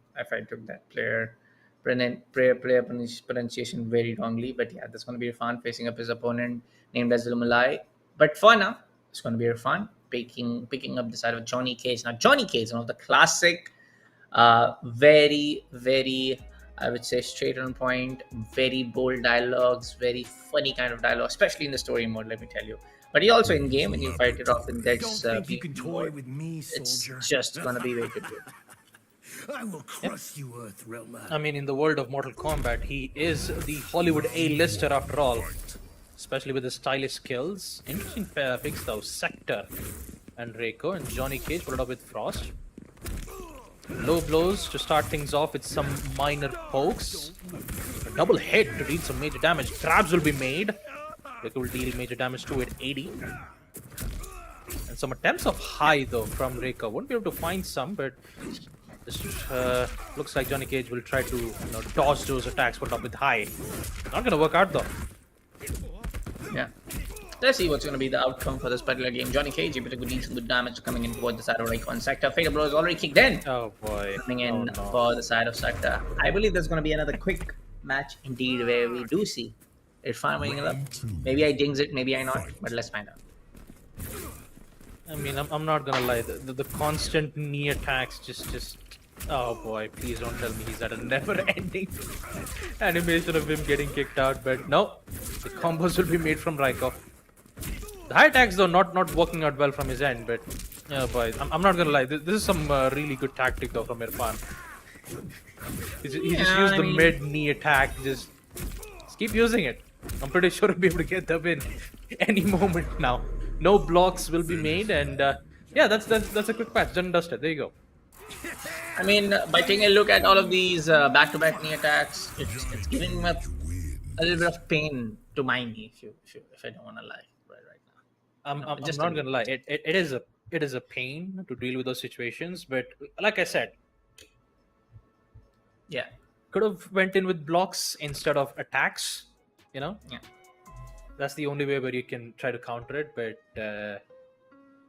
took that player pronunciation very wrongly, but yeah, that's gonna be Irfan facing up his opponent named as Illumalai. But for now, it's gonna be Irfan picking up the side of Johnny Cage. Now, Johnny Cage, one of the classic, very, very, I would say, straight on point, very bold dialogues, very funny kind of dialogue, especially in the story mode, let me tell you. But he also in game, when you fight it off in Dex, it's just going to be way too good. I will crush you, Earth Realm. I mean, in the world of Mortal Kombat, he is the Hollywood A-lister after all. Especially with his stylish skills. Interesting picks though. Sector and Reiko, and Johnny Cage followed up with Frost. Low blows to start things off with some minor pokes. A double hit to deal some major damage. Grabs will be made. Reiko will deal major damage to it, 80. And some attempts of high though from Reiko. Won't be able to find some, but this looks like Johnny Cage will try to dodge those attacks followed up with high. Not gonna work out though. Yeah. Let's see what's going to be the outcome for this particular game. Johnny Cage able to deal some good damage coming in toward the side of Raikon Sector. Fatal Blow is already kicked in. Oh boy. Coming in for the side of Sector. I believe there's going to be another quick match indeed where we do see Irfan winning it up. Maybe I jinx it, maybe I not, but let's find out. I mean, I'm not going to lie. The constant knee attacks just... Oh boy, please don't tell me he's at a never-ending animation of him getting kicked out, but no, the combos will be made from Raiko. The high attacks though not working out well from his end, but oh boy, I'm not gonna lie, this is some really good tactic though from Irfan. He just used the mid-knee attack, just keep using it. I'm pretty sure he'll be able to get the win any moment now. No blocks will be made, and yeah, that's a quick match, done and dusted, there you go. I mean, by taking a look at all of these back-to-back knee attacks, it's giving me a little bit of pain to my knee, if I don't want to lie right now. I'm not gonna lie. It is a pain to deal with those situations, but like I said, yeah, could have went in with blocks instead of attacks. Yeah, that's the only way where you can try to counter it. But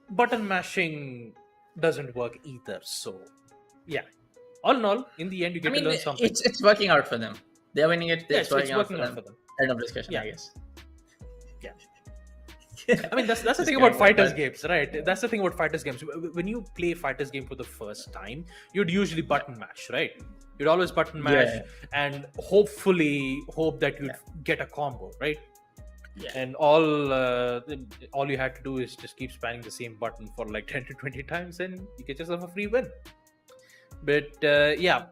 button mashing doesn't work either. So yeah, all in all, in the end, you get to learn something. It's working out for them. They're winning it. It's working out for them. End of discussion, I guess. Yeah. I mean, that's the thing about fighters games, right? That's the thing about fighters games. When you play fighters game for the first time, you'd usually button mash, right? You'd always button mash Yeah. and hopefully hope that you'd get a combo, right? Yeah. And all you had to do is just keep spamming the same button for like 10 to 20 times and you get yourself a free win. But yeah,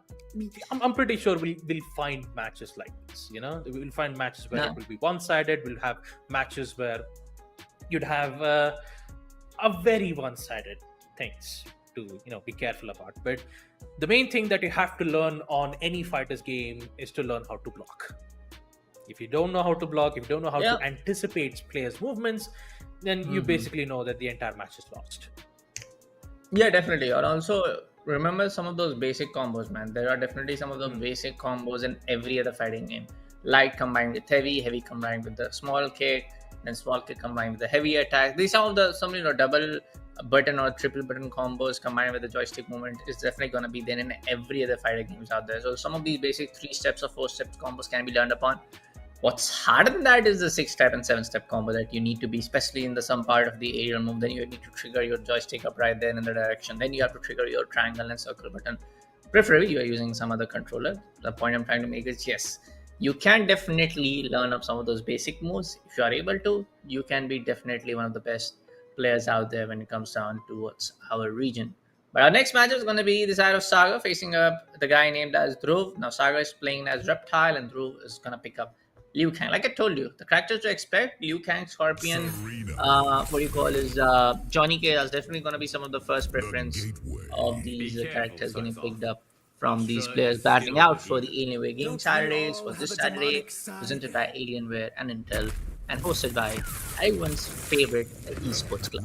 I'm pretty sure we'll find matches like this. We'll find matches where it will be one-sided. We'll have matches where you'd have a very one-sided things to be careful about. But the main thing that you have to learn on any fighter's game is to learn how to block. If you don't know how to block, if you don't know how to anticipate players' movements, then you basically know that the entire match is lost. Yeah, definitely. Or also remember some of those basic combos, man. There are definitely some of those basic combos in every other fighting game. Light combined with heavy, heavy combined with the small kick, then small kick combined with the heavy attack. These are some double button or triple button combos combined with the joystick movement is definitely going to be there in every other fighter games out there. So some of these basic 3 steps or 4 steps combos can be learned upon. What's harder than that is the 6-step and 7-step combo that you need to be, especially in some part of the aerial move. Then you need to trigger your joystick up right there in the direction. Then you have to trigger your triangle and circle button. Preferably, you are using some other controller. The point I'm trying to make is, yes, you can definitely learn up some of those basic moves. If you are able to, you can be definitely one of the best players out there when it comes down towards our region. But our next match is going to be the side of Saga facing up the guy named as Dhruv. Now, Saga is playing as Reptile and Dhruv is going to pick up Liu Kang. Like I told you, the characters to expect: Liu Kang, Scorpion, Johnny K. That's definitely going to be some of the first preference of these characters getting picked up from these players battling out for the Alienware Gaming Saturdays for this Saturday, presented by Alienware and Intel, and hosted by everyone's favorite esports club.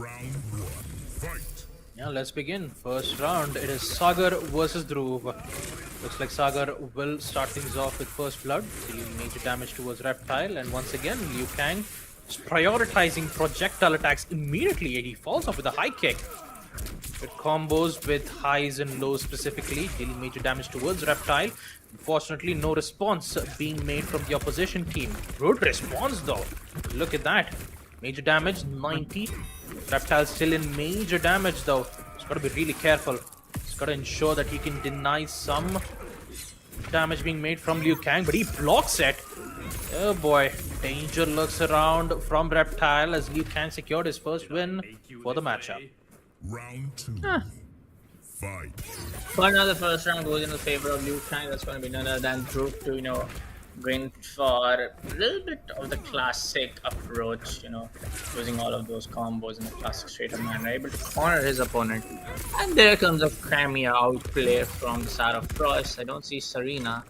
Yeah, let's begin. First round, it is Sagar versus Dhruv. Looks like Sagar will start things off with first blood, dealing major damage towards Reptile, and once again, Liu Kang is prioritizing projectile attacks immediately, and he falls off with a high kick. With combos with highs and lows specifically, dealing major damage towards Reptile. Unfortunately, no response being made from the opposition team. Good response though. Look at that. Major damage, 90. Reptile still in major damage though. He's got to be really careful. He's got to ensure that he can deny some damage being made from Liu Kang, but he blocks it. Oh boy. Danger lurks around from Reptile as Liu Kang secured his first win for the matchup. Round 2. Fight. For now, the first round goes in the favor of Liu Kang. That's going to be none other than Dhruv to, going for a little bit of the classic approach, using all of those combos in the classic straight up manner, able to corner his opponent. And there comes a Crimea outplay from the side of Frost. I don't see Serena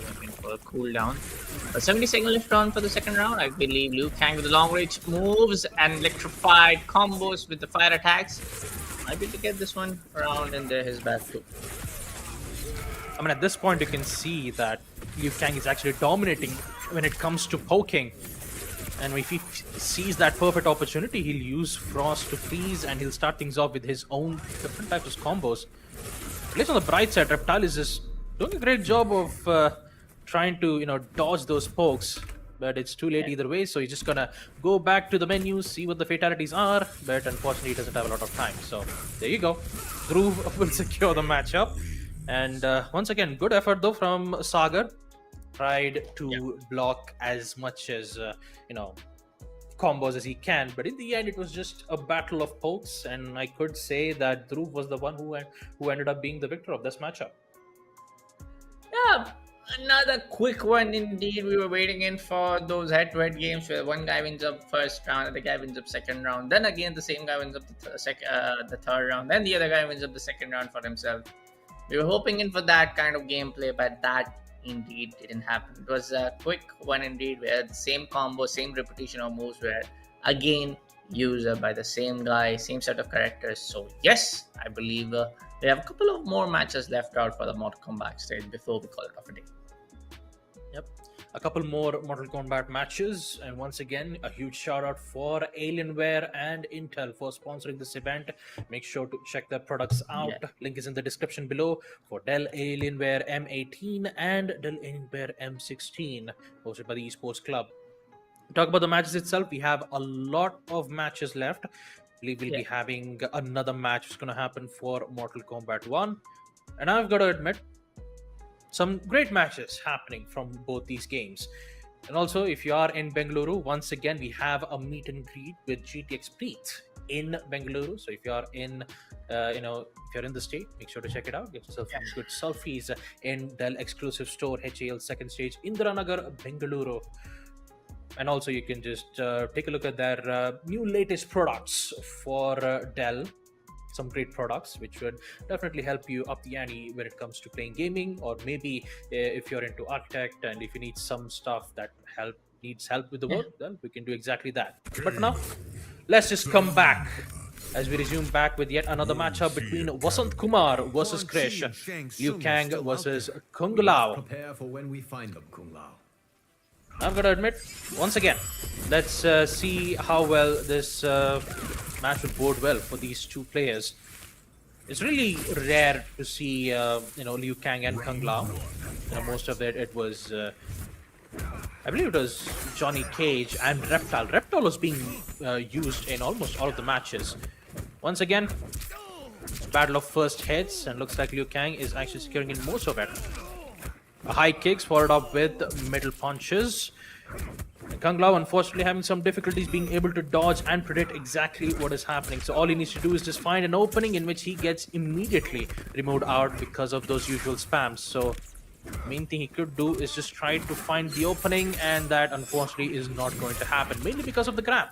looking for a cooldown. A 70-second left on for the second round. I believe Liu Kang with the long range moves and electrified combos with the fire attacks. Might be to get this one around and there his back too. I mean, at this point, you can see that Liu Kang is actually dominating when it comes to poking. And if he sees that perfect opportunity, he'll use Frost to freeze and he'll start things off with his own different types of combos. At least on the bright side, Reptile is just doing a great job of trying to, dodge those pokes. But it's too late either way, so he's just gonna go back to the menu, see what the fatalities are. But unfortunately, he doesn't have a lot of time. So there you go. Dhruv will secure the matchup. And once again, good effort though from Sagar. Tried to block as much as combos as he can, but in the end it was just a battle of pokes, and I could say that Dhruv was the one who ended up being the victor of this matchup. Yeah, another quick one indeed. We were waiting in for those head-to-head games where one guy wins up first round, the other guy wins up second round, then again the same guy wins up the third round, then the other guy wins up the second round for himself. We were hoping in for that kind of gameplay, but that indeed didn't happen. It was a quick one indeed, where the same combo, same repetition of moves were again used by the same guy, same set of characters. So yes, I believe we have a couple of more matches left out for the Mortal Kombat stage before we call it off a day. Yep. A couple more Mortal Kombat matches, and once again, a huge shout out for Alienware and Intel for sponsoring this event. Make sure to check their products out. Yeah. Link is in the description below for Dell Alienware M18 and Dell Alienware M16, hosted by the Esports Club. Talk about the matches itself. We have a lot of matches left. We'll be having another match that's going to happen for Mortal Kombat 1. And I've got to admit, some great matches happening from both these games. And also, if you are in Bengaluru, once again, we have a meet and greet with GTX Preet in Bengaluru. So if you are in, if you're in the state, make sure to check it out. Get yourself some good selfies in Dell exclusive store, HAL second stage, Indiranagar, Bengaluru. And also, you can just take a look at their new latest products for Dell. Some great products which would definitely help you up the ante when it comes to playing gaming, or maybe if you're into architect and if you need some stuff that needs help with the work, then we can do exactly that. But now, let's just come back as we resume back with yet another matchup between Wasant Kumar versus Krish, Liu Kang versus Kung Lao. Prepare for when we find them, Kung Lao. I'm gonna admit, once again, let's see how well this match would bode well for these two players. It's really rare to see, Liu Kang and Kung Lao. Most of it was, I believe it was Johnny Cage and Reptile. Reptile was being used in almost all of the matches. Once again, battle of first hits, and looks like Liu Kang is actually securing in most of it. High kicks followed up with middle punches. Kung Lao unfortunately having some difficulties being able to dodge and predict exactly what is happening. So all he needs to do is just find an opening in which he gets immediately removed out because of those usual spams. So main thing he could do is just try to find the opening, and that unfortunately is not going to happen, mainly because of the grab.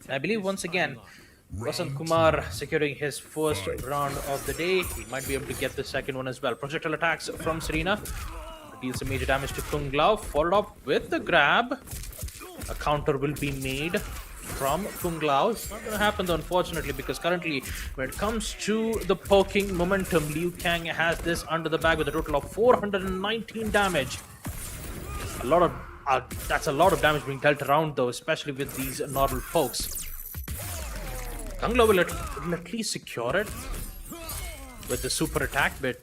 I believe once again, Wasant Kumar securing his first round of the day. He might be able to get the second one as well. Projectile attacks from Serena deals some major damage to Kung Lao, followed up with the grab. A counter will be made from Kung Lao. It's not going to happen though, unfortunately, because currently when it comes to the poking momentum, Liu Kang has this under the bag with a total of 419 damage. That's a lot of damage being dealt around though, especially with these normal pokes. Kung Lao will at least secure it with the super attack, but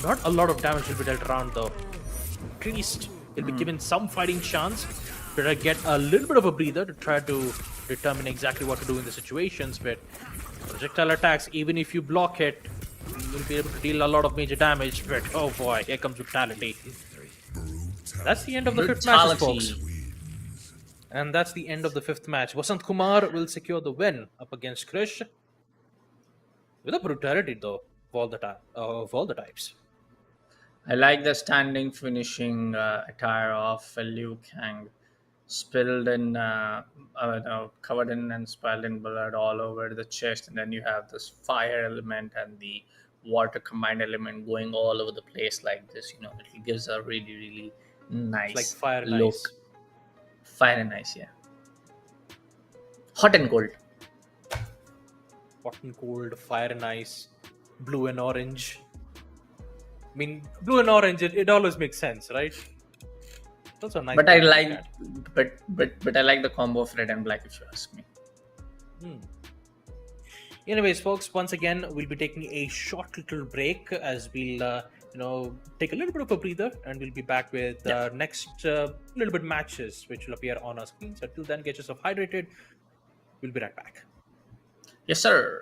not a lot of damage will be dealt around though. At least he'll be given some fighting chance. Better get a little bit of a breather to try to determine exactly what to do in the situations. But projectile attacks, even if you block it, you'll be able to deal a lot of major damage. But oh boy, here comes brutality. That's the end of the fifth match, folks. And that's the end of the fifth match. Wasant Kumar will secure the win up against Krish. With a brutality though, of all the types. I like the standing finishing attire of Liu Kang. Spilled in, covered in and spilled in blood all over the chest. And then you have this fire element and the water combined element going all over the place like this. It gives a really, really nice It's like fire and look. ice. Fire and ice, yeah. Hot and cold. Hot and cold, fire and ice, blue and orange. I mean, blue and orange, it always makes sense, right? It's also nice. But I like, but I like the combo of red and black, if you ask me. Anyways, folks, once again, we'll be taking a short little break as we'll, take a little bit of a breather, and we'll be back with next little bit matches which will appear on our screens. Until then, get yourself hydrated. We'll be right back. Yes, sir.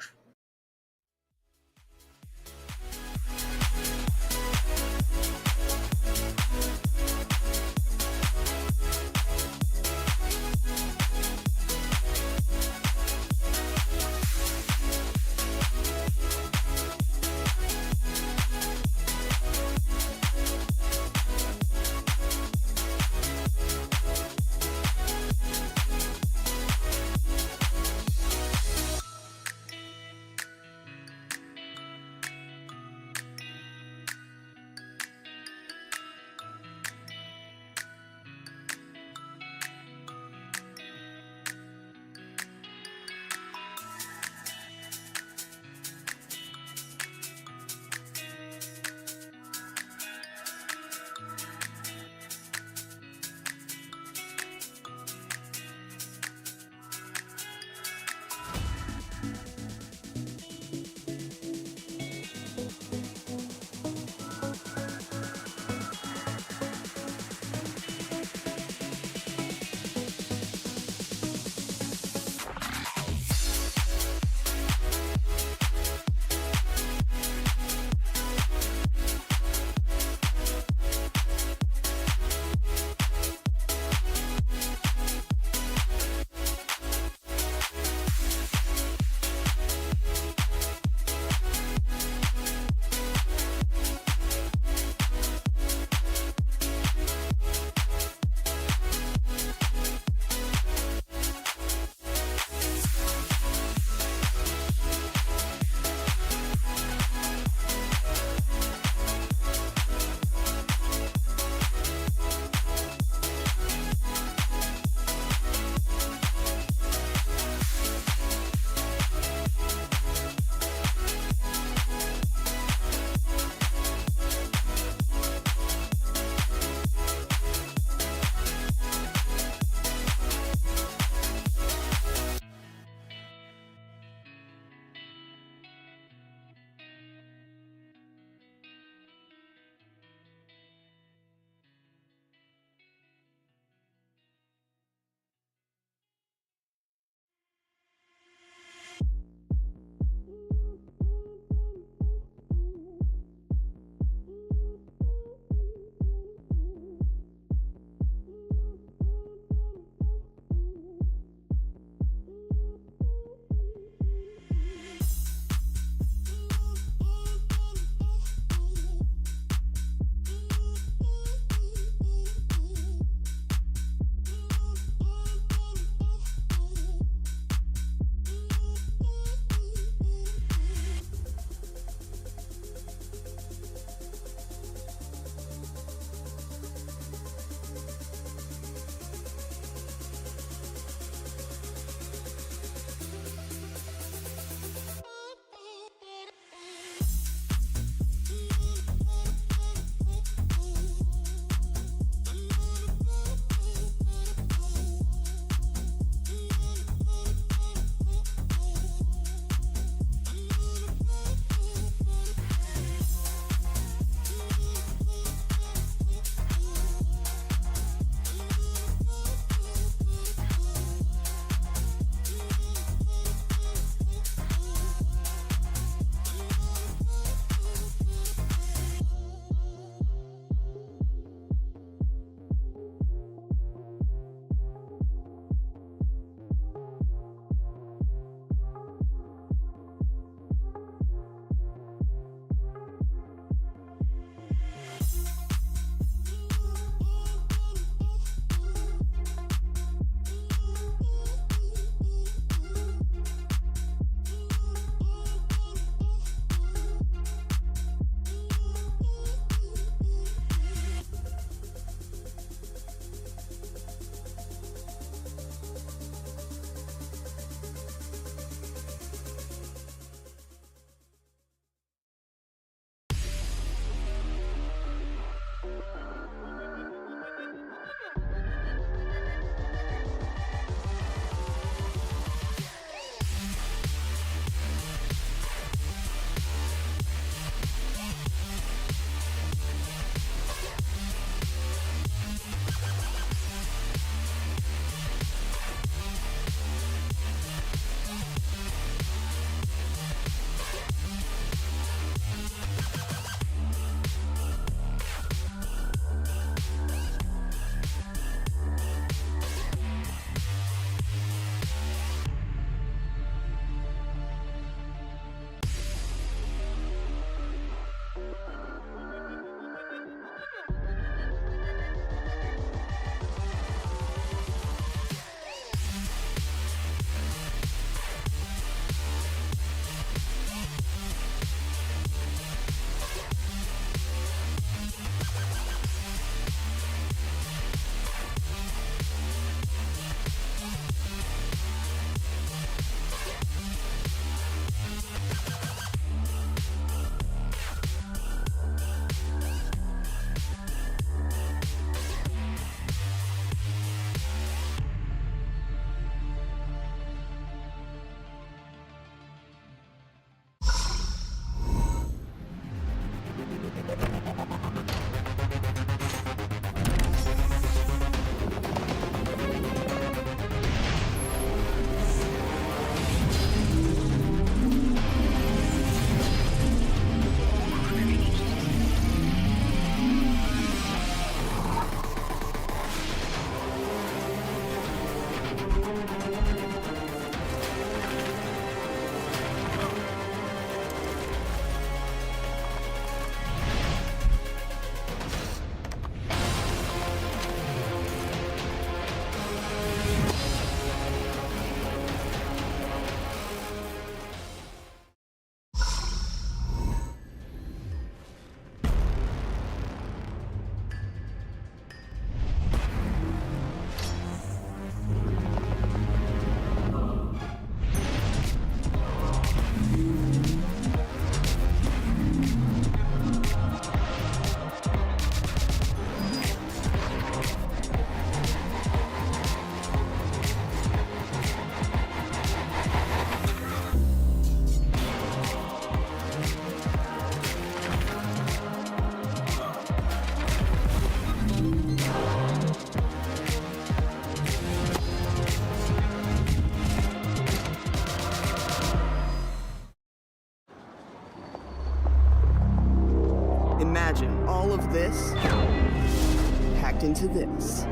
hacked into this.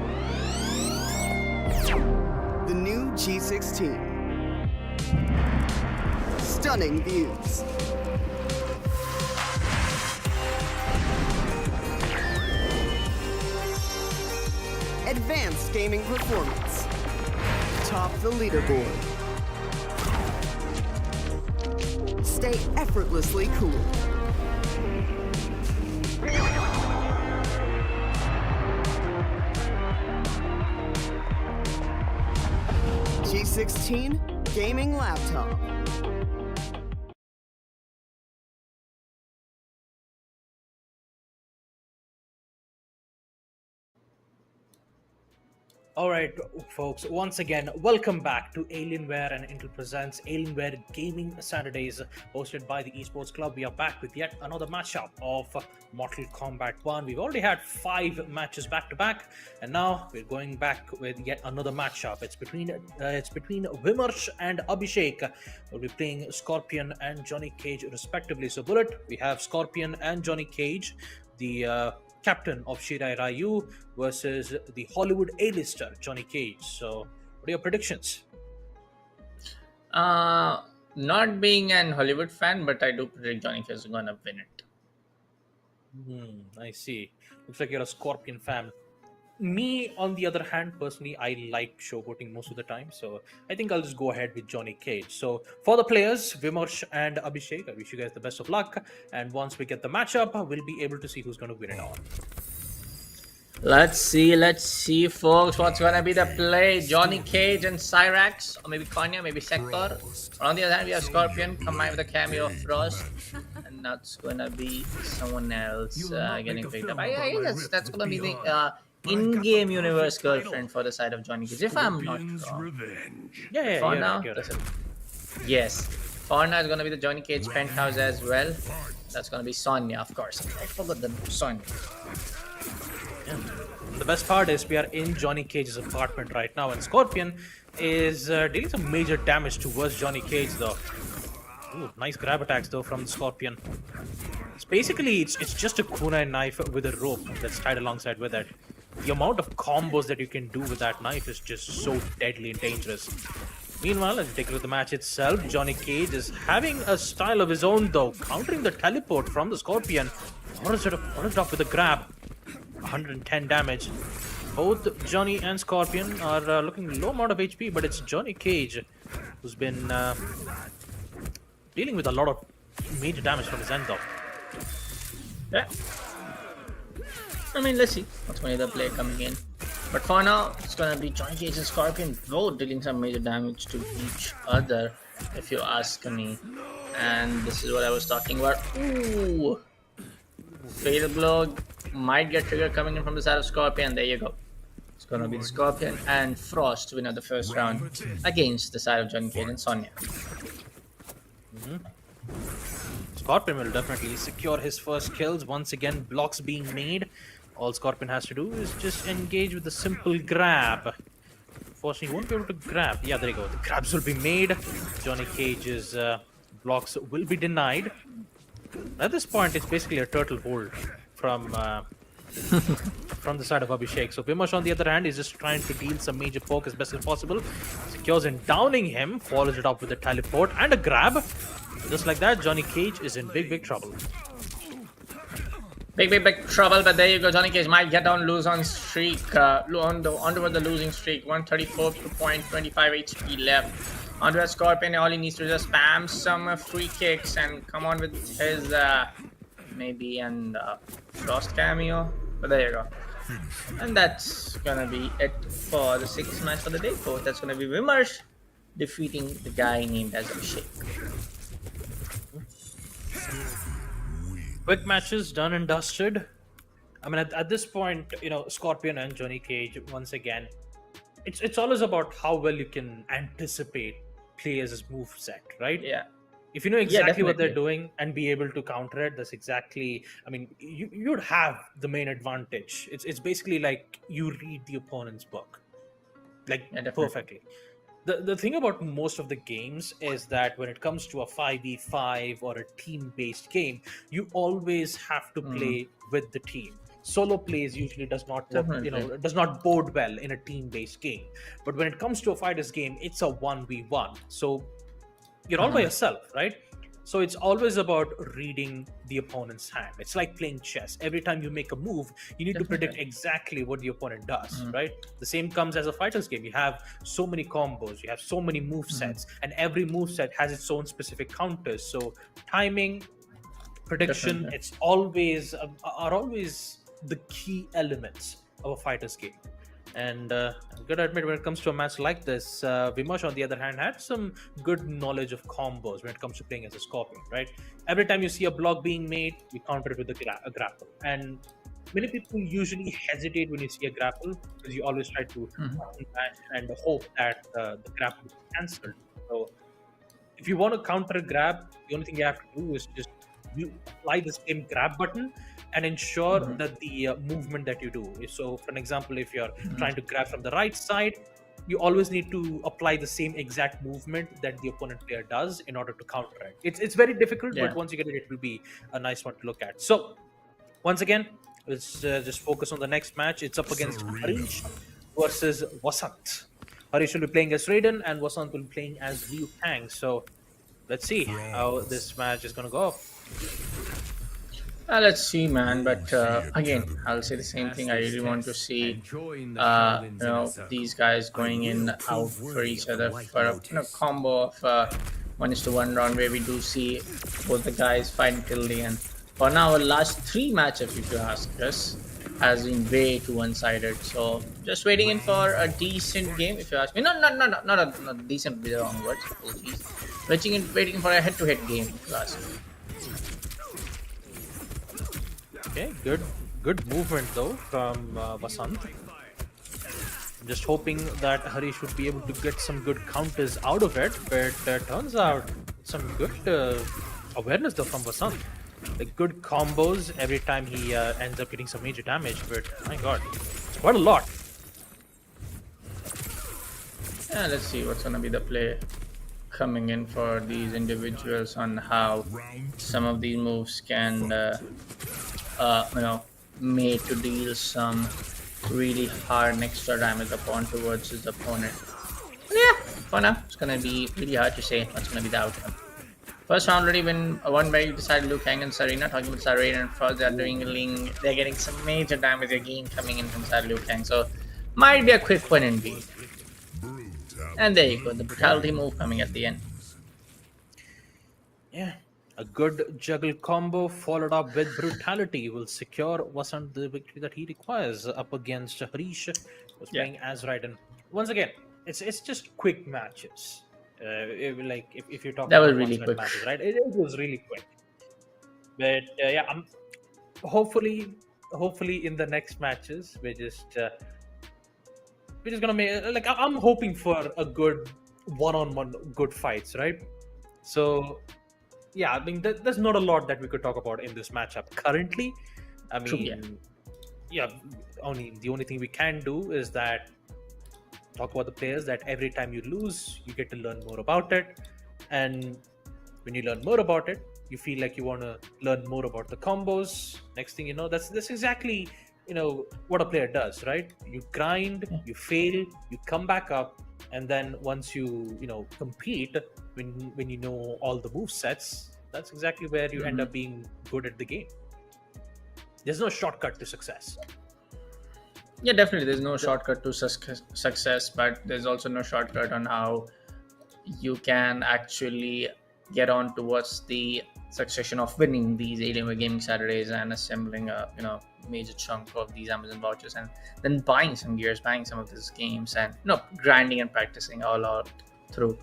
The new G16. Stunning views. Advanced gaming performance. Top the leaderboard. Stay effortlessly cool. G16 gaming laptop. Alright, folks, once again, welcome back to Alienware and Intel Presents Alienware Gaming Saturdays, hosted by the Esports Club. We are back with yet another matchup of Mortal Kombat 1. We've already had 5 matches back to back, and now we're going back with yet another matchup. It's between Wimmer and Abishek. We'll be playing Scorpion and Johnny Cage respectively. So, Bullet, we have Scorpion and Johnny Cage, the captain of Shirai Ryu, versus the Hollywood A-lister Johnny Cage. So, what are your predictions? Not being an Hollywood fan, but I do predict Johnny Cage is gonna win it. I see. Looks like you're a Scorpion fan. Me, on the other hand, personally, I like showboating most of the time, so I think I'll just go ahead with Johnny Cage. So, for the players, Wimmer and Abishek, I wish you guys the best of luck. And once we get the matchup, we'll be able to see who's going to win it all. Let's see, folks, what's gonna be the play. Johnny Cage and Cyrax, or maybe Konya, maybe Sector. Or on the other hand, we have Scorpion combined with a cameo of Frost, and that's gonna be someone else getting picked up. I guess that's gonna be the in-game universe girlfriend for the side of Johnny Cage, if I'm not wrong. For now, yes. For now, it's gonna be the Johnny Cage penthouse as well. That's gonna be Sonya, of course. I forgot the name, Sonya. The best part is we are in Johnny Cage's apartment right now, and Scorpion is dealing some major damage towards Johnny Cage, though. Ooh, nice grab attacks, though, from the Scorpion. It's just a kunai knife with a rope that's tied alongside with it. The amount of combos that you can do with that knife is just so deadly and dangerous. Meanwhile, as we take a look at the match itself, Johnny Cage is having a style of his own, though, countering the teleport from the Scorpion. Follows it up with a grab. 110 damage. Both Johnny and Scorpion are looking low amount of HP, but it's Johnny Cage who's been dealing with a lot of major damage from his end, though. Yeah. I mean, let's see what's going to be the play coming in. But for now, it's going to be Johnny Cage and Scorpion both dealing some major damage to each other, if you ask me. And this is what I was talking about. Ooh! Fatal blow might get trigger coming in from the side of Scorpion. There you go. It's gonna be the Scorpion and Frost winner the first round against the side of Johnny Cage and Sonya. Scorpion will definitely secure his first kills. Once again, blocks being made. All Scorpion has to do is just engage with a simple grab. Unfortunately, he won't be able to grab. Yeah, there you go. The grabs will be made. Johnny Cage's blocks will be denied. At this point, it's basically a turtle hold from the side of Abishek. So Wimmer, on the other hand, is just trying to deal some major poke as best as possible. Secures in downing him, follows it up with a teleport and a grab. Just like that, Johnny Cage is in big trouble. Big trouble, but there you go. Johnny Cage might get on lose on streak, onto the losing streak. 134.25 HP left. Onto a Scorpion, all he needs to just spam some free kicks and come on with his maybe and Frost cameo. But there you go. And that's gonna be it for the 6th match for the day. So that's gonna be Wimmer defeating the guy named as Abishek. Quick matches done and dusted. I mean, at this point, Scorpion and Johnny Cage, once again, it's always about how well you can anticipate players' move set, right? Yeah. If you know exactly what they're doing and be able to counter it, that's exactly. I mean, you'd have the main advantage. It's basically like you read the opponent's book, like perfectly. The thing about most of the games is that when it comes to a 5v5 or a team-based game, you always have to play with the team. solo plays usually does not Definitely. does not bode well in a team-based game. But when it comes to a fighters game, it's a 1v1. So you're all by yourself, right? So it's always about reading the opponent's hand. It's like playing chess. Every time you make a move, you need to predict exactly what the opponent does, right? The same comes as a fighter's game. You have so many combos, you have so many move sets, and every move set has its own specific counters. So timing, prediction, Definitely. it's always are always the key elements of a fighter's game. And I'm gonna admit, when it comes to a match like this, Vimash, on the other hand, had some good knowledge of combos when it comes to playing as a Scorpion, right? Every time you see a block being made, you counter it with a grapple. And many people usually hesitate when you see a grapple because you always try to button mash and hope that the grapple is cancelled. So if you want to counter a grab, the only thing you have to do is just you apply the same grab button and ensure that the movement that you do. So, for an example, if you're trying to grab from the right side, you always need to apply the same exact movement that the opponent player does in order to counter it. It's very difficult, Yeah. but once you get it, it will be a nice one to look at. So, once again, let's just focus on the next match. It's up against Harish versus Wasant. Harish will be playing as Raiden, and Wasant will be playing as Liu Kang. So, let's see how this match is going to go. Let's see, man. But again, I'll say the same thing. I really want to see, these guys going in out for each other for a combo of 1:1 round where we do see both the guys fighting till the end. For now, our last 3 matchups, if you ask us, has been way too one-sided. So just waiting in for a decent game, if you ask me. Not decent would be the wrong word. Apologies. Waiting for a head-to-head game, if you ask me. Okay, good movement though from Vasant. I'm just hoping that Harish would be able to get some good counters out of it, but turns out some good awareness though from Vasant. Like good combos every time he ends up getting some major damage, but my god, it's quite a lot. Yeah, let's see what's gonna be the play coming in for these individuals on how some of these moves can made to deal some really hard extra damage upon towards his opponent. But yeah, for now, it's gonna be really hard to say what's gonna be the outcome. First round already won by decided Liu Kang and Sarina. Talking about Sarina and first they're getting some major damage again coming in from Liu Kang. So might be a quick one indeed. And there you go, the brutality move coming at the end. Yeah, a good juggle combo followed up with brutality will secure Vasant the victory that he requires up against Harish, who's playing as Raiden. Once again, it's just quick matches. If you talk That was about really one-sided quick. matches, right? It was really quick. But yeah, hopefully in the next matches we're just gonna make I'm hoping for a good one-on-one good fights, right? So yeah, I mean, there's not a lot that we could talk about in this matchup currently. I mean, True, yeah, the only thing we can do is that talk about the players that every time you lose, you get to learn more about it, and when you learn more about it, you feel like you want to learn more about the combos. Next thing you know, that's exactly what a player does, right? You grind, you fail, you come back up, and then once you compete, when you know all the move sets, that's exactly where you end up being good at the game. There's no shortcut to success. Yeah, definitely. There's no shortcut to success, but there's also no shortcut on how you can actually get on towards the succession of winning these Alienware Gaming Saturdays and assembling a major chunk of these Amazon vouchers, and then buying some gears, buying some of these games, and grinding and practicing all out through.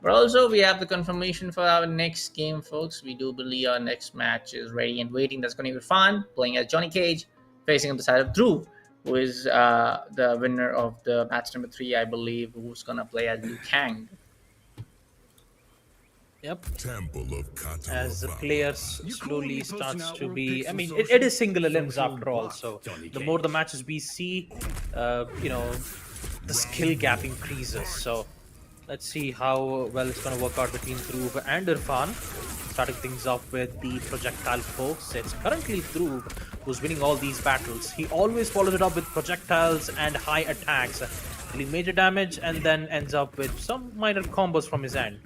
But also, we have the confirmation for our next game, folks. We do believe our next match is ready and waiting. That's going to be fun. Playing as Johnny Cage, facing on the side of Drew, who is the winner of the match number 3, I believe, who's going to play as Liu Kang. Yep. Temple of As the Kataraba. players slowly starts to be, I mean, it is singular limbs after all. So the more the matches we see, the skill gap increases. So Let's see how well it's going to work out between Dhruv and Irfan. Starting things off with the projectile folks. It's currently Dhruv who's winning all these battles. He always follows it up with projectiles and high attacks, dealing major damage, and then ends up with some minor combos from his end.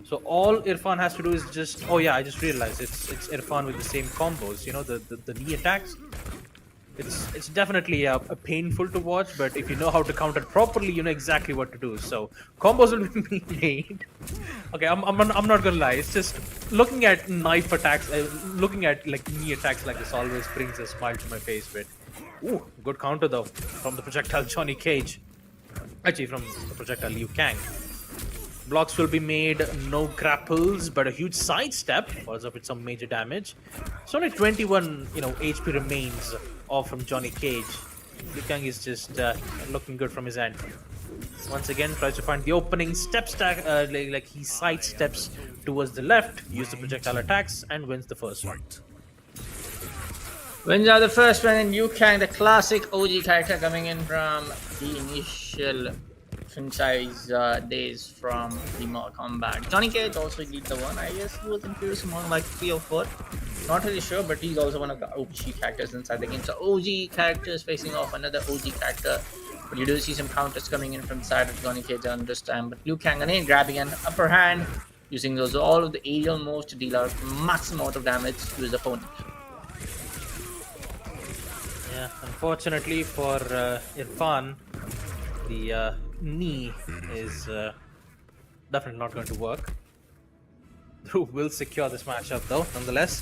So all Irfan has to do is just... Oh yeah, I just realized it's Irfan with the same combos. You know, the knee attacks. It's definitely painful to watch, but if you know how to counter properly, you know exactly what to do. So combos will be made. Okay, I'm not gonna lie. It's just looking at knife attacks, looking at like knee attacks like this always brings a smile to my face. But ooh, good counter though from the projectile Johnny Cage. Actually, from the projectile Liu Kang. Blocks will be made, no grapples, but a huge sidestep follows up with some major damage. So only 21, HP remains off from Johnny Cage. Liu Kang is just looking good from his end. Once again, tries to find the opening, step stack, like he sidesteps towards the left, use the projectile attacks, and wins the first one. Wins are the first one, and Liu Kang, the classic OG character coming in from the initial franchise days from the Mortal Kombat. Johnny Cage also did the one. I guess he was introduced more like 3 or 4. Not really sure, but he's also one of the OG characters inside the game. So OG characters facing off another OG character. But you do see some counters coming in from the side of Johnny Cage on this time. But Liu Kang again grabbing an upper hand, using those all of the aerial moves to deal out maximum amount of damage to his opponent. Yeah, unfortunately for Irfan, the knee is definitely not going to work. Dhruv will secure this matchup though, nonetheless.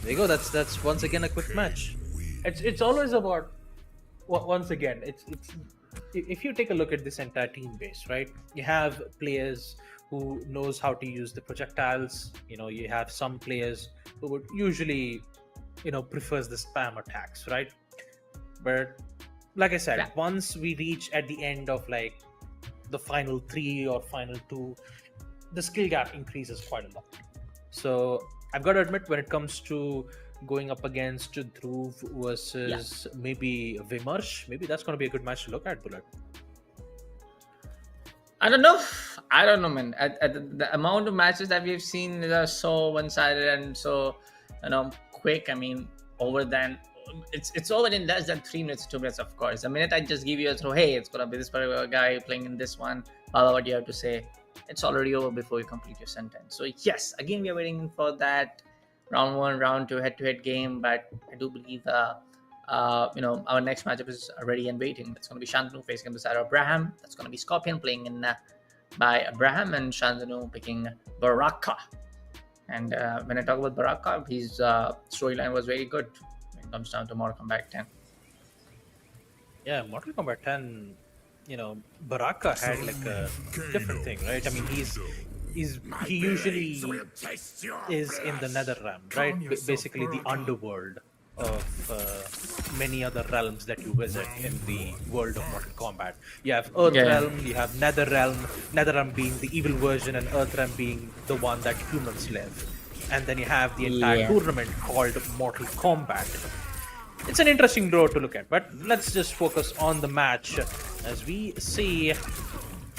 There you go. That's once again a quick match. It's always about once again. It's if you take a look at this entire team base, right? You have players who knows how to use the projectiles. You have some players who would usually, prefers the spam attacks, right? But like I said, yeah. Once we reach at the end of like the final 3 or final 2, the skill gap increases quite a lot. So I've got to admit, when it comes to going up against Dhruv versus maybe Wimmer, maybe that's going to be a good match to look at, Bullet. I don't know, man. The amount of matches that we've seen are so one-sided and so, quick. I mean, it's over in less than 3 minutes, 2 minutes, of course. The minute I just give you a throw, hey, it's gonna be this particular guy playing in this one, what you have to say, it's already over before you complete your sentence. So yes, again, we are waiting for that round 1, round 2 head-to-head game, but I do believe our next matchup is ready and waiting. That's going to be Shantanu facing on the side of Abraham. That's going to be Scorpion playing in by Abraham, and Shantanu picking Baraka. And when I talk about Baraka, his storyline was very good when it comes down to Mortal Kombat 10. Yeah, Mortal Kombat 10, Baraka had like a different thing, right? I mean, he usually is in the nether realm, right? Basically the underworld of many other realms that you visit in the world of Mortal Kombat. You have Earth Realm, you have Nether Realm being the evil version, and Earth Realm being the one that humans live. And then you have the entire tournament called Mortal Kombat. It's an interesting draw to look at, but let's just focus on the match as we see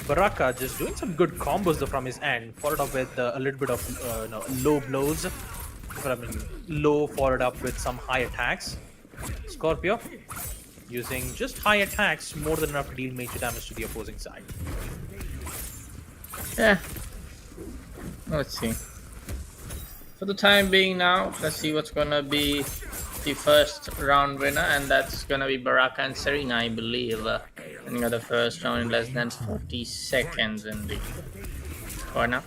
Baraka just doing some good combos though from his end, followed up with a little bit of low blows. Low followed up with some high attacks. Scorpio using just high attacks, more than enough to deal major damage to the opposing side. Yeah. Let's see. For the time being now, let's see what's gonna be the first round winner, and that's gonna be Baraka and Serena, I believe. Winning the first round in less than 40 seconds indeed. For now.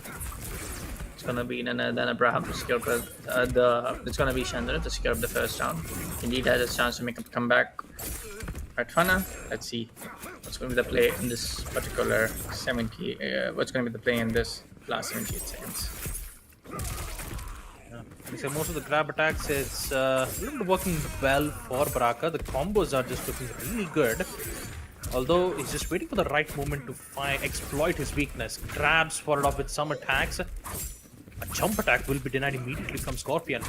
It's gonna be none other than Abraham to secure it's gonna be Shantanu to secure the first round. Indeed has a chance to make a comeback right for now. Let's see what's gonna be the play in this particular 70 what's gonna be the play in this last 78 seconds. So most of the grab attacks is working well for Baraka. The combos are just looking really good. Although he's just waiting for the right moment to exploit his weakness. Grabs followed up with some attacks. A jump attack will be denied immediately from Scorpion.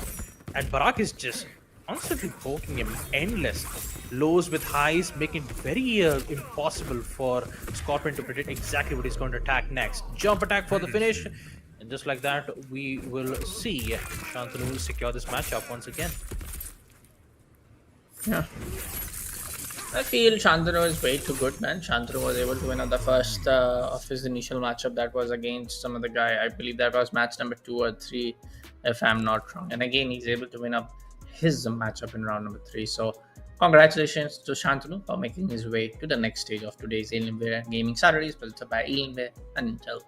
And Baraka is just constantly poking him endless. Lows with highs, making it very impossible for Scorpion to predict exactly what he's going to attack next. Jump attack for the finish. And just like that, we will see Shantanu secure this matchup once again. Yeah. I feel Shantanu is way too good, man. Shantanu was able to win on the first of his initial matchup that was against some other guy. I believe that was match number 2 or 3, if I'm not wrong. And again, he's able to win up his matchup in round number 3. So, congratulations to Shantanu for making his way to the next stage of today's Alienware Gaming Saturdays, built by Alienware and Intel.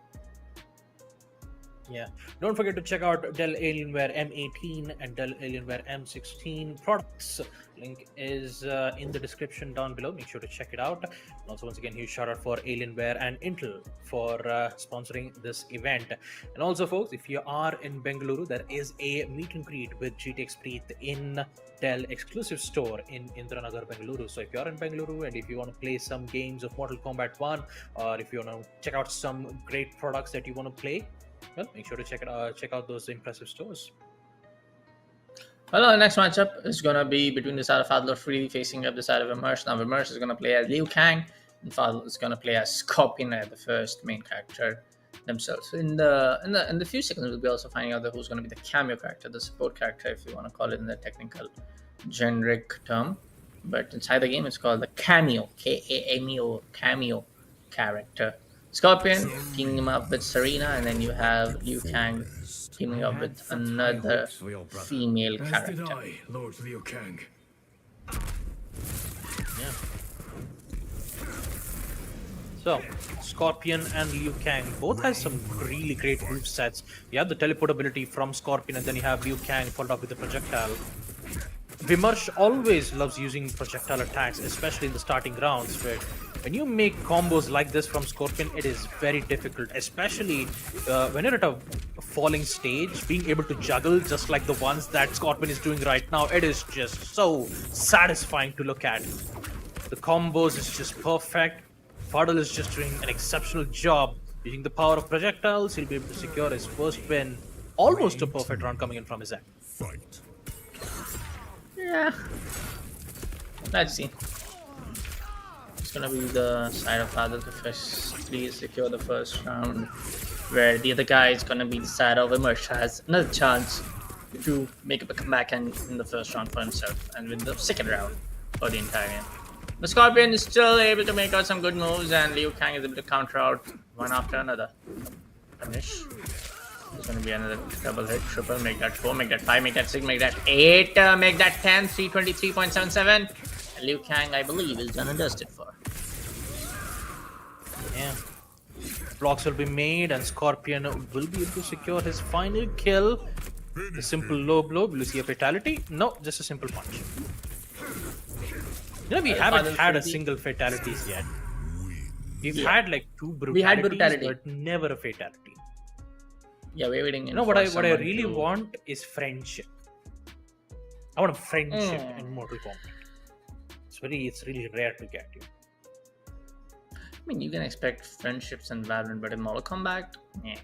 Yeah, don't forget to check out Dell Alienware M18 and Dell Alienware M16 products. Link is in the description down below. Make sure to check it out. And also, once again, huge shout out for Alienware and Intel for sponsoring this event. And also, folks, if you are in Bengaluru, there is a meet and greet with GTX Preet in Dell exclusive store in Indiranagar, Bengaluru. So if you're in Bengaluru and if you want to play some games of Mortal Kombat 1, or if you want to check out some great products that you want to play, well, make sure to check out those impressive stores. Well, our next matchup is going to be between the side of Adler Free facing up the side of Wimmer. Now, Wimmer is going to play as Liu Kang, and Fadl is going to play as Scorpion, the first main character themselves. In the few seconds, we'll be also finding out who's going to be the cameo character, the support character, if you want to call it in the technical generic term. But inside the game, it's called the cameo, K-A-M-E-O, cameo character. Scorpion teaming him up with Serena, and then you have Liu Kang teaming up with another female character. Lord Liu Kang. Yeah. So, Scorpion and Liu Kang both has some really great move sets. You have the teleportability from Scorpion, and then you have Liu Kang followed up with the projectile. Wimmer always loves using projectile attacks, especially in the starting rounds, but when you make combos like this from Scorpion, it is very difficult, especially when you're at a falling stage. Being able to juggle just like the ones that Scorpion is doing right now, it is just so satisfying to look at. The combos is just perfect. Fadl is just doing an exceptional job using the power of projectiles. He'll be able to secure his first win. Almost a perfect round coming in from his end. Fight. Yeah. Let's see. It's gonna be the side of Fadl to firstly secure the first round, where the other guy is gonna be the side of Wimmer, has another chance to make up a comeback in the first round for himself, and win the second round for the entire game. The Scorpion is still able to make out some good moves, and Liu Kang is able to counter out one after another. Finish. There's going to be another double hit, triple, make that 4, make that 5, make that 6, make that 8, make that 10, 323.77. And Liu Kang, I believe, is done and dusted for. Yeah. Blocks will be made, and Scorpion will be able to secure his final kill. A simple low blow. Will you see a fatality? No, just a simple punch. You know, we haven't had a single fatalities yet. We've had like 2 brutalities, We had brutality, but never a fatality. Yeah, we're waiting. You know what I really want is friendship. I want a friendship in Mortal Kombat. It's really rare to get you. I mean, you can expect friendships in Valorant, but in Mortal Kombat, yeah.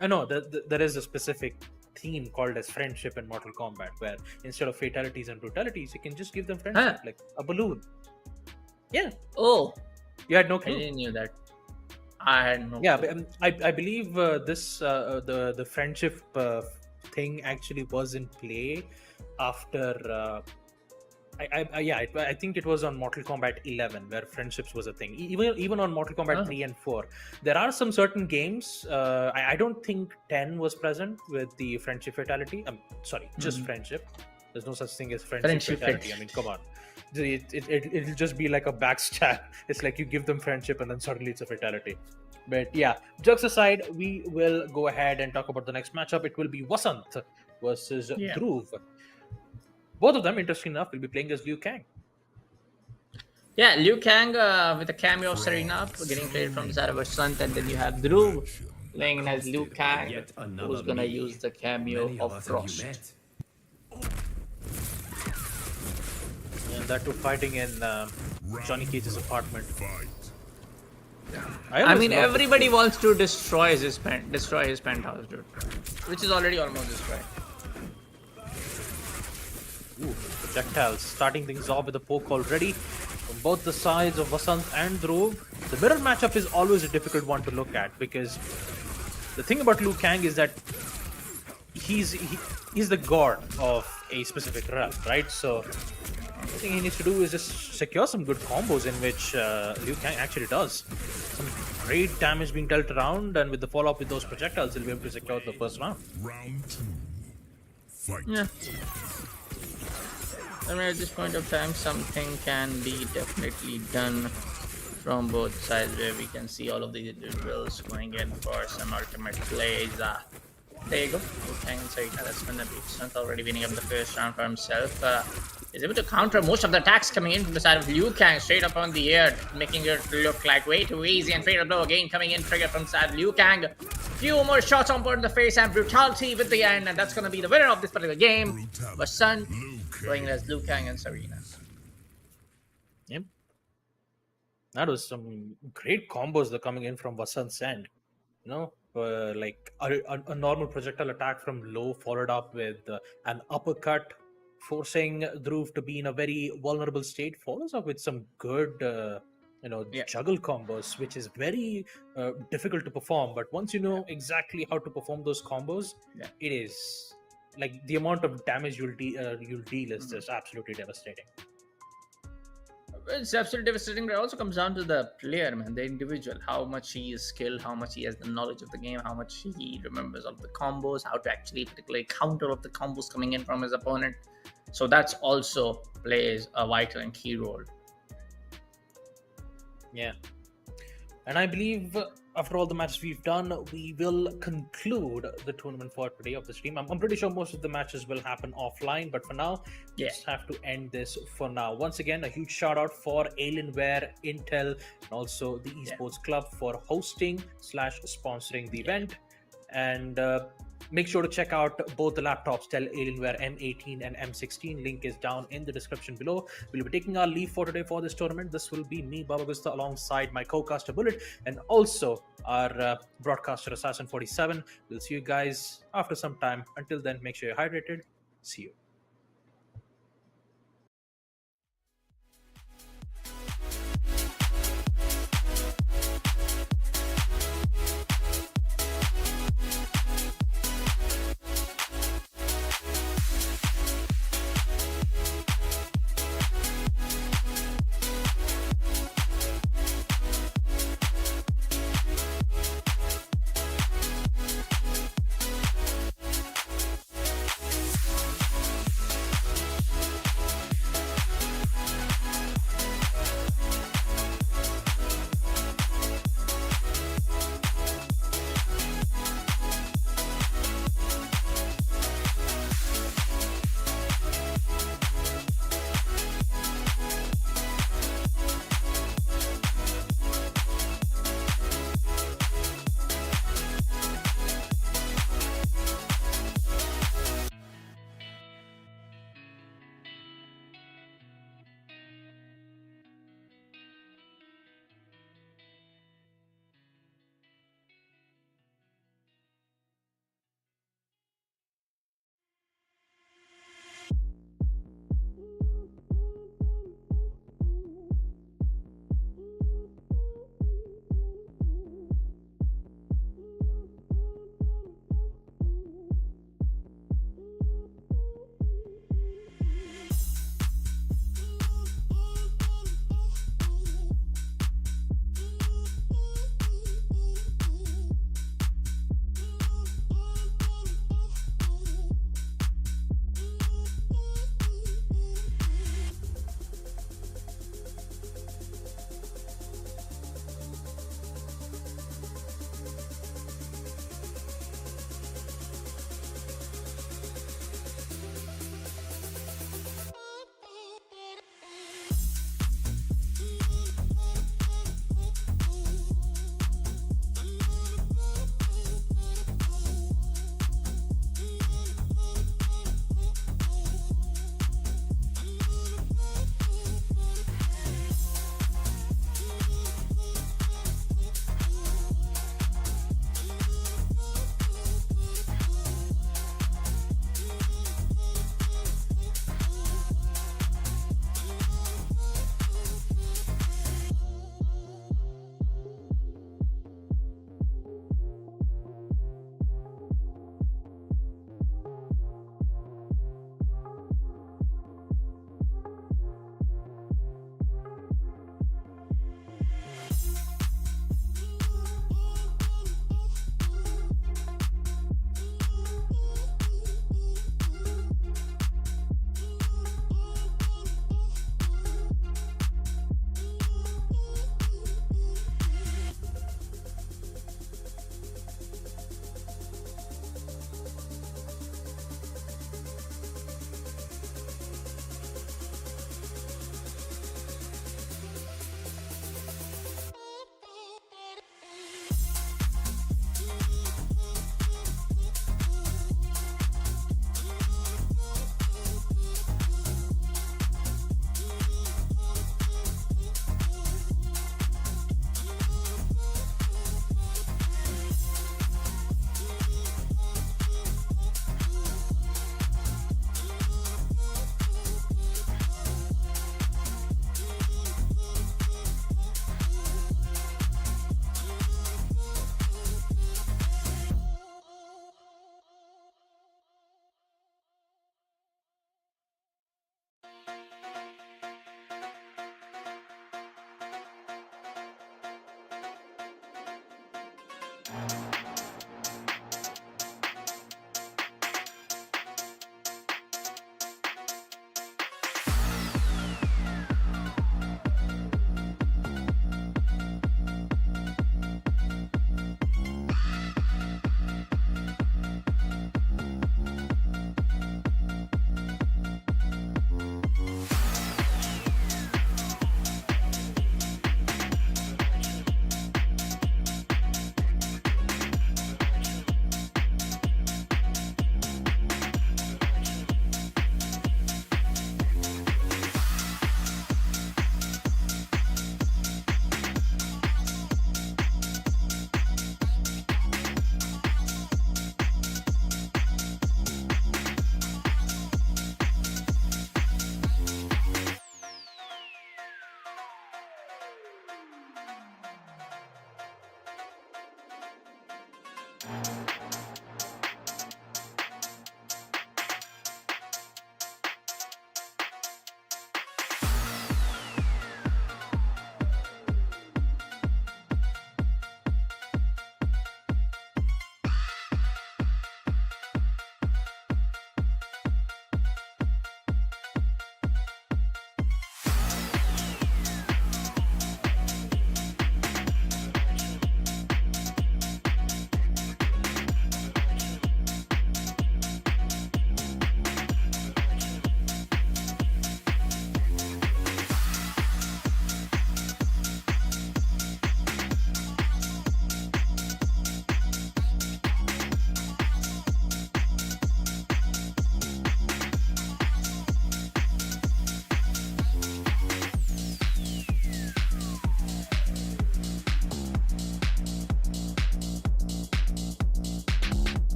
I know there is a specific theme called as friendship in Mortal Kombat, where instead of fatalities and brutalities, you can just give them friendship, like a balloon. Yeah. Oh, you had no clue. I didn't know that. I had no. Yeah, clue. but, I believe the friendship thing actually was in play after. I think it was on Mortal Kombat 11 where friendships was a thing. Even on Mortal Kombat 3 and 4, there are some certain games. I don't think 10 was present with the friendship fatality. I'm sorry, just friendship. There's no such thing as friendship fatality. I mean, come on. It'll just be like a backstab. It's like you give them friendship and then suddenly it's a fatality. But yeah, jokes aside, we will go ahead and talk about the next matchup. It will be Wasant versus Dhruv. Both of them, interesting enough, will be playing as Liu Kang. Yeah, Liu Kang with a cameo of Serena getting played from the side of Wasant, and then you have Dhruv playing as Liu Kang, who's gonna use the cameo of Frost. And that too fighting in Johnny Cage's apartment. I mean, everybody wants to destroy his penthouse, dude, which is already almost destroyed. projectiles. Starting things off with a poke already from both the sides of Vasant and Dhruv. The mirror matchup is always a difficult one to look at because the thing about Liu Kang is that he's the god of a specific realm, right? So the thing he needs to do is just secure some good combos in which Liu Kang actually does. Some great damage being dealt around, and with the follow-up with those projectiles, he'll be able to secure the first round. Round 2. Fight. Yeah. I mean, at this point of time, something can be definitely done from both sides, where we can see all of these individuals going in for some ultimate plays. There you go. Liu Kang and Saga. That's going to be Vasant already winning up the first round for himself. He's able to counter most of the attacks coming in from the side of Liu Kang, straight up on the air, making it look like way too easy. And fatal blow again coming in, trigger from the side of Liu Kang. Few more shots on board in the face and brutality with the end, and that's going to be the winner of this particular game. Vasant going as Liu Kang and Serena. Yep. That was some great combos that are coming in from Vasant's end. You know, like a normal projectile attack from low followed up with an uppercut, forcing Dhruv to be in a very vulnerable state, follows up with some good, juggle combos, which is very difficult to perform. But once you know exactly how to perform those combos, it is like the amount of damage you'll deal is just absolutely devastating. It's absolutely devastating, but it also comes down to the player, man, the individual, how much he is skilled, how much he has the knowledge of the game, how much he remembers of the combos, how to actually particularly counter of the combos coming in from his opponent. So that's also plays a vital and key role. Yeah. And I believe after all the matches we've done, we will conclude the tournament for today of the stream. I'm pretty sure most of the matches will happen offline, but for now, we just have to end this for now. Once again, a huge shout out for Alienware, Intel, and also the Esports Club for hosting/sponsoring the event. And make sure to check out both the laptops, Dell Alienware M18 and M16. Link is down in the description below. We'll be taking our leave for today for this tournament. This will be me, Baba Gusta, alongside my co-caster Bullet, and also our broadcaster Assassin 47. We'll see you guys after some time. Until then, make sure you're hydrated. See you.